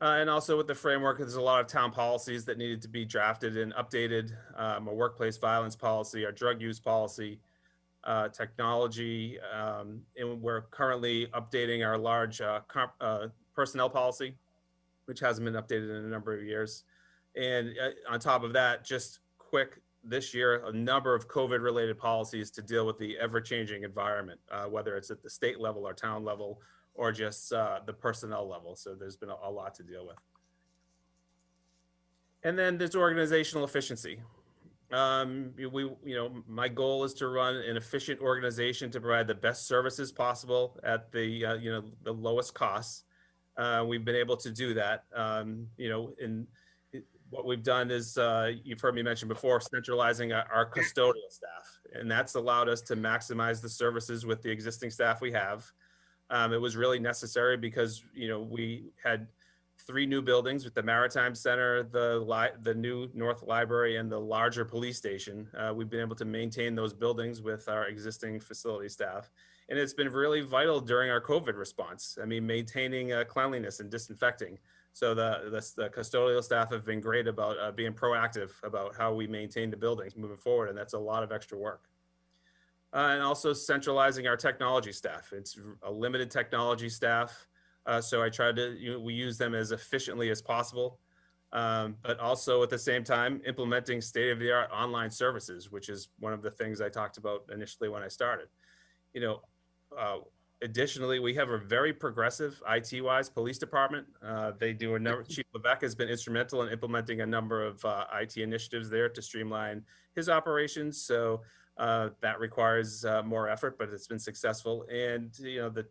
And also with the framework, there's a lot of town policies that needed to be drafted and updated. A workplace violence policy, our drug use policy, technology, and we're currently updating our large personnel policy, which hasn't been updated in a number of years. And on top of that, just quick, this year, a number of COVID-related policies to deal with the ever-changing environment, whether it's at the state level or town level, or just the personnel level. So there's been a lot to deal with. And then there's organizational efficiency. My goal is to run an efficient organization to provide the best services possible at the lowest costs. We've been able to do that. What we've done is, you've heard me mention before, centralizing our custodial staff, and that's allowed us to maximize the services with the existing staff we have. It was really necessary because we had 3 new buildings with the Maritime Center, the new North Library, and the larger police station. We've been able to maintain those buildings with our existing facility staff. And it's been really vital during our COVID response. I mean, maintaining cleanliness and disinfecting. So the custodial staff have been great about being proactive about how we maintain the buildings moving forward. And that's a lot of extra work. And also centralizing our technology staff. It's a limited technology staff. So I try to, we use them as efficiently as possible, but also at the same time, implementing state-of-the-art online services, which is one of the things I talked about initially when I started. Additionally, we have a very progressive IT-wise police department. Chief Levesque has been instrumental in implementing a number of IT initiatives there to streamline his operations. So that requires more effort, but it's been successful. And the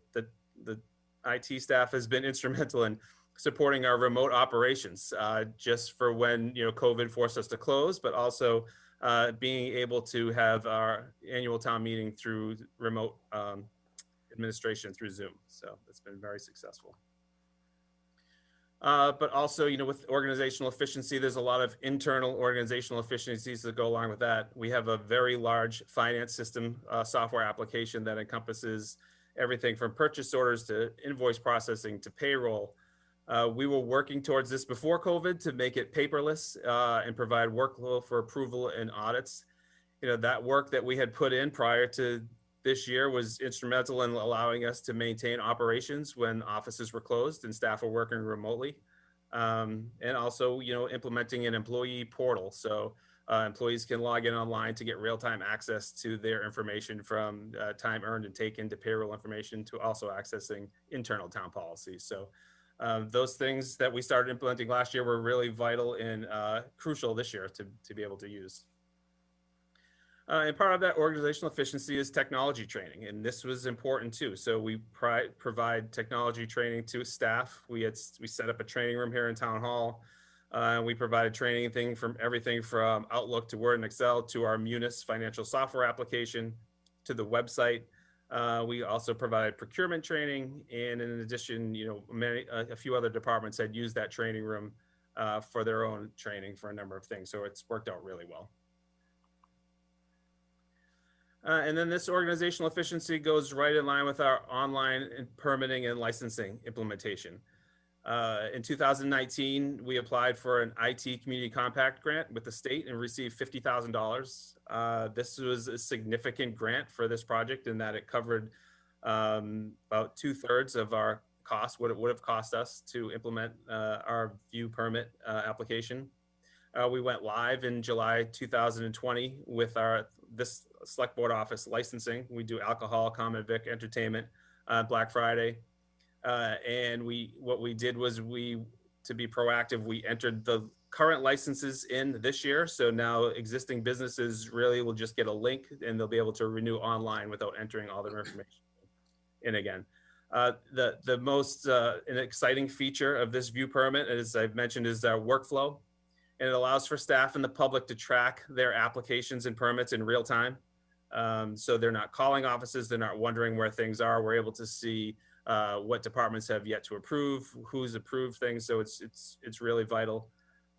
IT staff has been instrumental in supporting our remote operations, just for when COVID forced us to close, but also being able to have our annual town meeting through remote administration through Zoom. So it's been very successful. But also, with organizational efficiency, there's a lot of internal organizational efficiencies that go along with that. We have a very large finance system software application that encompasses everything from purchase orders to invoice processing to payroll. We were working towards this before COVID to make it paperless and provide workflow for approval and audits. That work that we had put in prior to this year was instrumental in allowing us to maintain operations when offices were closed and staff were working remotely. And also, implementing an employee portal. So employees can log in online to get real-time access to their information, from time earned and taken to payroll information to also accessing internal town policies. So those things that we started implementing last year were really vital and crucial this year to be able to use. And part of that organizational efficiency is technology training, and this was important too. So we provide technology training to staff. We set up a training room here in Town Hall. We provided training from everything from Outlook to Word and Excel to our Munis financial software application to the website. We also provided procurement training, and in addition, a few other departments had used that training room for their own training for a number of things. So it's worked out really well. And then this organizational efficiency goes right in line with our online permitting and licensing implementation. In 2019, we applied for an IT Community Compact grant with the state and received $50,000. This was a significant grant for this project in that it covered about 2/3 of our cost, what it would have cost us to implement our view permit application. We went live in July 2020 with this select board office licensing. We do alcohol, common vic, entertainment, Black Friday. And what we did was to be proactive, we entered the current licenses in this year. So now existing businesses really will just get a link and they'll be able to renew online without entering all their information in again. The most an exciting feature of this view permit, as I've mentioned, is our workflow. And it allows for staff and the public to track their applications and permits in real time. So they're not calling offices, they're not wondering where things are. We're able to see what departments have yet to approve, who's approved things. So it's really vital.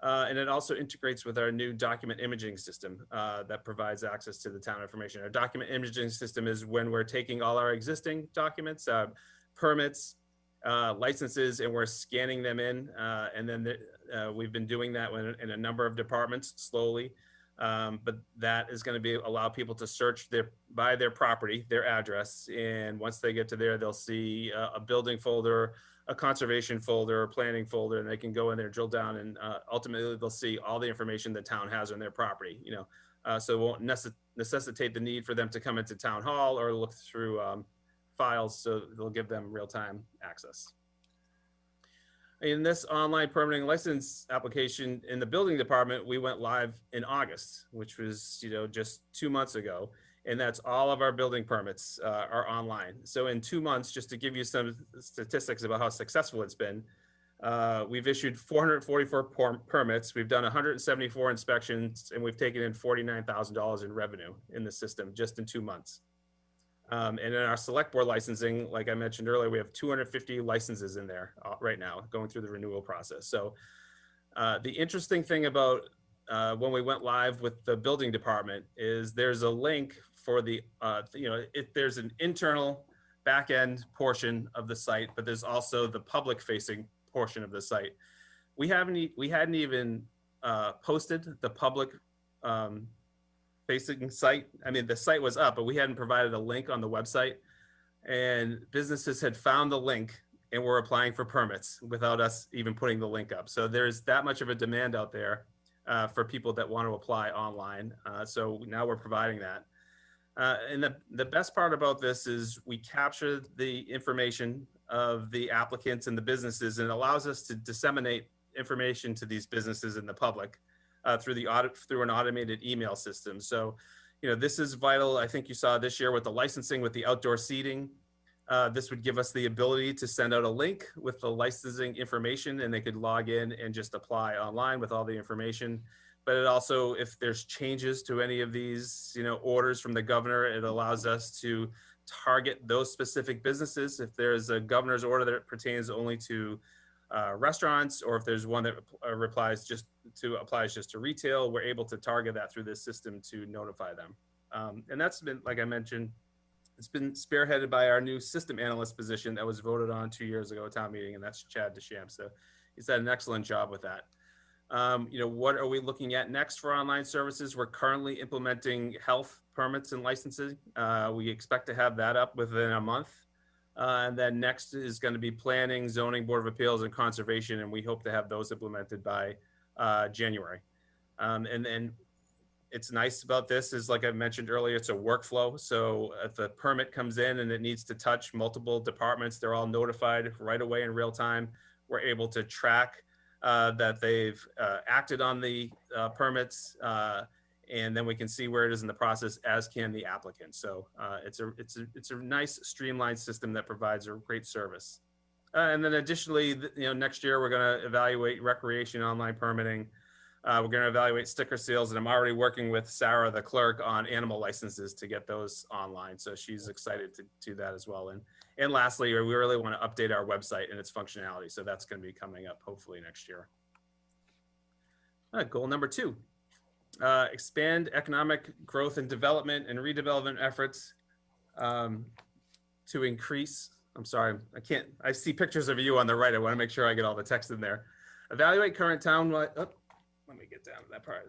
And it also integrates with our new document imaging system that provides access to the town information. Our document imaging system is when we're taking all our existing documents, permits, licenses, and we're scanning them in. And then we've been doing that in a number of departments slowly. But that is going to allow people to search by their property, their address. And once they get to there, they'll see a building folder, a conservation folder, a planning folder, and they can go in there, drill down, and ultimately they'll see all the information the town has on their property. So it won't necessitate the need for them to come into town hall or look through files. So they'll give them real-time access. In this online permitting license application in the building department, we went live in August, which was, just 2 months ago. And that's all of our building permits are online. So in 2 months, just to give you some statistics about how successful it's been, we've issued 444 permits. We've done 174 inspections, and we've taken in $49,000 in revenue in the system just in 2 months. And in our select board licensing, like I mentioned earlier, we have 250 licenses in there right now going through the renewal process. So the interesting thing about when we went live with the building department is there's a link for there's an internal back end portion of the site, but there's also the public facing portion of the site. We hadn't even posted the public facing site. I mean, the site was up, but we hadn't provided a link on the website, and businesses had found the link and were applying for permits without us even putting the link up. So there's that much of a demand out there for people that want to apply online. So now we're providing that. And the best part about this is we capture the information of the applicants and the businesses, and it allows us to disseminate information to these businesses and the public through an automated email system. So, this is vital. I think you saw this year with the licensing, with the outdoor seating. This would give us the ability to send out a link with the licensing information, and they could log in and just apply online with all the information. But it also, if there's changes to any of these, orders from the governor, it allows us to target those specific businesses. If there's a governor's order that pertains only to restaurants, or if there's one that applies just to retail, we're able to target that through this system to notify them. And that's been, like I mentioned, it's been spearheaded by our new system analyst position that was voted on 2 years ago at town meeting, and that's Chad Deschamps. So he's done an excellent job with that. What are we looking at next for online services? We're currently implementing health permits and licensing. We expect to have that up within a month. And then next is going to be planning, zoning, board of appeals, and conservation, and we hope to have those implemented by January. And then it's nice about this is, like I mentioned earlier, it's a workflow. So if the permit comes in and it needs to touch multiple departments, they're all notified right away in real time. We're able to track that they've acted on the permits, and then we can see where it is in the process, as can the applicant. So it's a nice streamlined system that provides a great service. And then additionally, next year we're going to evaluate recreation online permitting. We're going to evaluate sticker sales, and I'm already working with Sarah, the clerk, on animal licenses to get those online. So she's excited to do that as well. And lastly, we really want to update our website and its functionality. So that's going to be coming up hopefully next year. Goal number 2, expand economic growth and development and redevelopment efforts to increase. I'm sorry, I see pictures of you on the right. I want to make sure I get all the text in there. Evaluate current townwide. Let me get down to that part.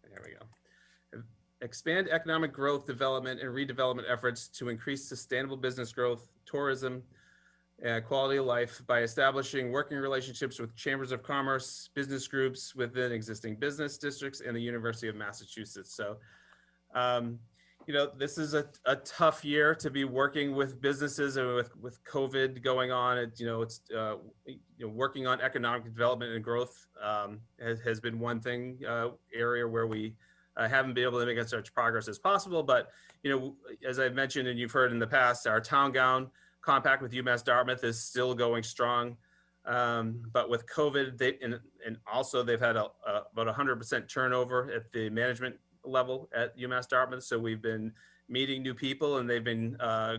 There we go. Expand economic growth, development, and redevelopment efforts to increase sustainable business growth, tourism, and quality of life by establishing working relationships with chambers of commerce, business groups within existing business districts, and the University of Massachusetts. So, this is a tough year to be working with businesses and with COVID going on. It's working on economic development and growth has been one thing area where we haven't been able to make as much progress as possible. But as I've mentioned and you've heard in the past, our town gown compact with UMass Dartmouth is still going strong. But with COVID, they've had about 100% turnover at the management level at UMass Dartmouth. So we've been meeting new people, and they've been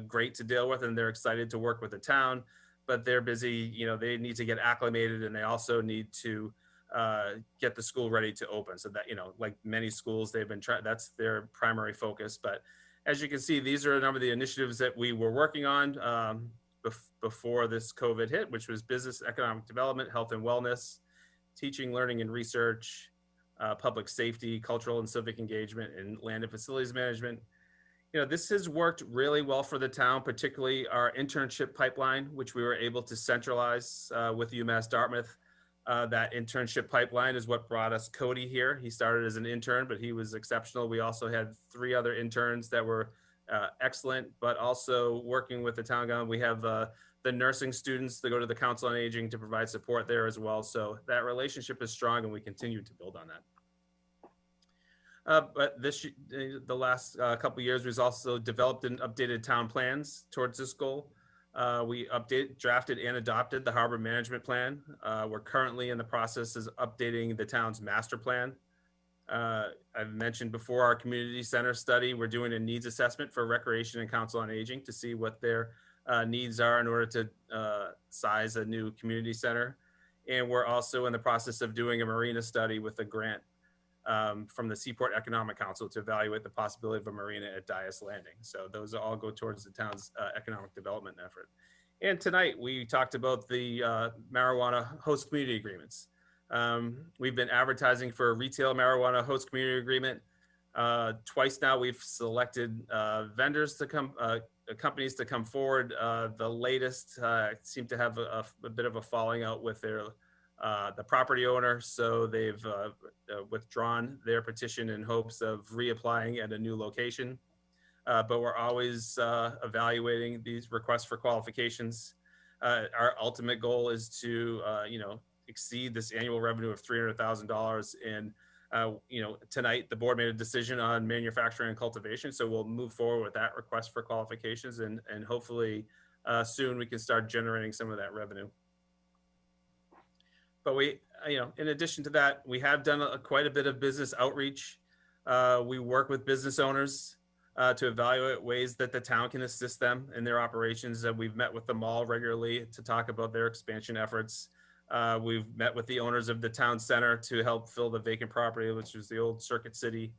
great to deal with, and they're excited to work with the town, but they're busy. They need to get acclimated, and they also need to get the school ready to open. So that, like many schools, they've been that's their primary focus. But as you can see, these are a number of the initiatives that we were working on before this COVID hit, which was business, economic development, health and wellness, teaching, learning, and research, public safety, cultural and civic engagement, and land and facilities management. This has worked really well for the town, particularly our internship pipeline, which we were able to centralize with UMass Dartmouth. That internship pipeline is what brought us Cody here. He started as an intern, but he was exceptional. We also had 3 other interns that were excellent, but also working with the town government. We have the nursing students that go to the Council on Aging to provide support there as well. So that relationship is strong, and we continue to build on that. But the last couple of years, we've also developed and updated town plans towards this goal. We drafted and adopted the harbor management plan. We're currently in the process of updating the town's master plan. I've mentioned before our community center study. We're doing a needs assessment for recreation and Council on Aging to see what their needs are in order to size a new community center. And we're also in the process of doing a marina study with a grant from the Seaport Economic Council to evaluate the possibility of a marina at Dias Landing. So those all go towards the town's economic development effort. And tonight we talked about the marijuana host community agreements. We've been advertising for a retail marijuana host community agreement. Twice now we've selected vendors to come, companies to come forward. The latest seemed to have a bit of a falling out with the property owner. So they've withdrawn their petition in hopes of reapplying at a new location. But we're always evaluating these requests for qualifications. Our ultimate goal is to, exceed this annual revenue of $300,000. And, tonight the board made a decision on manufacturing and cultivation. So we'll move forward with that request for qualifications, and hopefully soon we can start generating some of that revenue. But we, in addition to that, we have done quite a bit of business outreach. We work with business owners. to evaluate ways that the town can assist them in their operations. We've met with them all regularly to talk about their expansion efforts. We've met with the owners of the town center to help fill the vacant property, which was the old Circuit City.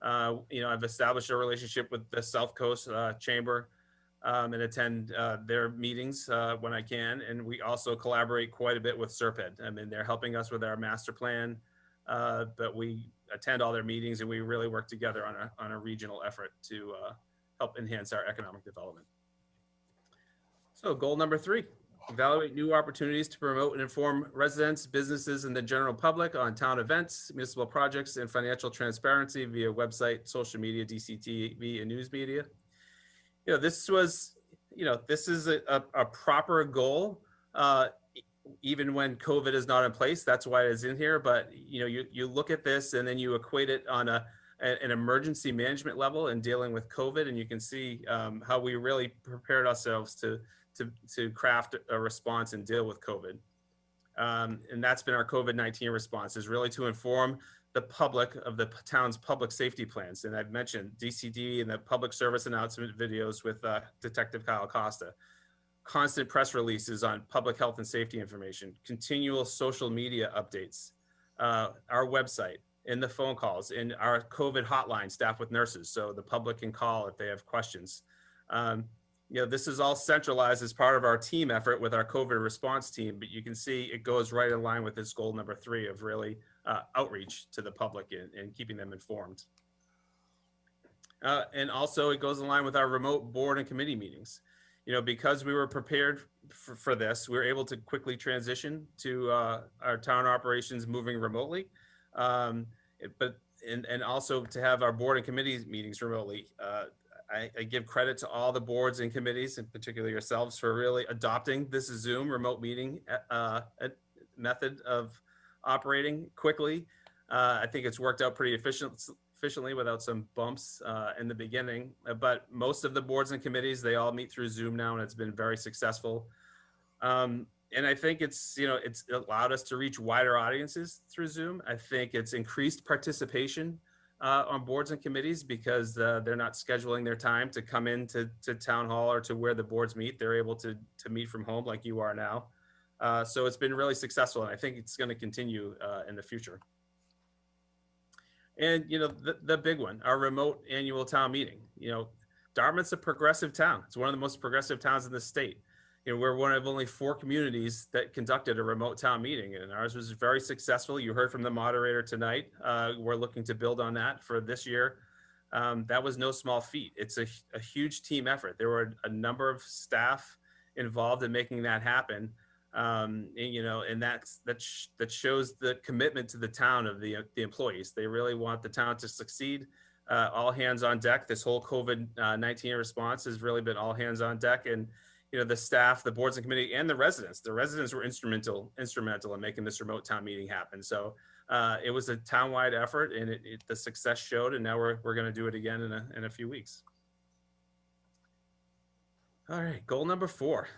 I've established a relationship with the South Coast Chamber and attend their meetings when I can. And we also collaborate quite a bit with Serped. I mean, they're helping us with our master plan, but we attend all their meetings and we really work together on a regional effort to help enhance our economic development. So goal number 3, evaluate new opportunities to promote and inform residents, businesses, and the general public on town events, municipal projects, and financial transparency via website, social media, DCTV, and news media. This is a proper goal, even when COVID is not in place. That's why it is in here. But you look at this and then you equate it on an emergency management level and dealing with COVID, and you can see how we really prepared ourselves to craft a response and deal with COVID. And that's been our COVID-19 response, is really to inform the public of the town's public safety plans. And I've mentioned DCD and the public service announcement videos with Detective Kyle Costa, constant press releases on public health and safety information, continual social media updates, our website, and the phone calls, and our COVID hotline staffed with nurses, so the public can call if they have questions. This is all centralized as part of our team effort with our COVID response team, but you can see it goes right in line with this goal number 3 of really outreach to the public and keeping them informed. And also it goes in line with our remote board and committee meetings. Because we were prepared for this, we were able to quickly transition to our town operations moving remotely, and also to have our board and committee meetings remotely. I give credit to all the boards and committees, and particularly yourselves, for really adopting this Zoom remote meeting method of operating quickly. I think it's worked out pretty efficiently without some bumps in the beginning. But most of the boards and committees, they all meet through Zoom now, and it's been very successful. And I think it's allowed us to reach wider audiences through Zoom. I think it's increased participation on boards and committees because they're not scheduling their time to come into town hall or to where the boards meet. They're able to meet from home like you are now. So it's been really successful, and I think it's going to continue in the future. And the big one, our remote annual town meeting. Dartmouth's a progressive town. It's one of the most progressive towns in the state. We're one of only 4 communities that conducted a remote town meeting, and ours was very successful. You heard from the moderator tonight. We're looking to build on that for this year. That was no small feat. It's a huge team effort. There were a number of staff involved in making that happen. And that shows the commitment to the town of the employees. They really want the town to succeed. All hands on deck. This whole COVID-19 response has really been all hands on deck, and the staff, the boards and committee, and the residents. The residents were instrumental in making this remote town meeting happen. So it was a townwide effort, and the success showed. And now we're going to do it again in a few weeks. All right, goal number 4.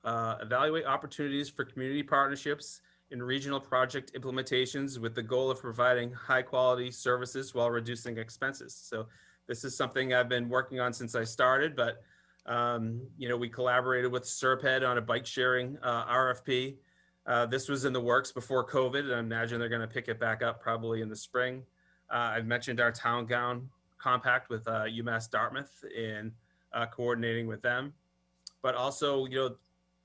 Evaluate opportunities for community partnerships in regional project implementations with the goal of providing high quality services while reducing expenses. So this is something I've been working on since I started, but we collaborated with Serped on a bike sharing RFP. This was in the works before COVID, and I imagine they're going to pick it back up probably in the spring. I've mentioned our town gown compact with UMass Dartmouth in coordinating with them, but also,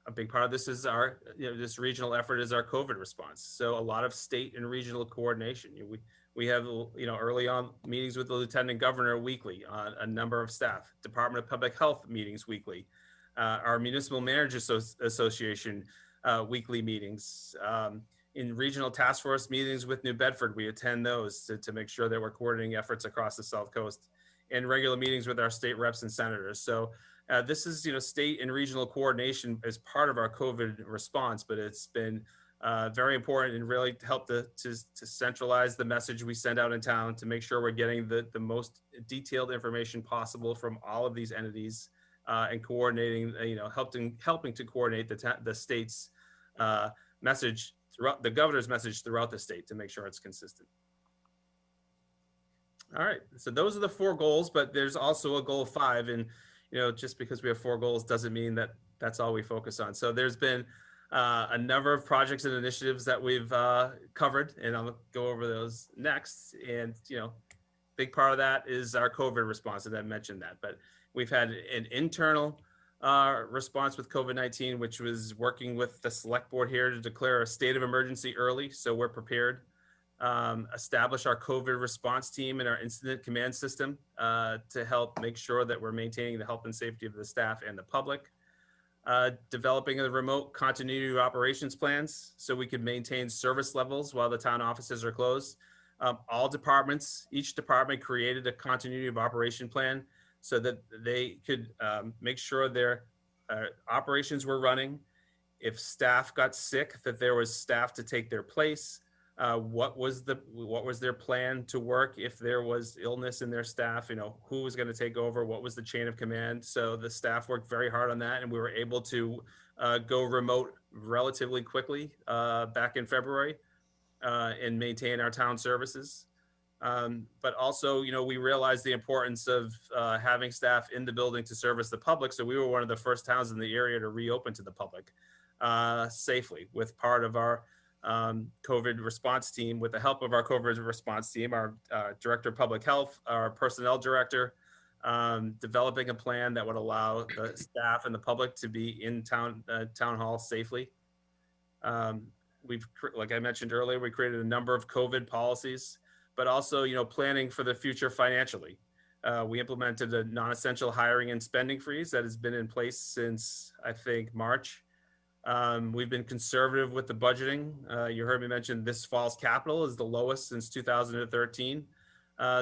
a big part of this is our, this regional effort is our COVID response. So a lot of state and regional coordination. We have, early on meetings with the Lieutenant Governor weekly on a number of staff, Department of Public Health meetings weekly, our Municipal Managers Association weekly meetings, in regional task force meetings with New Bedford. We attend those to make sure that we're coordinating efforts across the South Coast, and regular meetings with our state reps and senators. So this is, state and regional coordination as part of our COVID response, but it's been very important and really helped to centralize the message we send out in town to make sure we're getting the most detailed information possible from all of these entities, and coordinating, helping to coordinate the state's message throughout, the governor's message throughout the state to make sure it's consistent. All right. So those are the 4 goals, but there's also a goal of 5. And, just because we have 4 goals doesn't mean that that's all we focus on. So there's been a number of projects and initiatives that we've covered, and I'll go over those next. And, big part of that is our COVID response, and I mentioned that. But we've had an internal response with COVID-19, which was working with the select board here to declare a state of emergency early, so we're prepared. Establish our COVID response team and our incident command system to help make sure that we're maintaining the health and safety of the staff and the public. Developing a remote continuity of operations plans so we could maintain service levels while the town offices are closed. All departments, each department created a continuity of operation plan so that they could make sure their operations were running. If staff got sick, that there was staff to take their place. What was their plan to work if there was illness in their staff? Who was going to take over? What was the chain of command? So the staff worked very hard on that, and we were able to go remote relatively quickly back in February and maintain our town services. But also, we realized the importance of having staff in the building to service the public. So we were one of the first towns in the area to reopen to the public safely with part of our COVID response team, with the help of our COVID response team, our director of public health, our personnel director, developing a plan that would allow the staff and the public to be in town hall safely. Like I mentioned earlier, we created a number of COVID policies, but also, planning for the future financially. We implemented a non-essential hiring and spending freeze that has been in place since, I think, March. We've been conservative with the budgeting. You heard me mention this fall's capital is the lowest since 2013.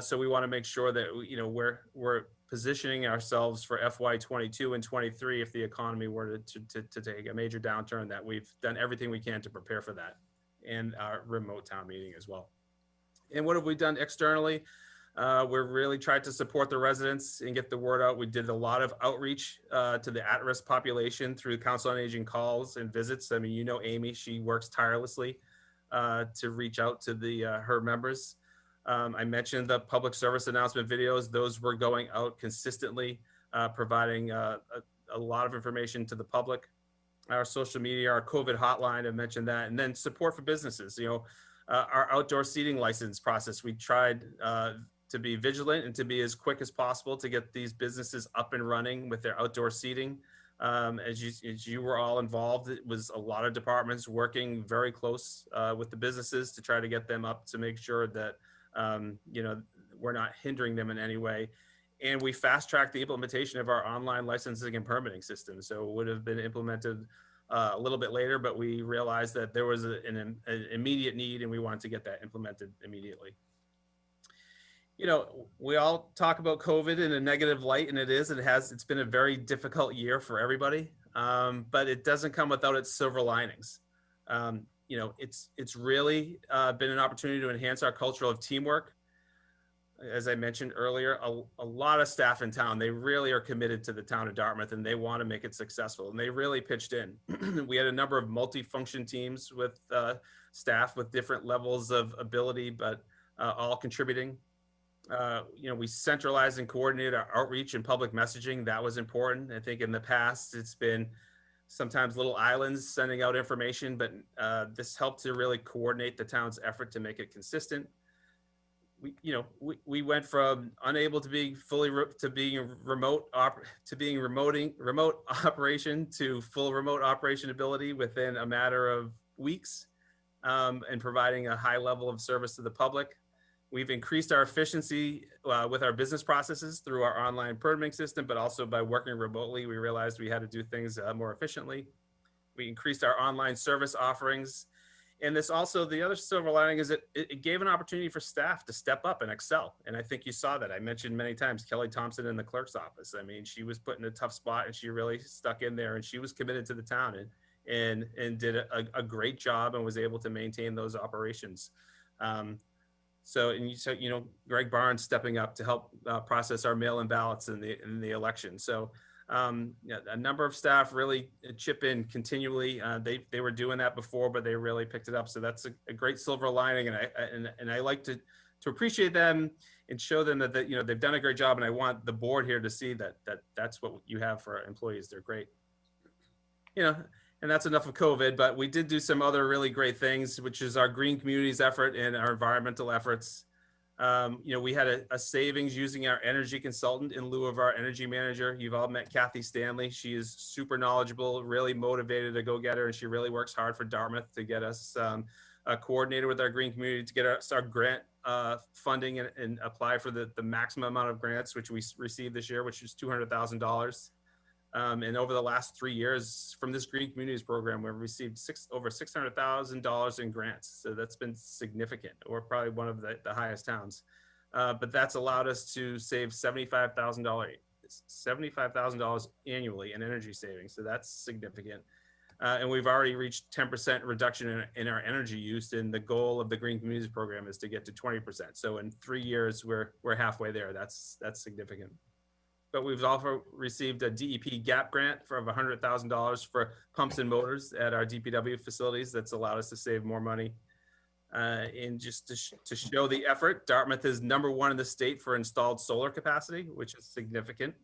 So we want to make sure that we're positioning ourselves for FY22 and 23 if the economy were to take a major downturn, that we've done everything we can to prepare for that, and our remote town meeting as well. And what have we done externally? We're really tried to support the residents and get the word out. We did a lot of outreach to the at-risk population through Council on Aging calls and visits. I mean, Amy, she works tirelessly to reach out to her members. I mentioned the public service announcement videos. Those were going out consistently, providing a lot of information to the public. Our social media, our COVID hotline, I mentioned that. And then support for businesses. Our outdoor seating license process, we tried to be vigilant and to be as quick as possible to get these businesses up and running with their outdoor seating. As you were all involved, it was a lot of departments working very close with the businesses to try to get them up to make sure that we're not hindering them in any way. And we fast-tracked the implementation of our online licensing and permitting system. So it would have been implemented a little bit later, but we realized that there was an immediate need, and we wanted to get that implemented immediately. We all talk about COVID in a negative light, and it's been a very difficult year for everybody, but it doesn't come without its silver linings. It's really been an opportunity to enhance our culture of teamwork. As I mentioned earlier, a lot of staff in town, they really are committed to the town of Dartmouth, and they want to make it successful, and they really pitched in. We had a number of multi-function teams with staff with different levels of ability, but all contributing. We centralized and coordinated our outreach and public messaging. That was important. I think in the past, it's been sometimes little islands sending out information, but this helped to really coordinate the town's effort to make it consistent. We went from unable to being remote operation to full remote operation ability within a matter of weeks, and providing a high level of service to the public. We've increased our efficiency with our business processes through our online permitting system, but also by working remotely, we realized we had to do things more efficiently. We increased our online service offerings. And this also, the other silver lining is it gave an opportunity for staff to step up and excel. And I think you saw that. I mentioned many times Kelly Thompson in the clerk's office. I mean, she was put in a tough spot, and she really stuck in there, and she was committed to the town and did a great job and was able to maintain those operations. So Greg Barnes stepping up to help process our mail-in ballots in the election. So a number of staff really chip in continually. They were doing that before, but they really picked it up. So that's a great silver lining, and I like to appreciate them and show them that, you know, they've done a great job. And I want the board here to see that that's what you have for our employees. They're great. You know, and that's enough of COVID, but we did do some other really great things, which is our green communities effort and our environmental efforts. You know, we had a savings using our energy consultant in lieu of our energy manager. You've all met Kathy Stanley. She is super knowledgeable, really motivated to go get her, and she really works hard for Dartmouth to get us coordinated with our green community to get us our grant funding and apply for the maximum amount of grants, which we received this year, which is $200,000. And over the last 3 years from this Green Communities program, we've received over $600,000 in grants. So that's been significant. We're probably one of the highest towns. But that's allowed us to save $75,000 annually in energy savings. So that's significant. And we've already reached 10% reduction in our energy use. And the goal of the Green Communities program is to get to 20%. So in 3 years, we're halfway there. That's significant. But we've also received a DEP GAP grant for $100,000 for pumps and motors at our DPW facilities. That's allowed us to save more money. And just to show the effort, Dartmouth is #1 in the state for installed solar capacity, which is significant.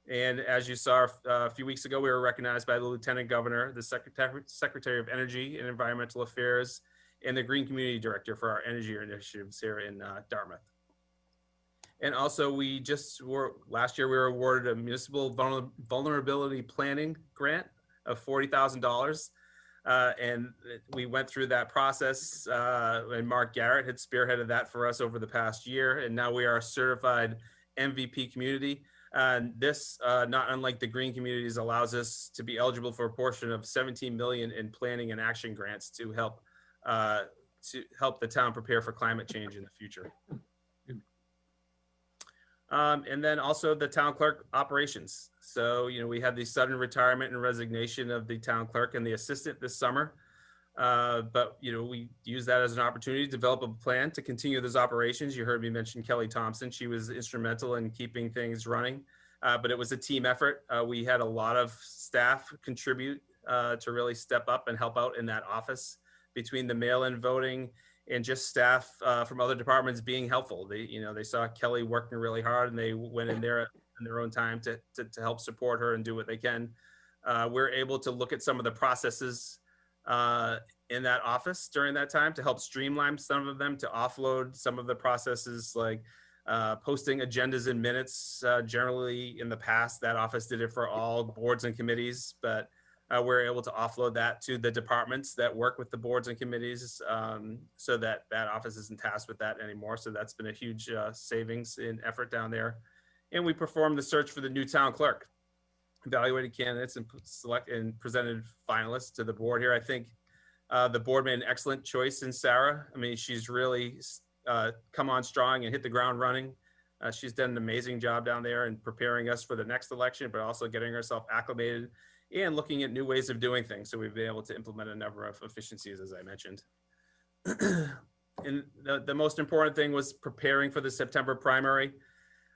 And as you saw a few weeks ago, we were recognized by the Lieutenant Governor, the Secretary of Energy and Environmental Affairs, and the Green Community Director for our energy initiatives here in Dartmouth. And also last year we were awarded a municipal vulnerability planning grant of $40,000. And we went through that process and Mark Garrett had spearheaded that for us over the past year. And now we are a certified MVP community. And this, not unlike the green communities, allows us to be eligible for a portion of $17 million in planning and action grants to help the town prepare for climate change in the future. And then also the town clerk operations. So, you know, we had the sudden retirement and resignation of the town clerk and the assistant this summer. But, you know, we use that as an opportunity to develop a plan to continue those operations. You heard me mention Kelly Thompson. She was instrumental in keeping things running, but it was a team effort. We had a lot of staff contribute to really step up and help out in that office between the mail-in voting and just staff from other departments being helpful. They saw Kelly working really hard and they went in there in their own time to help support her and do what they can. We're able to look at some of the processes in that office during that time to help streamline some of them, to offload some of the processes like posting agendas and minutes. Generally in the past, that office did it for all boards and committees, but we're able to offload that to the departments that work with the boards and committees so that office isn't tasked with that anymore. So that's been a huge savings in effort down there. And we performed the search for the new town clerk, evaluated candidates and presented finalists to the board here. I think the board made an excellent choice in Sarah. I mean, she's really come on strong and hit the ground running. She's done an amazing job down there in preparing us for the next election, but also getting herself acclimated and looking at new ways of doing things. So we've been able to implement a number of efficiencies, as I mentioned. And the most important thing was preparing for the September primary.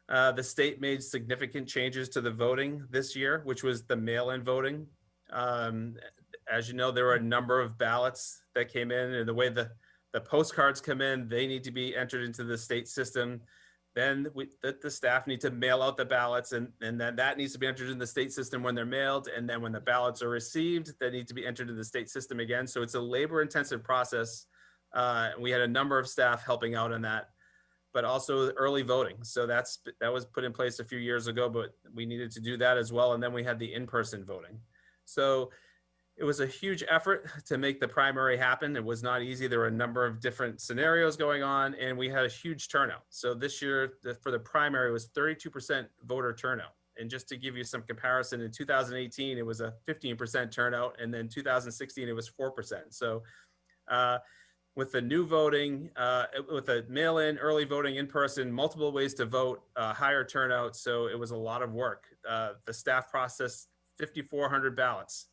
The state made significant changes to the voting this year, which was the mail-in voting. As you know, there were a number of ballots that came in, and the way the postcards come in, they need to be entered into the state system. Then the staff need to mail out the ballots, and then that needs to be entered in the state system when they're mailed. And then when the ballots are received, they need to be entered in the state system again. So it's a labor-intensive process. We had a number of staff helping out in that, but also early voting. So that was put in place a few years ago, but we needed to do that as well. And then we had the in-person voting. So it was a huge effort to make the primary happen. It was not easy. There were a number of different scenarios going on, and we had a huge turnout. So this year for the primary was 32% voter turnout. And just to give you some comparison, in 2018, it was a 15% turnout, and then 2016, it was 4%. So with the new voting, with a mail-in, early voting, in person, multiple ways to vote, higher turnout. So it was a lot of work. The staff processed 5,400 ballots.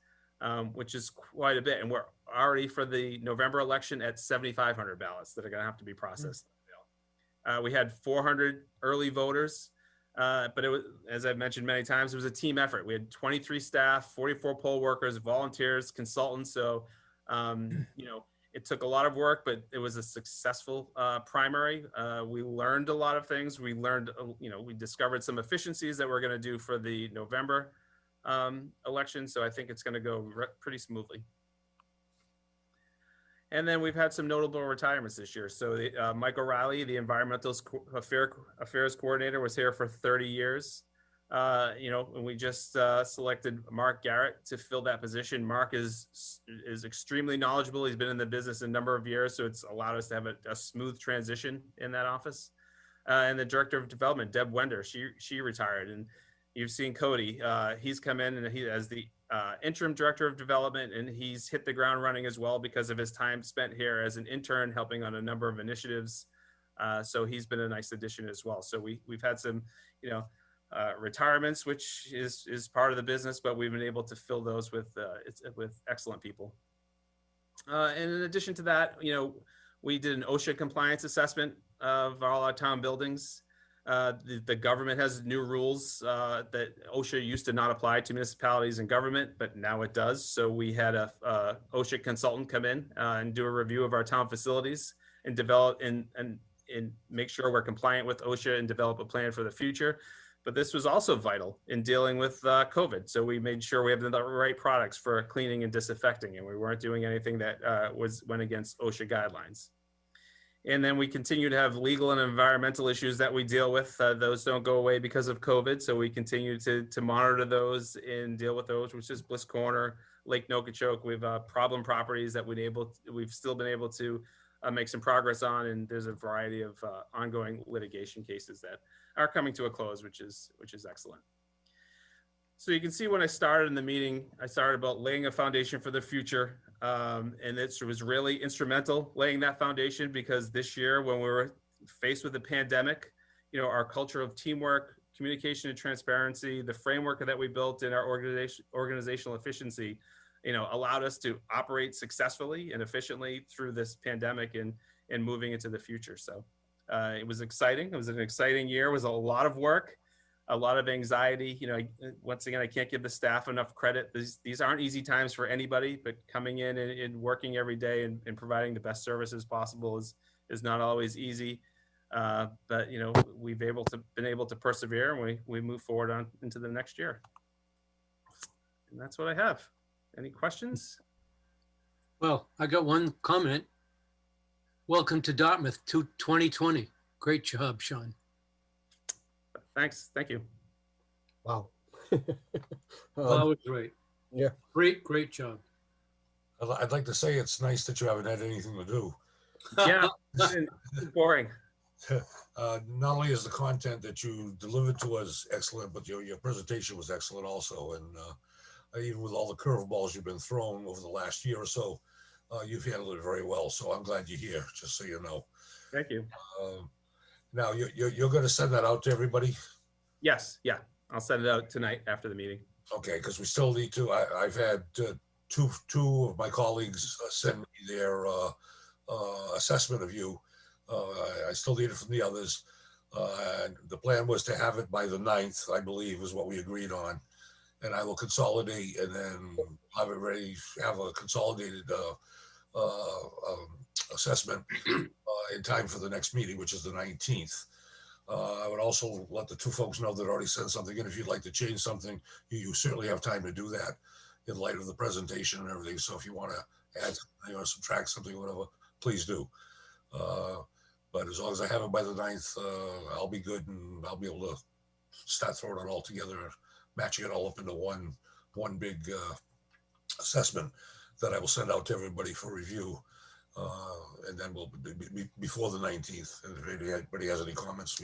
Which is quite a bit. And we're already for the November election at 7,500 ballots that are going to have to be processed. We had 400 early voters, but it was, as I've mentioned many times, it was a team effort. We had 23 staff, 44 poll workers, volunteers, consultants. So, It took a lot of work, but it was a successful primary. We learned a lot of things. We learned, we discovered some efficiencies that we're going to do for the November election. So I think it's going to go pretty smoothly. And then we've had some notable retirements this year. So Mike O'Reilly, the Environmental Affairs Coordinator, was here for 30 years. And we just selected Mark Garrett to fill that position. Mark is extremely knowledgeable. He's been in the business a number of years, so it's allowed us to have a smooth transition in that office. And the Director of Development, Deb Wender, she retired. And you've seen Cody. He's come in and he as the interim Director of Development, and he's hit the ground running as well because of his time spent here as an intern helping on a number of initiatives. So he's been a nice addition as well. So we've had some, retirements, which is part of the business, but we've been able to fill those with excellent people. And in addition to that, we did an OSHA compliance assessment of all our town buildings. The government has new rules that OSHA used to not apply to municipalities and government, but now it does. So we had a OSHA consultant come in and do a review of our town facilities and develop and make sure we're compliant with OSHA and develop a plan for the future. But this was also vital in dealing with COVID. So we made sure we have the right products for cleaning and disinfecting, and we weren't doing anything that went against OSHA guidelines. And then we continue to have legal and environmental issues that we deal with. Those don't go away because of COVID. So we continue to monitor those and deal with those, which is Bliss Corner, Lake Nokichoke. We have problem properties that we've still been able to make some progress on. And there's a variety of ongoing litigation cases that are coming to a close, which is excellent. So you can see when I started in the meeting, I started about laying a foundation for the future. And it was really instrumental laying that foundation, because this year when we were faced with the pandemic, our culture of teamwork, communication and transparency, the framework that we built in our organizational efficiency, allowed us to operate successfully and efficiently through this pandemic and moving into the future. So it was exciting. It was an exciting year. It was a lot of work, a lot of anxiety. Once again, I can't give the staff enough credit. These aren't easy times for anybody, but coming in and working every day and providing the best services possible is not always easy. But we've been able to persevere, and we move forward on into the next year. And that's what I have. Any questions? Well, I got one comment. Welcome to Dartmouth to 2020. Great job, Sean. Thanks. Thank you. Wow. Well, that was great. Yeah. Great job. I'd like to say it's nice that you haven't had anything to do. Yeah, it's boring. Not only is the content that you delivered to us excellent, but your presentation was excellent also. And even with all the curveballs you've been thrown over the last year or so, you've handled it very well. So I'm glad you're here, just so you know. Thank you. Now you're going to send that out to everybody? Yes. Yeah. I'll send it out tonight after the meeting. Okay, because we still need to. I've had two of my colleagues send me their assessment of you. I still need it from the others. And the plan was to have it by the 9th, I believe, is what we agreed on. And I will consolidate and then have it ready, have a consolidated assessment in time for the next meeting, which is the 19th. I would also let the two folks know that already sent something in. If you'd like to change something, you certainly have time to do that in light of the presentation and everything. So if you want to add something or subtract something or whatever, please do. But as long as I have it by the 9th, I'll be good, and I'll be able to start throwing it all together, matching it all up into one big assessment that I will send out to everybody for review. And then we'll be before the 19th. And if anybody has any comments,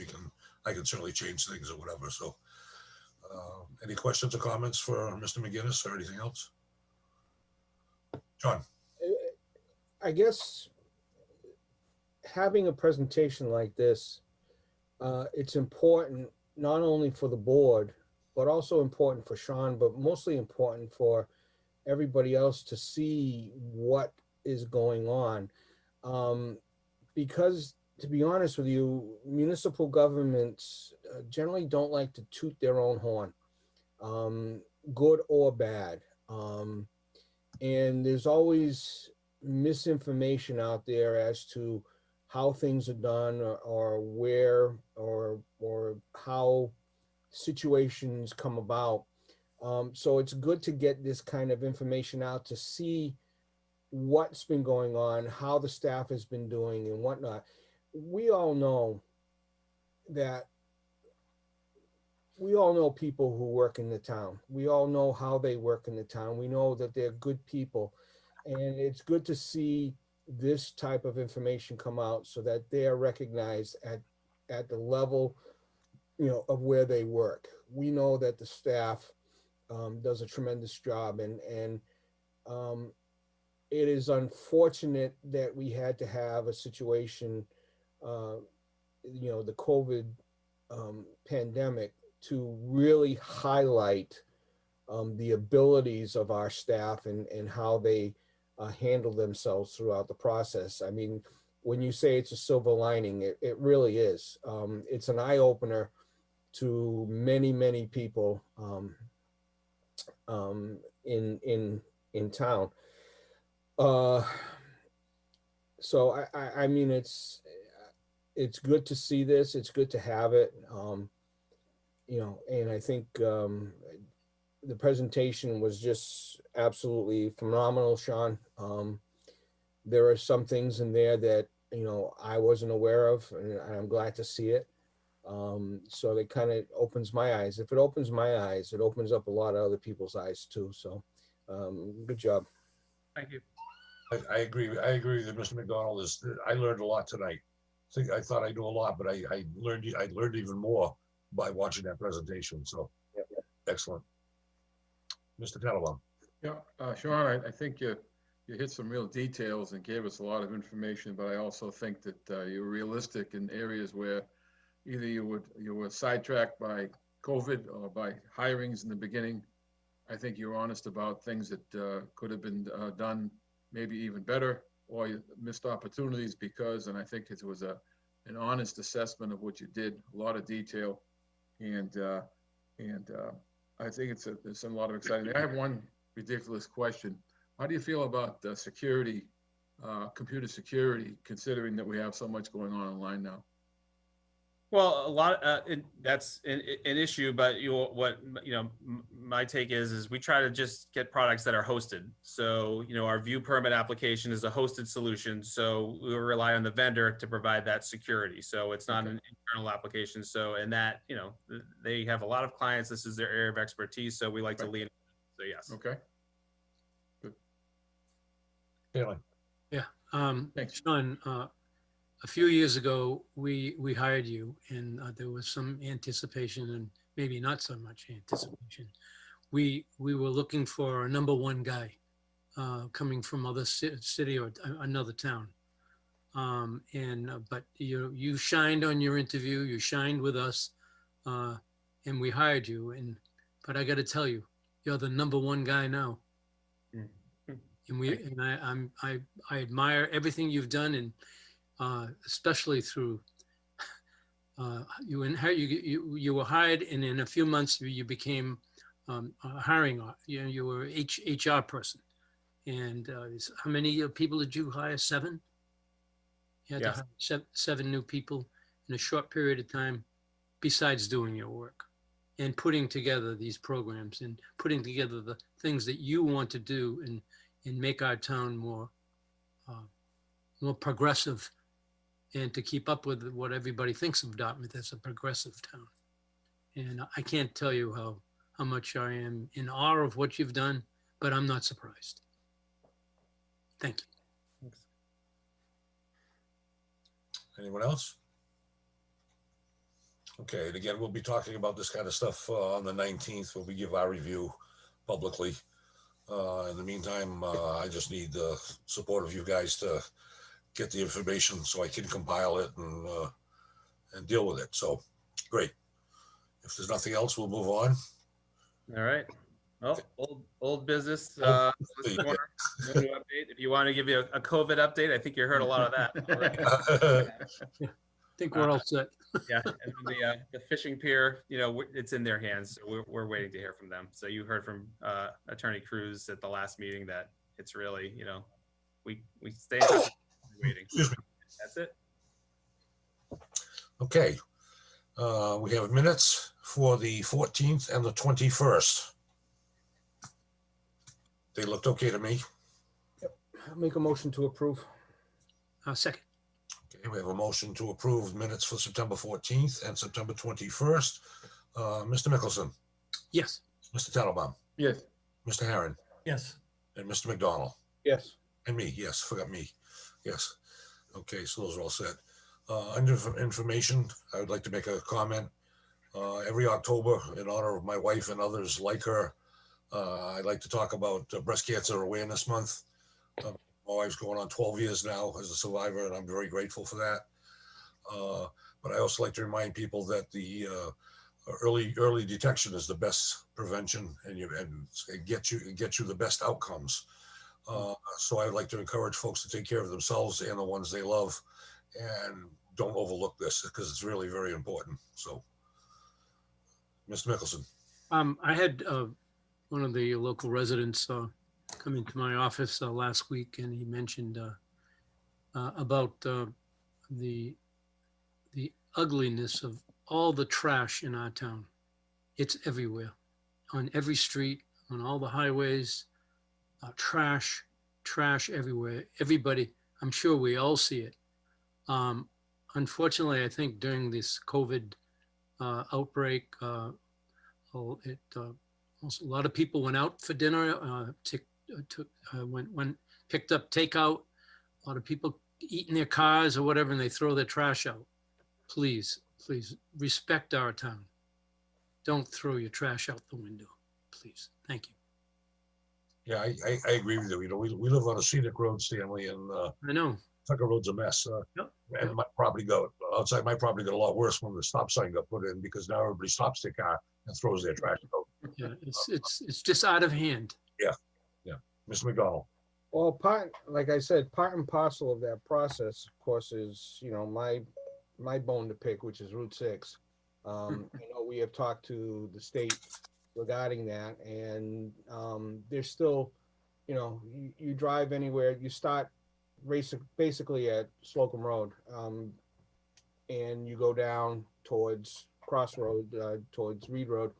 I can certainly change things or whatever. So any questions or comments for Mr. McGinnis or anything else? John. I guess having a presentation like this, it's important not only for the board, but also important for Sean, but mostly important for everybody else to see what is going on. Because to be honest with you, municipal governments generally don't like to toot their own horn, good or bad. And there's always misinformation out there as to how things are done, or where, or how situations come about. So it's good to get this kind of information out to see what's been going on, how the staff has been doing and whatnot. We all know that we all know people who work in the town. We all know how they work in the town. We know that they're good people. And it's good to see this type of information come out so that they are recognized at the level, of where they work. We know that the staff does a tremendous job, and it is unfortunate that we had to have a situation, the COVID pandemic, to really highlight the abilities of our staff and how they handle themselves throughout the process. I mean, when you say it's a silver lining, it really is. It's an eye opener to many, many people in town. So I mean, it's good to see this. It's good to have it. And I think the presentation was just absolutely phenomenal, Sean. There are some things in there that, I wasn't aware of, and I'm glad to see it. So it kind of opens my eyes. If it opens my eyes, it opens up a lot of other people's eyes too. So good job. Thank you. I agree. I agree that Mr. McDonald I learned a lot tonight. I thought I knew a lot, but I learned even more by watching that presentation. So excellent. Mr. Tattelbaum. Yeah, Sean, I think you hit some real details and gave us a lot of information, but I also think that you're realistic in areas where either you were sidetracked by COVID or by hirings in the beginning. I think you're honest about things that could have been done maybe even better, or you missed opportunities because, and I think it was an honest assessment of what you did, a lot of detail, and I think it's a lot of exciting. I have one ridiculous question. How do you feel about security, computer security, considering that we have so much going on online now? Well, a lot that's an issue, but my take is we try to just get products that are hosted. So, our view permit application is a hosted solution. So we rely on the vendor to provide that security. So it's not an internal application. So, and that, they have a lot of clients. This is their area of expertise. So we like to lean. So yes. Okay. Good. Caitlin. Yeah. Thanks. Sean, a few years ago, we hired you, and there was some anticipation and maybe not so much anticipation. We were looking for a number one guy coming from other city or another town. But you shined on your interview, you shined with us, and we hired you. But I got to tell you, you're the number one guy now. And I admire everything you've done, and especially through you were hired, and in a few months you became hiring. You were HR person. And how many people did you hire? 7? You had to hire 7 new people in a short period of time, besides doing your work and putting together these programs and putting together the things that you want to do and make our town more progressive, and to keep up with what everybody thinks of Dartmouth as a progressive town. And I can't tell you how much I am in awe of what you've done, but I'm not surprised. Thank you. Thanks. Anyone else? Okay, and again, we'll be talking about this kind of stuff on the 19th when we give our review publicly. In the meantime, I just need the support of you guys to get the information so I can compile it and deal with it. So great. If there's nothing else, we'll move on. All right. Well, old business. Yeah. This corner, no new update. If you want to give you a COVID update, I think you heard a lot of that already. I think we're all set. Yeah, and then the fishing pier, it's in their hands. So we're waiting to hear from them. So you heard from Attorney Cruz at the last meeting that it's really, we stay in touch. Waiting. Excuse me. That's it. Okay. We have minutes for the 14th and the 21st. They looked okay to me. I'll make a motion to approve. Second. Okay, we have a motion to approve minutes for September 14th and September 21st. Mr. Mickelson, Yes. Mr. Tattelbaum, Yes. Mr. Herron, Yes. and Mr. McDonald. Yes. And me, yes, forgot me. Yes. Okay, so those are all set. Under information, I would like to make a comment. Every October, in honor of my wife and others like her, I'd like to talk about Breast Cancer Awareness Month. My wife's going on 12 years now as a survivor, and I'm very grateful for that. But I also like to remind people that the early detection is the best prevention, and it gets you the best outcomes. So I'd like to encourage folks to take care of themselves and the ones they love, and don't overlook this because it's really very important. So, Mr. Mickelson. I had one of the local residents come into my office last week, and he mentioned about the ugliness of all the trash in our town. It's everywhere, on every street, on all the highways, trash everywhere. Everybody, I'm sure we all see it. Unfortunately, I think during this COVID outbreak, a lot of people went out for dinner, picked up takeout. A lot of people eat in their cars or whatever, and they throw their trash out. Please respect our town. Don't throw your trash out the window, please. Thank you. Yeah, I agree with you. You know, we live on a scenic road, Stanley, and I know. Tucker Road's a mess. And my property outside my property got a lot worse when the stop sign got put in, because now everybody stops their car and throws their trash out. Yeah, it's just out of hand. Yeah. Mr. McDonald. Well, like I said, part and parcel of that process, of course, is, you know, my bone to pick, which is Route 6. We have talked to the state regarding that, and there's still, you drive anywhere, you start basically at Slocum Road, and you go down towards Crossroad, towards Reed Road,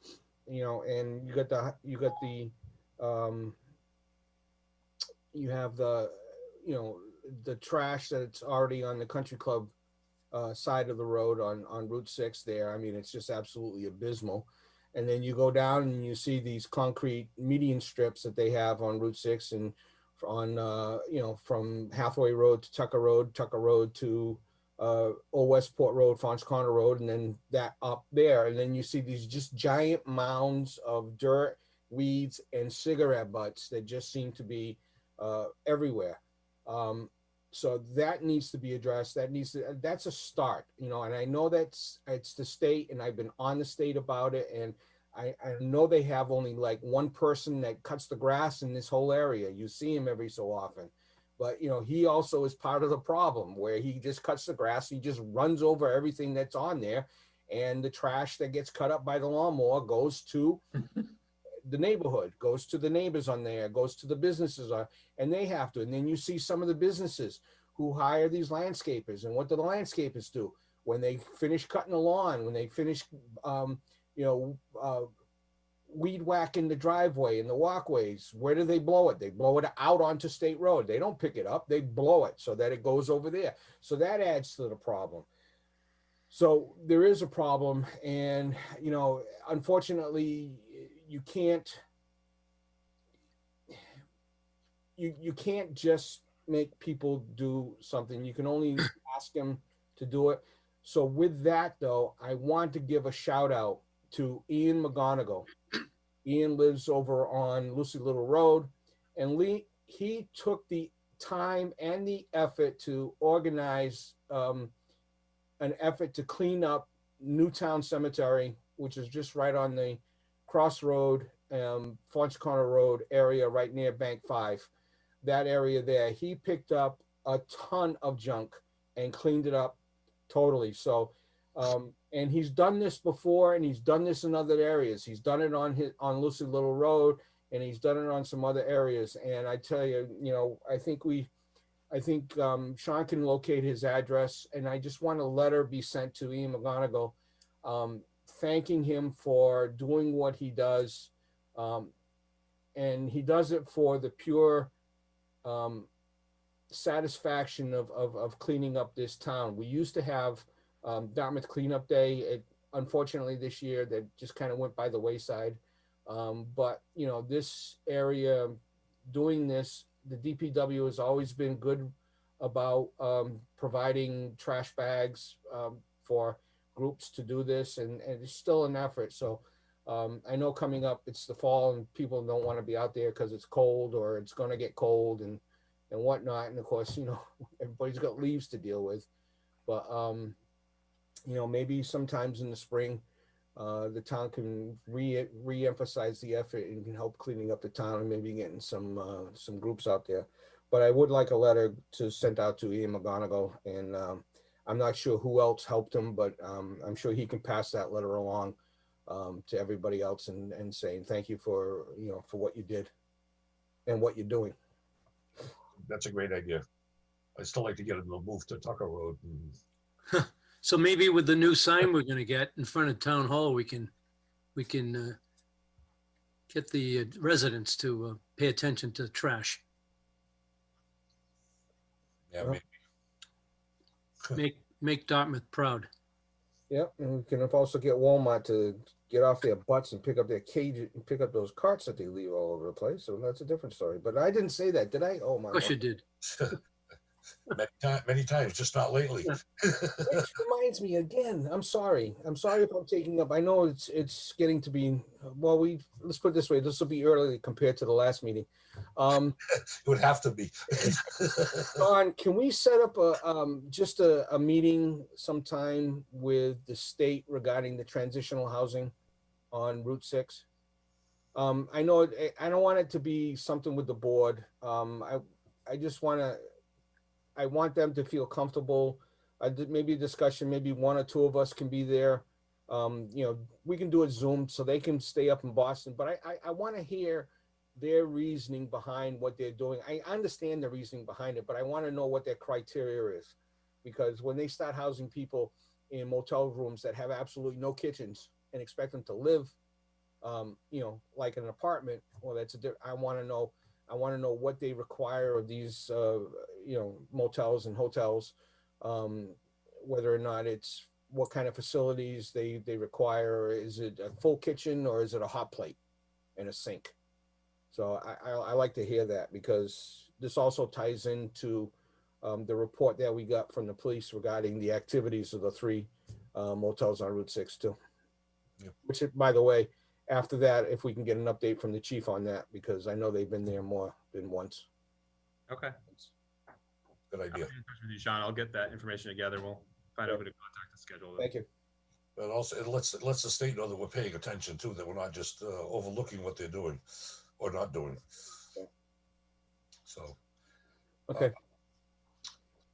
and you have the trash that's already on the country club side of the road on Route 6 there. I mean, it's just absolutely abysmal. And then you go down and you see these concrete median strips that they have on Route 6 and on, from Hathaway Road to Tucker Road to Old Westport Road, Fons Corner Road, and then that up there. And then you see these just giant mounds of dirt, weeds, and cigarette butts that just seem to be everywhere. So that needs to be addressed. That's a start, and I know it's the state, and I've been on the state about it. And I know they have only like one person that cuts the grass in this whole area. You see him every so often, but he also is part of the problem, where he just cuts the grass. He just runs over everything that's on there. And the trash that gets cut up by the lawnmower goes to the neighborhood, goes to the neighbors on there, goes to the businesses on, and they have to. And then you see some of the businesses who hire these landscapers, and what do the landscapers do when they finish cutting the lawn, when they finish, weed whacking the driveway and the walkways? Where do they blow it? They blow it out onto State Road. They don't pick it up. They blow it so that it goes over there. So that adds to the problem. So there is a problem, and unfortunately, you can't just make people do something. You can only ask them to do it. So with that, though, I want to give a shout out to Ian McGonigal. Ian lives over on Lucy Little Road, and he took the time and the effort to organize an effort to clean up Newtown Cemetery, which is just right on the Crossroad, Fons Corner Road area, right near Bank 5. That area there, he picked up a ton of junk and cleaned it up totally. So, and he's done this before, and he's done this in other areas. He's done it on Lucy Little Road, and he's done it on some other areas. And I tell you, I think we I think Sean can locate his address, and I just want a letter be sent to Ian McGonigal, thanking him for doing what he does. And he does it for the pure satisfaction of cleaning up this town. We used to have Dartmouth Cleanup Day. Unfortunately, this year that just kind of went by the wayside. But you know, this area doing this, the DPW has always been good about providing trash bags for groups to do this, and it's still an effort. So I know coming up, it's the fall and people don't want to be out there because it's cold or it's going to get cold and whatnot. And of course, you know, everybody's got leaves to deal with. But, you know, maybe sometimes in the spring, the town can re-emphasize the effort and can help cleaning up the town and maybe getting some groups out there. But I would like a letter to send out to Ian McGonigal, and I'm not sure who else helped him, but I'm sure he can pass that letter along to everybody else and saying thank you for, you know, for what you did and what you're doing. That's a great idea. I'd still like to get him to move to Tucker Road. And So maybe with the new sign we're gonna get in front of Town Hall, we can get the residents to pay attention to trash. yeah, Well, maybe. Make Dartmouth proud. Yep, and we can also get Walmart to get off their butts and pick up their cage and pick up those carts that they leave all over the place. So that's a different story. But I didn't say that, did I? Oh my Of course you God. did. Many times, just not lately. Which reminds me again, I'm sorry if I'm taking up, I know it's getting to be, well, let's put it this way, this will be early compared to the last meeting. It would have to be. Don, can we set up just a meeting sometime with the state regarding the transitional housing on Route 6? I know I don't want it to be something with the board. I just I want them to feel comfortable. I did maybe a discussion, maybe one or two of us can be there. You know, we can do it Zoom so they can stay up in Boston, but I want to hear their reasoning behind what they're doing. I understand the reasoning behind it, but I want to know what their criteria is, because when they start housing people in motel rooms that have absolutely no kitchens and expect them to live, you know, like an apartment, well, I want to know what they require of these, you know, motels and hotels, whether or not it's what kind of facilities they require. Is it a full kitchen or is it a hot plate and a sink? So I like to hear that, because this also ties into the report that we got from the police regarding the activities of the 3 motels on Route 6 too. Yep. Which, by the way, after that, if we can get an update from the chief on that, because I know they've been there more than once. Okay. Good I'll idea. be in touch with you, Sean. I'll get that information together. We'll find out who to contact to schedule it. Thank you. But also, it lets the state know that we're paying attention too, that we're not just overlooking what they're doing or not doing. Okay. So, Okay.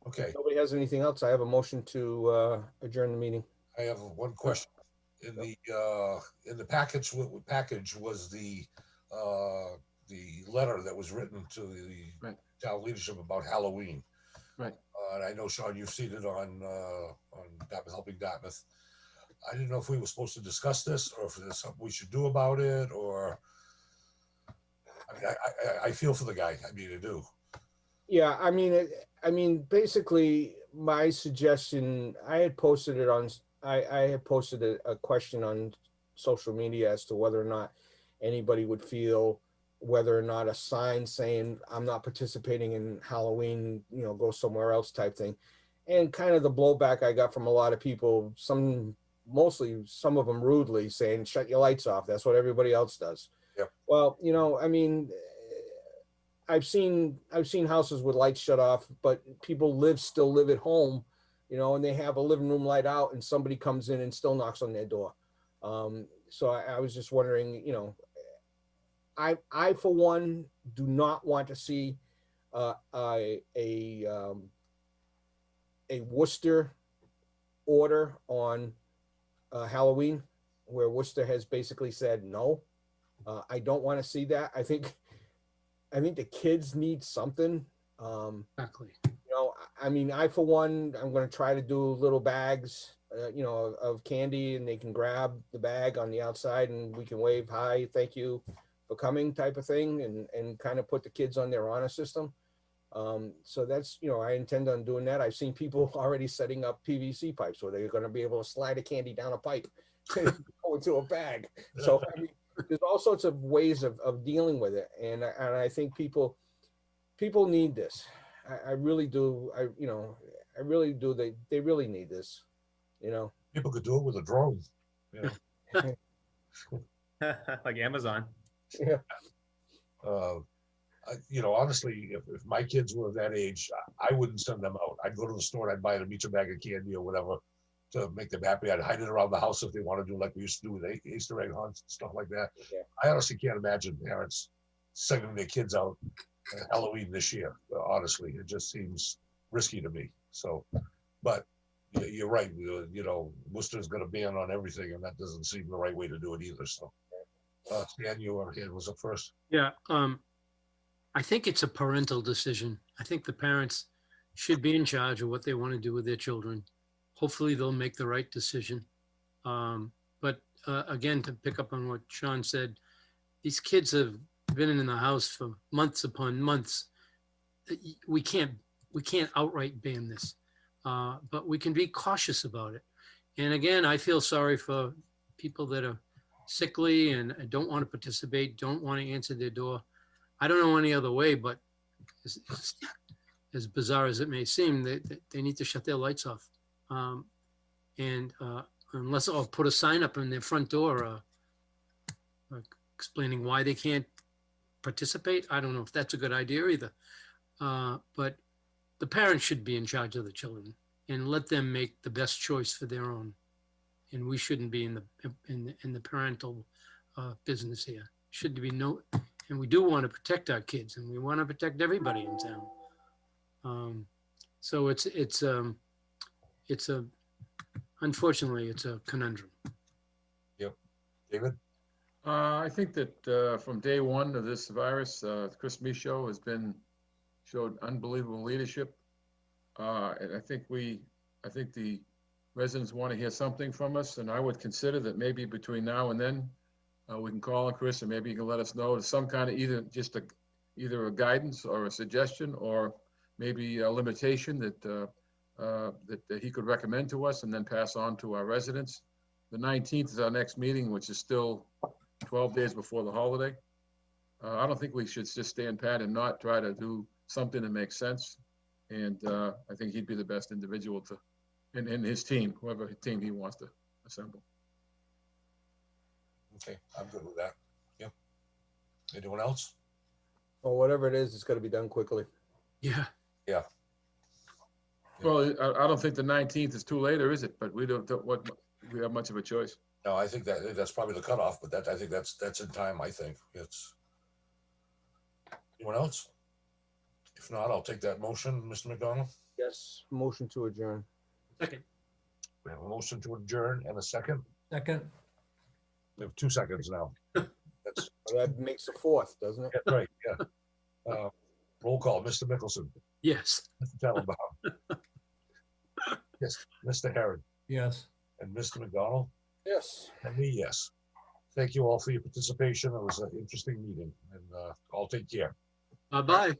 okay. If nobody has anything else, I have a motion to adjourn the meeting. I have one question. In the package was the letter that was written to the Right. town leadership about Halloween. Right. And I know, Sean, you've seen it on Dartmouth Helping Dartmouth. I didn't know if we were supposed to discuss this or if there's something we should do about it, or I feel for the guy. I mean, I do. Yeah, I mean, basically, my suggestion, I had posted it on, I had posted a question on social media as to whether or not anybody would feel whether or not a sign saying I'm not participating in Halloween, you know, go somewhere else type thing. And kind of the blowback I got from a lot of people, mostly some of them rudely saying, shut your lights off. That's what everybody else does. Yep. Well, you know, I mean, I've seen houses with lights shut off, but people still live at home, you know, and they have a living room light out and somebody comes in and still knocks on their door. So I was just wondering, you know, I for one do not want to see a Worcester order on Halloween, where Worcester has basically said no. I don't want to see that. I think the kids need something. Exactly. I mean, I, for one, I'm gonna try to do little bags, of candy, and they can grab the bag on the outside and we can wave, hi, thank you for coming type of thing, and kind of put the kids on their honor system. So that's, I intend on doing that. I've seen people already setting up PVC pipes where they're gonna be able to slide a candy down a pipe and go into a bag. So, I mean, there's all sorts of ways of dealing with it. And I think people need this. I really do. I really do. They really need this, People could do it with a drone. Like Amazon. Yeah. Honestly, if my kids were that age, I wouldn't send them out. I'd go to the store and I'd buy them each a bag of candy or whatever to make them happy. I'd hide it around the house if they want to do like we used to do with Easter egg hunts and stuff like that. Yeah. I honestly can't imagine parents sending their kids out at Halloween this year. Honestly, it just seems risky to me. So, but you're right. Worcester's got a ban on everything, and that doesn't seem the right way to do it either. So, Stan, your hand was up first. Yeah, I think it's a parental decision. I think the parents should be in charge of what they want to do with their children. Hopefully, they'll make the right decision. But again, to pick up on what Sean said, these kids have been in the house for months upon months. We can't outright ban this, but we can be cautious about it. And again, I feel sorry for people that are sickly and don't want to participate, don't want to answer their door. I don't know any other way, but as bizarre as it may seem, they need to shut their lights off. And unless I'll put a sign up on their front door explaining why they can't participate. I don't know if that's a good idea either. But the parents should be in charge of the children and let them make the best choice for their own. And we shouldn't be in the parental business here. Should be no, and we do want to protect our kids, and we want to protect everybody in town. So unfortunately, it's a conundrum. Yep. David? I think that from day one of this virus, Chris Michaud showed unbelievable leadership. And I think the residents want to hear something from us, and I would consider that maybe between now and then, we can call on Chris, and maybe he can let us know some kind of either a guidance or a suggestion, or maybe a limitation that he could recommend to us and then pass on to our residents. The 19th is our next meeting, which is still 12 days before the holiday. I don't think we should just stand pat and not try to do something that makes sense. And I think he'd be the best individual and his team, whoever team he wants to assemble. Okay, I'm good with that. Yep. Anyone else? Or whatever it is, it's got to be done quickly. Yeah. Yeah. Well, I don't think the 19th is too late, or is it? But we we have much of a choice. No, I think that's probably the cutoff, but I think that's in time. I think it's. Anyone else? If not, I'll take that motion, Mr. McDonald. Yes, motion to adjourn. Second. We have a motion to adjourn and a second. Second. We have 2 seconds now. That's That makes the fourth, doesn't it? right. Yeah. Roll call, Mr. Mickelson, Yes. Mr. Tallenbaum. Yes, Mr. Herron, Yes. and Mr. McDonald, Yes. and me, yes. Thank you all for your participation. It was an interesting meeting, and all take care. Bye-bye.